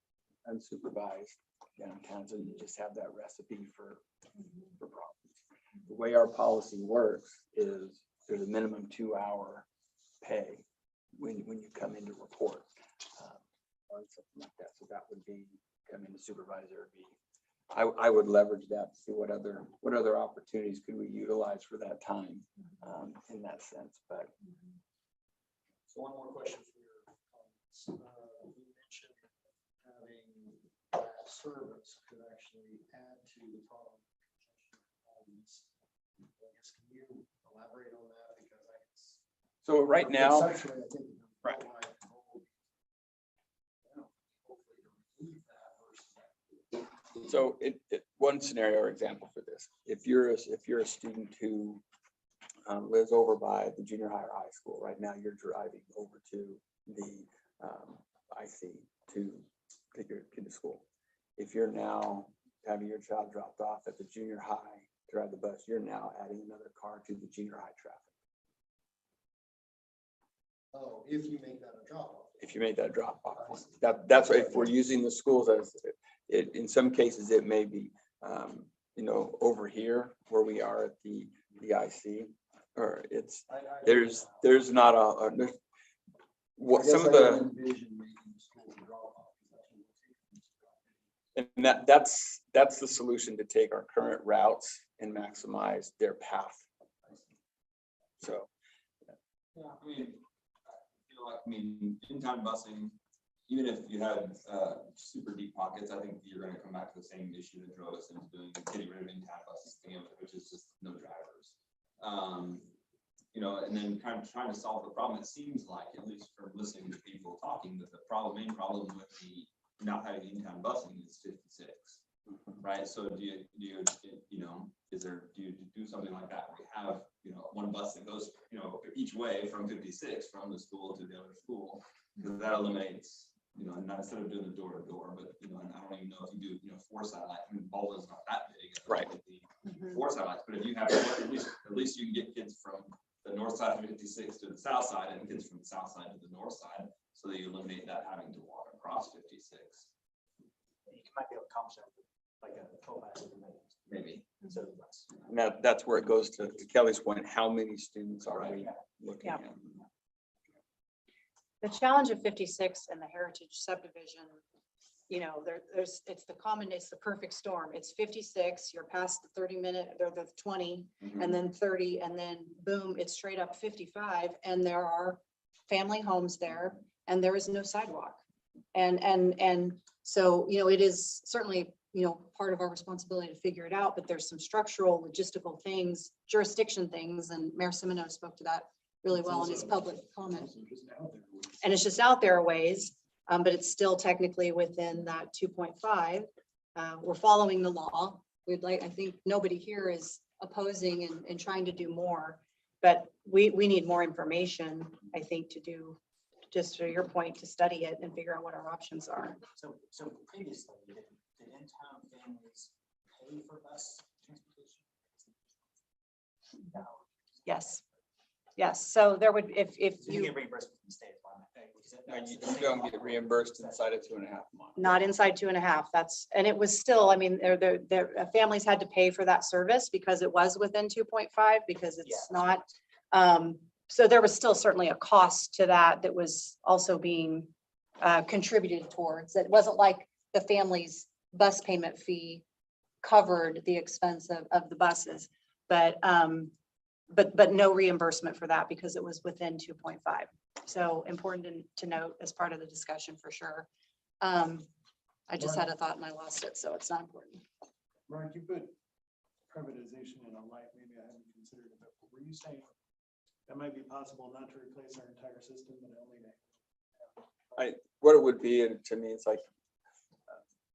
[SPEAKER 5] unsupervised downtown. So you just have that recipe for problems. The way our policy works is there's a minimum 2-hour pay when you come in to report on something like that. So that would be come in to supervisor. I would leverage that to see what other opportunities could we utilize for that time in that sense. But
[SPEAKER 13] So one more question for your comments. You mentioned having that service could actually add to the problem. I guess, can you elaborate on that? Because
[SPEAKER 5] so right now,
[SPEAKER 13] conceptually, I think
[SPEAKER 5] right. So one scenario or example for this, if you're a student who lives over by the junior high or high school, right now you're driving over to the IC to take your kid to school. If you're now having your child dropped off at the junior high to ride the bus, you're now adding another car to the junior high traffic.
[SPEAKER 13] Oh, if you make that a drop off.
[SPEAKER 5] If you made that drop off, that's if we're using the schools as it. In some cases, it may be, over here where we are at the IC, or it's there's not there's what some of the. And that's the solution, to take our current routes and maximize their path. So.
[SPEAKER 15] Yeah, I mean, in-time busing, even if you had super deep pockets, I think you're going to come back to the same issue that drove us into getting rid of in-time buses, which is just no drivers. And then kind of trying to solve the problem. It seems like, at least from listening to people talking, that the main problem with the not having in-time busing is 56, right? So do you do something like that where you have one bus that goes each way from 56 from the school to the other school, because that eliminates not instead of doing the door to door, but and I don't even know if you do 4 satellites. I mean, Baldwin's not that big, right? The 4 satellites, but if you have at least you can get kids from the north side of 56 to the south side, and kids from the south side to the north side, so that you eliminate that having to walk across 56.
[SPEAKER 2] You might be able to accomplish that with like a 12-hour
[SPEAKER 15] maybe.
[SPEAKER 5] And that's where it goes to Kelly's point. How many students are we looking at?
[SPEAKER 3] The challenge of 56 and the heritage subdivision, it's the perfect storm. It's 56, you're past the 30-minute, or the 20, and then 30, and then boom, it's straight up 55, and there are family homes there, and there is no sidewalk. And so, it is certainly, part of our responsibility to figure it out, but there's some structural, logistical things, jurisdiction things, and Mayor Semino spoke to that really well in his public comment. And it's just out there a ways, but it's still technically within that 2.5. We're following the law. I think nobody here is opposing and trying to do more, but we need more information, I think, to do, just to your point, to study it and figure out what our options are.
[SPEAKER 2] So previously, did in-town families pay for bus transportation?
[SPEAKER 3] Yes. Yes, so there would, if
[SPEAKER 2] You
[SPEAKER 3] you,
[SPEAKER 2] get reimbursement from the state. because
[SPEAKER 5] And
[SPEAKER 2] that's
[SPEAKER 5] you
[SPEAKER 2] the state
[SPEAKER 5] don't
[SPEAKER 2] law.
[SPEAKER 5] get reimbursed inside of 2.5 months.
[SPEAKER 3] not inside 2.5, that's, and it was still, I mean, families had to pay for that service because it was within 2.5, because it's
[SPEAKER 2] Yeah.
[SPEAKER 3] not. So there was still certainly a cost to that was also being contributed towards. It wasn't like the family's bus payment fee covered the expense of the buses, but no reimbursement for that because it was within 2.5. So important to note as part of the discussion for sure. I just had a thought and I lost it, so it's not important.
[SPEAKER 14] Mark, you put privatization in a light, maybe I haven't considered it, but were you saying that might be possible not to replace our entire system, but only to?
[SPEAKER 5] What it would be, and to me, it's like,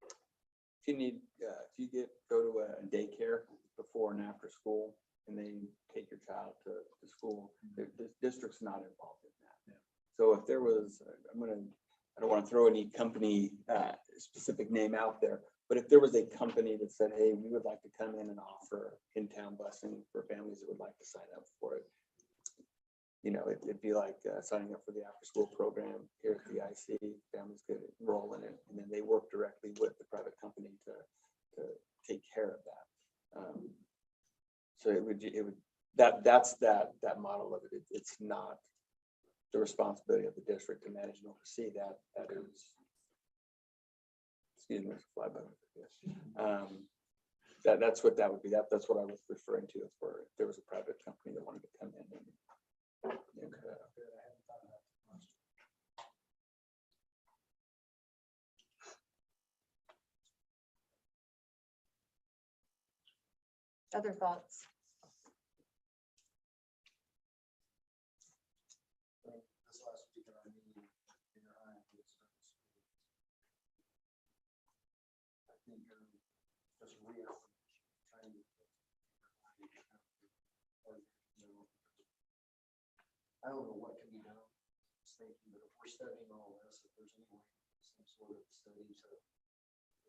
[SPEAKER 5] if you need, if you go to a daycare before and after school, and they take your child to school, the district's not involved in that.
[SPEAKER 14] Yeah.
[SPEAKER 5] So if there was, I don't want to throw any company specific name out there, but if there was a company that said, hey, we would like to come in and offer in-town busing for families that would like to sign up for it, you know, it'd be like signing up for the after-school program here at the IC. Families could enroll in it, and then they work directly with the private company to take care of that. So it would that's that model of it. It's not the responsibility of the district to manage and oversee that. That is, excuse me, there's a fly button. That's what that would be. That's what I was referring to. For if there was a private company that wanted to come in and
[SPEAKER 3] Other thoughts?
[SPEAKER 11] This last week in our meeting, in your eye, I think just trying to. I don't know what can be done. Just thinking that if we're studying all this, if there's any way, some sort of study to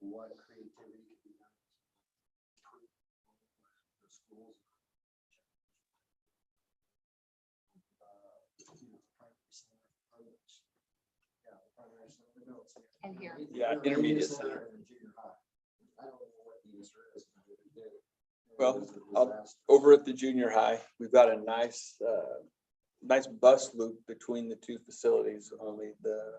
[SPEAKER 11] what creativity can be done. The schools.
[SPEAKER 3] And here.
[SPEAKER 5] yeah, intermediate center.
[SPEAKER 11] I don't know what the answer is.
[SPEAKER 5] Well, over at the junior high, we've got a nice bus loop between the two facilities. Only the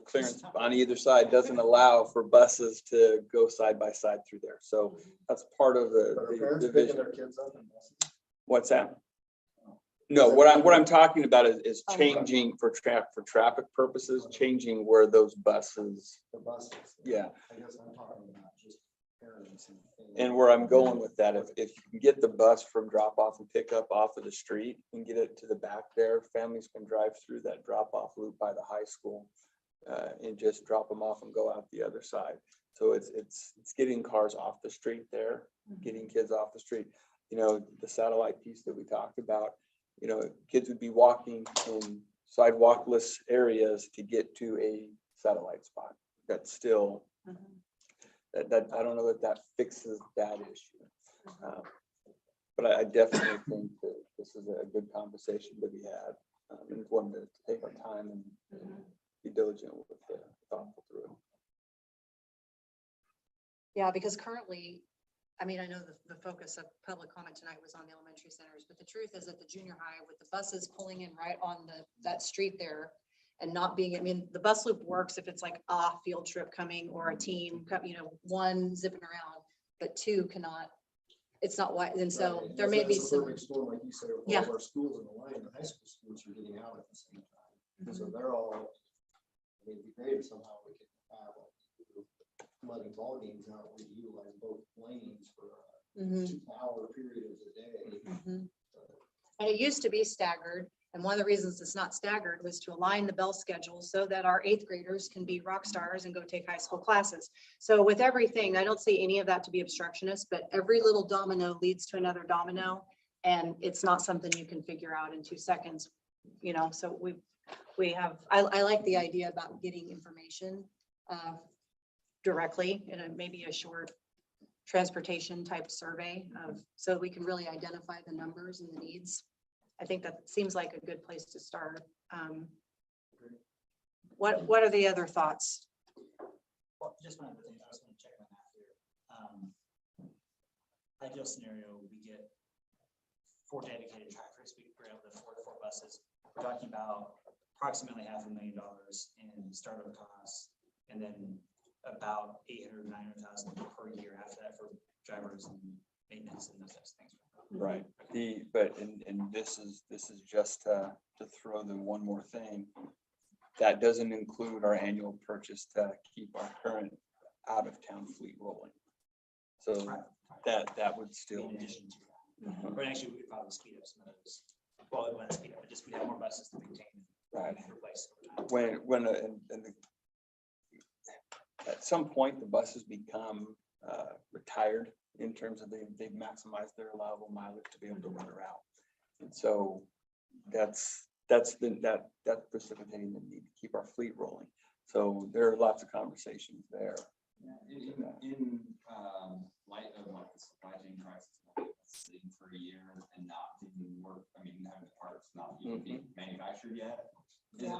[SPEAKER 5] clearance on either side doesn't allow for buses to go side by side through there. So that's part of the vision. What's that? No, what I'm talking about is changing for traffic purposes, changing where those buses.
[SPEAKER 11] The buses.
[SPEAKER 5] Yeah.
[SPEAKER 11] I guess I'm talking about just parents and.
[SPEAKER 5] And where I'm going with that, if you can get the bus from drop off and pick up off of the street and get it to the back there, families can drive through that drop off loop by the high school and just drop them off and go out the other side. So it's getting cars off the street there, getting kids off the street. You know, the satellite piece that we talked about, you know, kids would be walking in sidewalkless areas to get to a satellite spot. That's still, that I don't know that fixes that issue. But I definitely think that this is a good conversation to be had, and one to take our time and be diligent with the thoughtful through.
[SPEAKER 3] Yeah, because currently, I mean, I know the focus of public comment tonight was on the elementary centers, but the truth is at the junior high with the buses pulling in right on that street there and not being, I mean, the bus loop works if it's like a field trip coming or a team, you know, one zipping around, but two cannot, it's not wide. And so there may be some.
[SPEAKER 11] Perfect storm, like you said, with all
[SPEAKER 3] Yeah.
[SPEAKER 11] of our schools in the line, the high school students are getting out at the same time. So they're all, I mean, it'd be great if somehow we could have letting ball games out, we utilize both lanes for a 2-hour period of the day.
[SPEAKER 3] And it used to be staggered. And one of the reasons it's not staggered was to align the bell schedule so that our 8th graders can be rock stars and go take high school classes. So with everything, I don't see any of that to be obstructionist, but every little domino leads to another domino. And it's not something you can figure out in 2 seconds, you know, so we have, I like the idea about getting information directly in maybe a short transportation type survey of, so we can really identify the numbers and the needs I think that seems like a good place to start. What are the other thoughts?
[SPEAKER 2] Well, just one other thing, I just want to check on that here. Ideal scenario, we get 4 dedicated drivers, we're able to afford 4 buses. We're talking about approximately $500,000 in startup costs, and then about 800, 900,000 per year after that for drivers and maintenance and those types of things.
[SPEAKER 5] Right. And this is just to throw the one more thing. That doesn't include our annual purchase to keep our current out of town fleet rolling. So that would still.
[SPEAKER 2] In addition to that. But actually, we'd probably speed up some of those. Well, it wouldn't speed up, but just we'd have more buses to maintain.
[SPEAKER 5] Right.
[SPEAKER 2] And replace over time.
[SPEAKER 5] At some point, the buses become retired in terms of they've maximized their allowable mileage to be able to run a route. And so that's precipitating the need to keep our fleet rolling. So there are lots of conversations there.
[SPEAKER 15] In light of like the supply chain crisis, sitting for a year and not doing work, I mean, having the parts not even being manufactured yet. Is it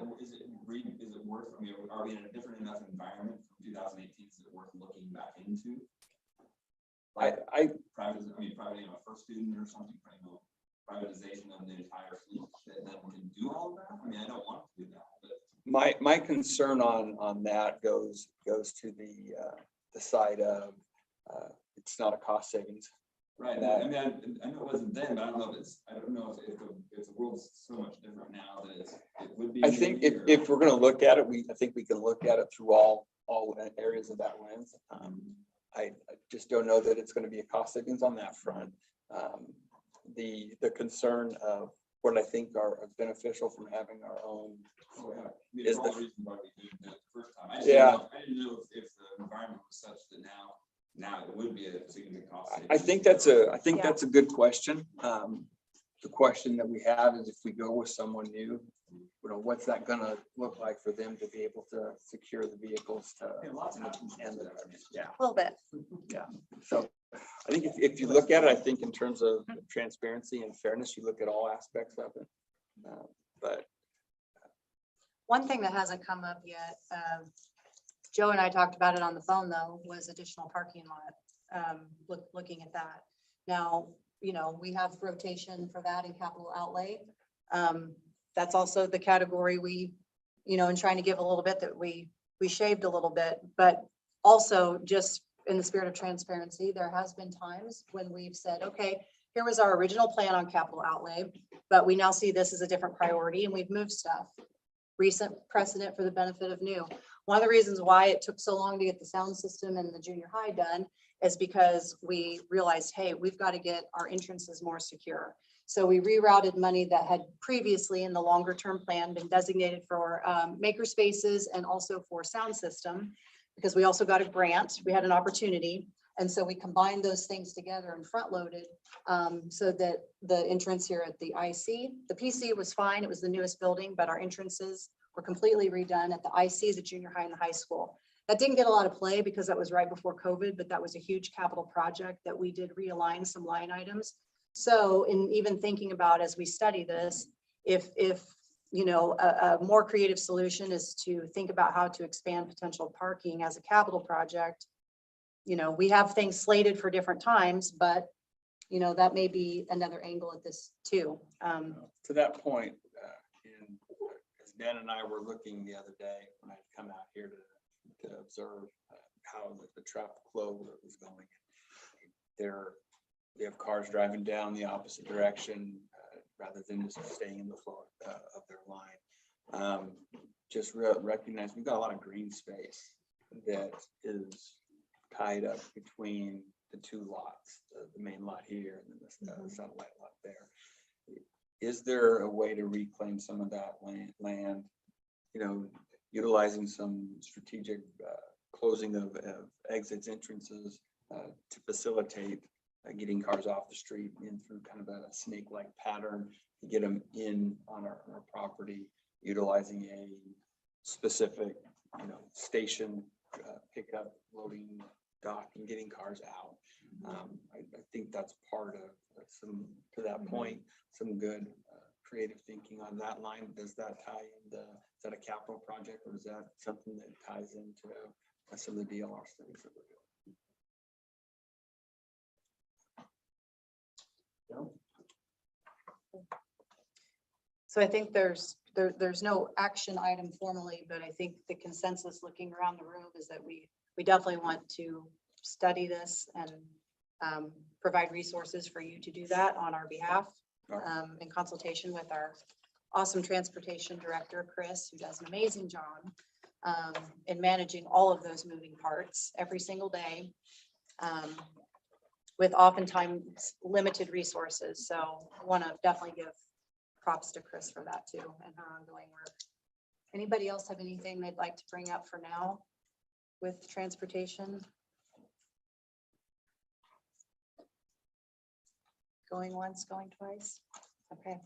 [SPEAKER 15] worth, I mean, are we in a different enough environment from 2018? Is it worth looking back into? Like private, first student or something, privatization of the entire fleet that then can do all of that? I mean, I don't want to do that, but.
[SPEAKER 5] My concern on that goes to the side of it's not a cost savings.
[SPEAKER 15] Right. I mean, I know it wasn't then, but I don't know if the world's so much different now that it would be.
[SPEAKER 5] I think if we're going to look at it, I think we can look at it through all areas of that lens. I just don't know that it's going to be a cost savings on that front. The concern of what I think are beneficial from having our own is the
[SPEAKER 15] reason why we did it the first time. I didn't know if the environment was such that now it would be a significant cost savings.
[SPEAKER 5] I think that's a good question. The question that we have is if we go with someone new, what's that going to look like for them to be able to secure the vehicles to
[SPEAKER 3] A little bit.
[SPEAKER 5] Yeah. So I think if you look at it, I think in terms of transparency and fairness, you look at all aspects of it. But
[SPEAKER 3] one thing that hasn't come up yet, Joe and I talked about it on the phone though, was additional parking lot. Looking at that. Now, we have rotation for that in capital outlay. That's also the category we, in trying to give a little bit that we shaved a little bit, but also just in the spirit of transparency, there has been times when we've said, okay, here was our original plan on capital outlay, but we now see this as a different priority and we've moved stuff. Recent precedent for the benefit of new. One of the reasons why it took so long to get the sound system and the junior high done is because we realized, hey, we've got to get our entrances more secure. So we rerouted money that had previously in the longer term plan been designated for maker spaces and also for sound system, because we also got a grant. We had an opportunity. And so we combined those things together and front loaded so that the entrance here at the IC, the PC was fine. It was the newest building, but our entrances were completely redone at the IC, the junior high and the high school. That didn't get a lot of play because that was right before COVID, but that was a huge capital project that we did realign some line items. So in even thinking about as we study this, if a more creative solution is to think about how to expand potential parking as a capital project, we have things slated for different times, but that may be another angle at this too.
[SPEAKER 5] to that point, as Dan and I were looking the other day when I'd come out here to observe how the traffic flow was going. We have cars driving down the opposite direction rather than just staying in the flow of their line. Just recognize we've got a lot of green space that is tied up between the two lots, the main lot here and then the satellite lot there. Is there a way to reclaim some of that land, utilizing some strategic closing of exits, entrances to facilitate getting cars off the street in through kind of a snake-like pattern to get them in on our property, utilizing a specific, station pickup, loading dock, and getting cars out. I think that's part of to that point, some good creative thinking on that line? Does that tie into, is that a capital project or is that something that ties into some of the DLR things that we're doing?
[SPEAKER 3] So I think there's no action item formally, but I think the consensus looking around the room is that we definitely want to study this and provide resources for you to do that on our behalf, in consultation with our awesome transportation director, Chris, who does an amazing job in managing all of those moving parts every single day, with oftentimes limited resources. So I want to definitely give props to Chris for that too and her ongoing work. Anybody else have anything they'd like to bring up for now with transportation? Going once, going twice? Okay.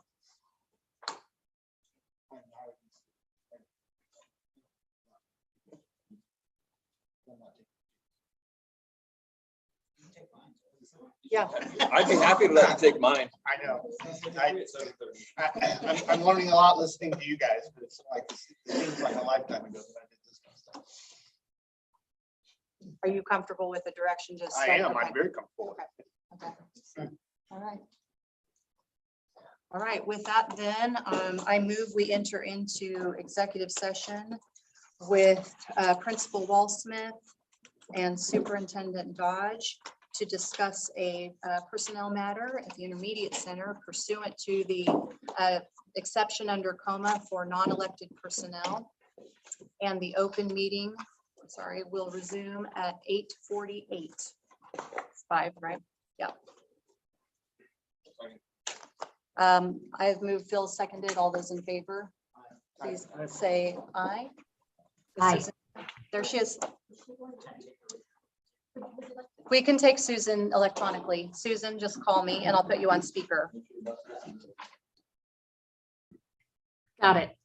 [SPEAKER 3] Yeah.
[SPEAKER 5] I'd be happy to let you take mine.
[SPEAKER 11] I know. I'm learning a lot listening to you guys, but it's like, it seems like a lifetime ago that I did this kind of stuff.
[SPEAKER 3] Are you comfortable with the direction? Just
[SPEAKER 11] I am, I'm very comfortable.
[SPEAKER 3] Okay. All right. All right, with that then, I move we enter into executive session with Principal Walsmith and Superintendent Dodge to discuss a personnel matter at the Intermediate Center pursuant to the exception under coma for non-elected personnel. And the open meeting, sorry, will resume at 8:48. It's 5, right? Yeah. I have moved, Phil seconded. All those in favor, please say aye.
[SPEAKER 16] Aye.
[SPEAKER 3] Susan- There she is. We can take Susan electronically. Susan, just call me and I'll put you on speaker.
[SPEAKER 16] Got it.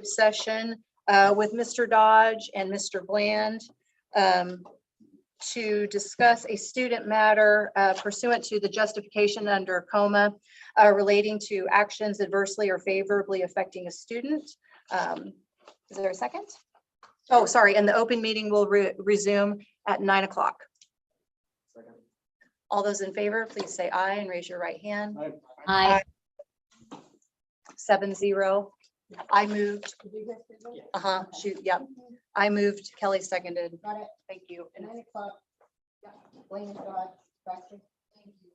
[SPEAKER 3] session with Mr. Dodge and Mr. Bland to discuss a student matter pursuant to the justification under coma relating to actions adversely or favorably affecting a student. Is there a second? Oh, sorry, and the open meeting will resume at 9 o'clock. All those in favor, please say aye and raise your right hand.
[SPEAKER 16] Aye.
[SPEAKER 3] 7-0. I moved. Shoot, yep. I moved, Kelly seconded.
[SPEAKER 8] Got it.
[SPEAKER 3] Thank you. And
[SPEAKER 8] 9 o'clock. Yeah, Blaine and Dodge, Baxter. Thank you.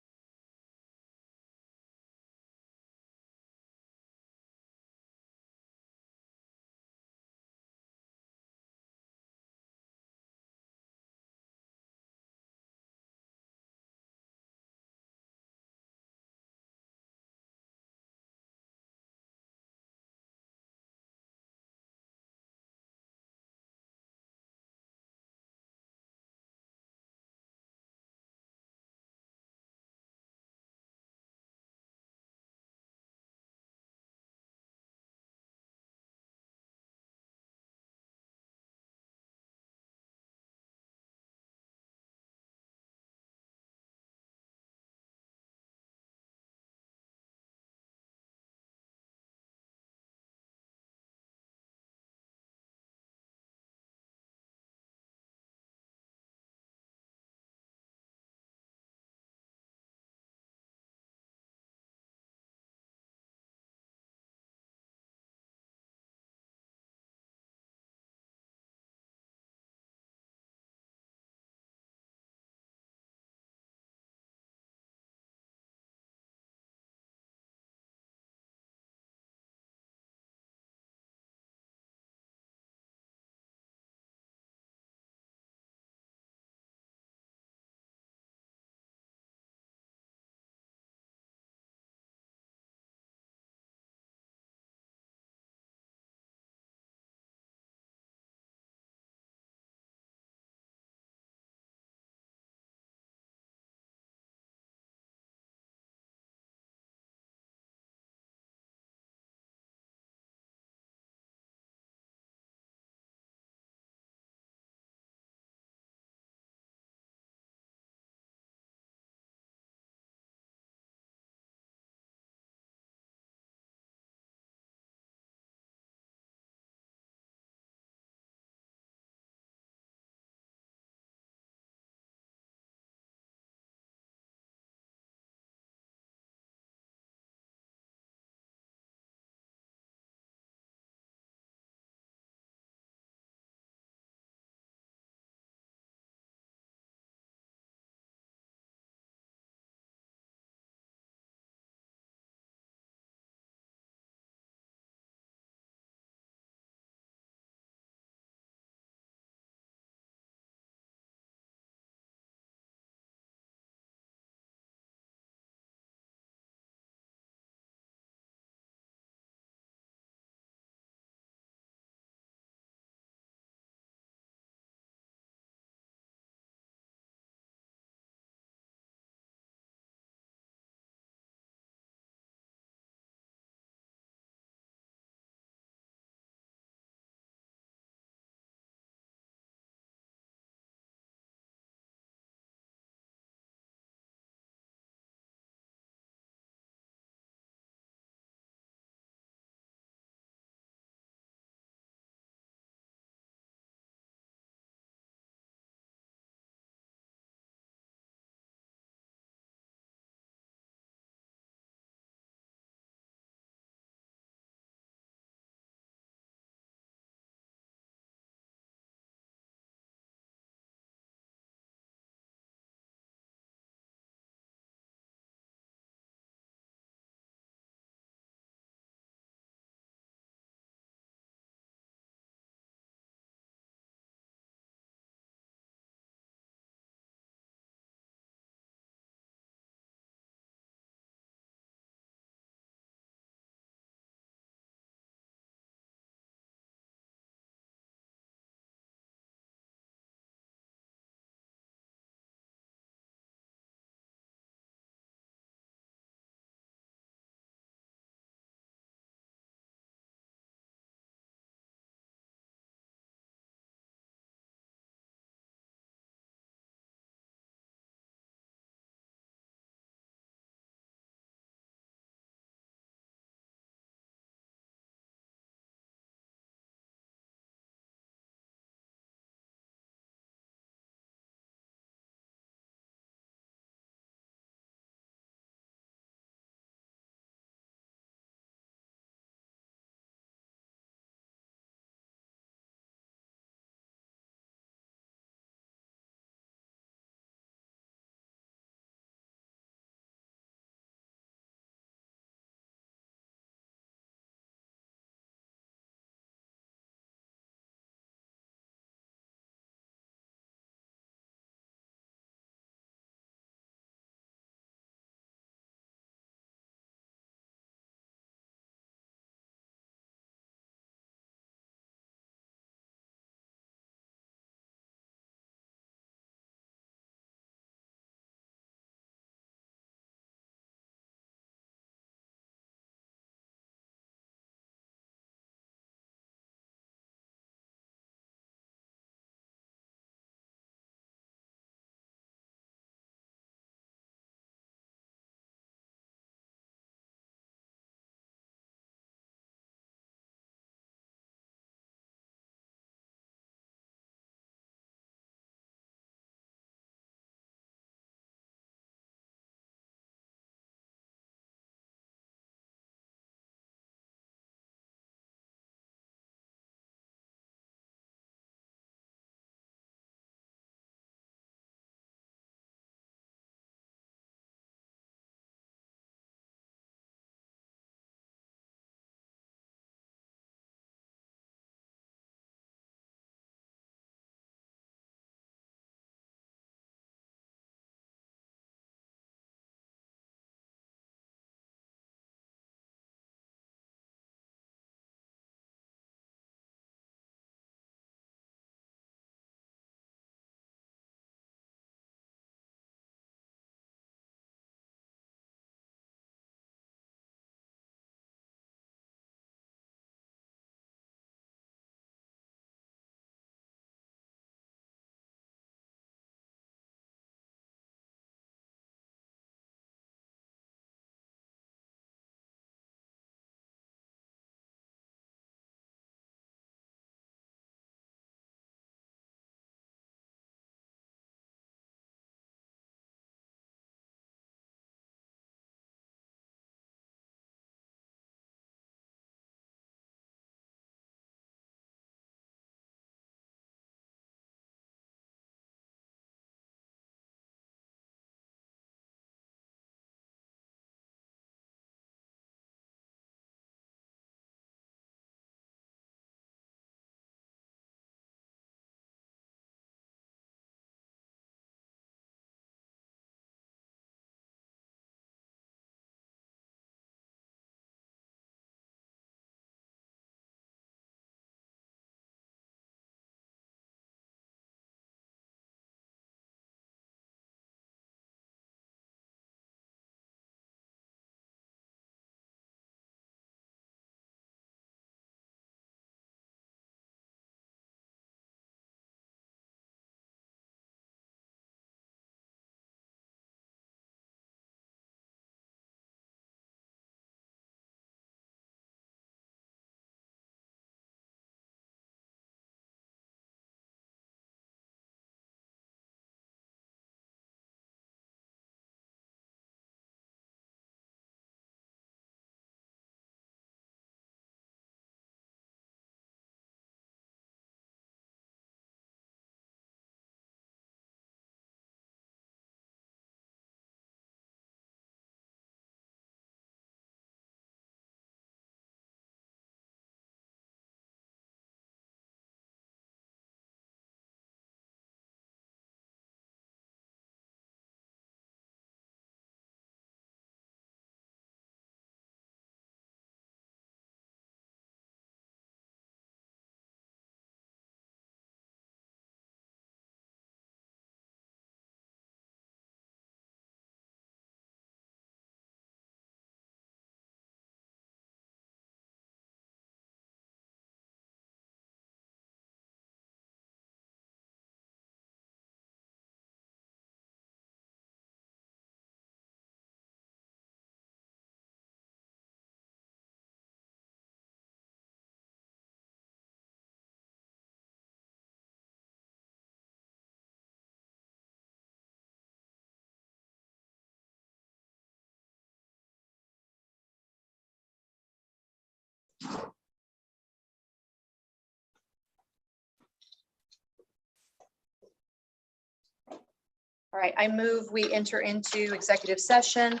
[SPEAKER 3] All right, I move we enter into executive session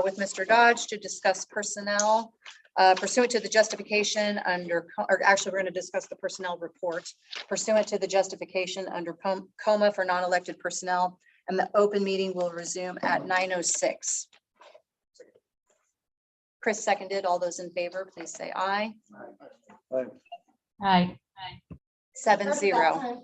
[SPEAKER 3] with Mr. Dodge to discuss personnel pursuant to the justification under, or actually, we're going to discuss the personnel report pursuant to the justification under coma for non-elected personnel, and the open meeting will resume at 9:06. Chris seconded. All those in favor, please say aye.
[SPEAKER 16] Aye.
[SPEAKER 3] 7-0.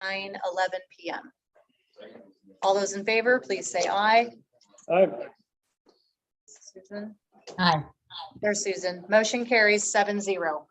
[SPEAKER 3] 9:11 PM. All those in favor, please say aye. Susan?
[SPEAKER 16] Aye.
[SPEAKER 3] There's Susan. Motion carries 7-0.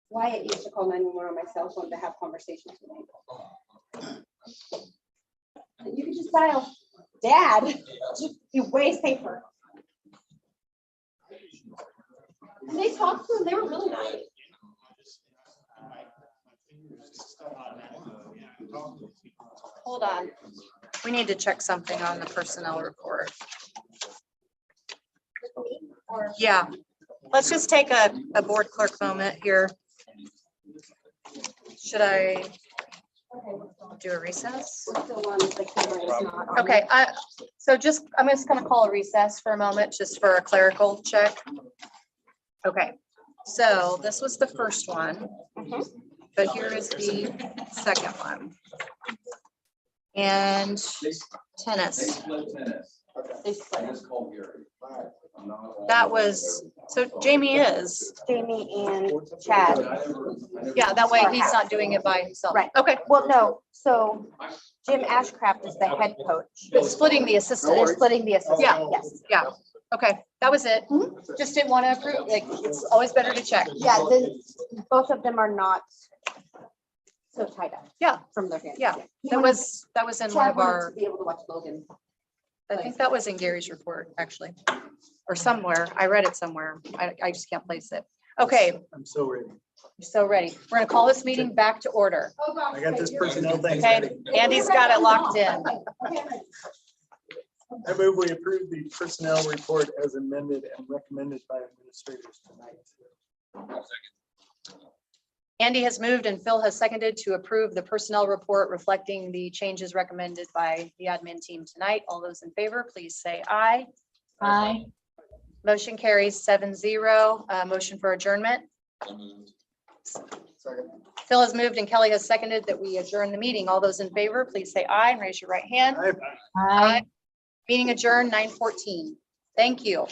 [SPEAKER 8] Wyatt used to call 911 on my cell phone to have conversations with me. You could just dial Dad. Be way safer. They talked to them. They were really nice.
[SPEAKER 3] Hold on. We need to check something on the personnel report. Yeah, let's just take a board clerk moment here. Should I do a recess? Okay, so I'm just gonna call a recess for a moment, just for a clerical check. Okay, so this was the first one, but here is the second one. And tennis. That was, so Jamie is.
[SPEAKER 8] Jamie and Chad.
[SPEAKER 3] Yeah, that way he's not doing it by himself.
[SPEAKER 8] Right.
[SPEAKER 3] Okay.
[SPEAKER 8] Well, no, so Jim Ashcraft is the head coach.
[SPEAKER 3] But splitting the assistant.
[SPEAKER 8] They're splitting the assistant.
[SPEAKER 3] Yeah.
[SPEAKER 8] Yes.
[SPEAKER 3] Yeah. Okay, that was it. Just didn't want to approve, like, it's always better to check.
[SPEAKER 8] Yeah, both of them are not so tied up.
[SPEAKER 3] Yeah.
[SPEAKER 8] From their hands.
[SPEAKER 3] Yeah, that was in one
[SPEAKER 8] Chad
[SPEAKER 3] of
[SPEAKER 8] wanted
[SPEAKER 3] our,
[SPEAKER 8] to be able to watch Logan.
[SPEAKER 3] I think that was in Gary's report, actually. Or somewhere. I read it somewhere. I just can't place it. Okay,
[SPEAKER 14] I'm so ready.
[SPEAKER 3] so ready. We're gonna call this meeting back to order.
[SPEAKER 14] I got this personnel thing
[SPEAKER 3] Okay,
[SPEAKER 14] ready.
[SPEAKER 3] Andy's got it locked in.
[SPEAKER 14] I move we approve the personnel report as amended and recommended by administrators tonight.
[SPEAKER 3] Andy has moved and Phil has seconded to approve the personnel report reflecting the changes recommended by the admin team tonight. All those in favor, please say aye.
[SPEAKER 16] Aye.
[SPEAKER 3] Motion carries 7-0. Motion for adjournment. Phil has moved and Kelly has seconded that we adjourn the meeting. All those in favor, please say aye and raise your right hand.
[SPEAKER 14] Aye.
[SPEAKER 3] Aye. Meeting adjourned 9:14. Thank you.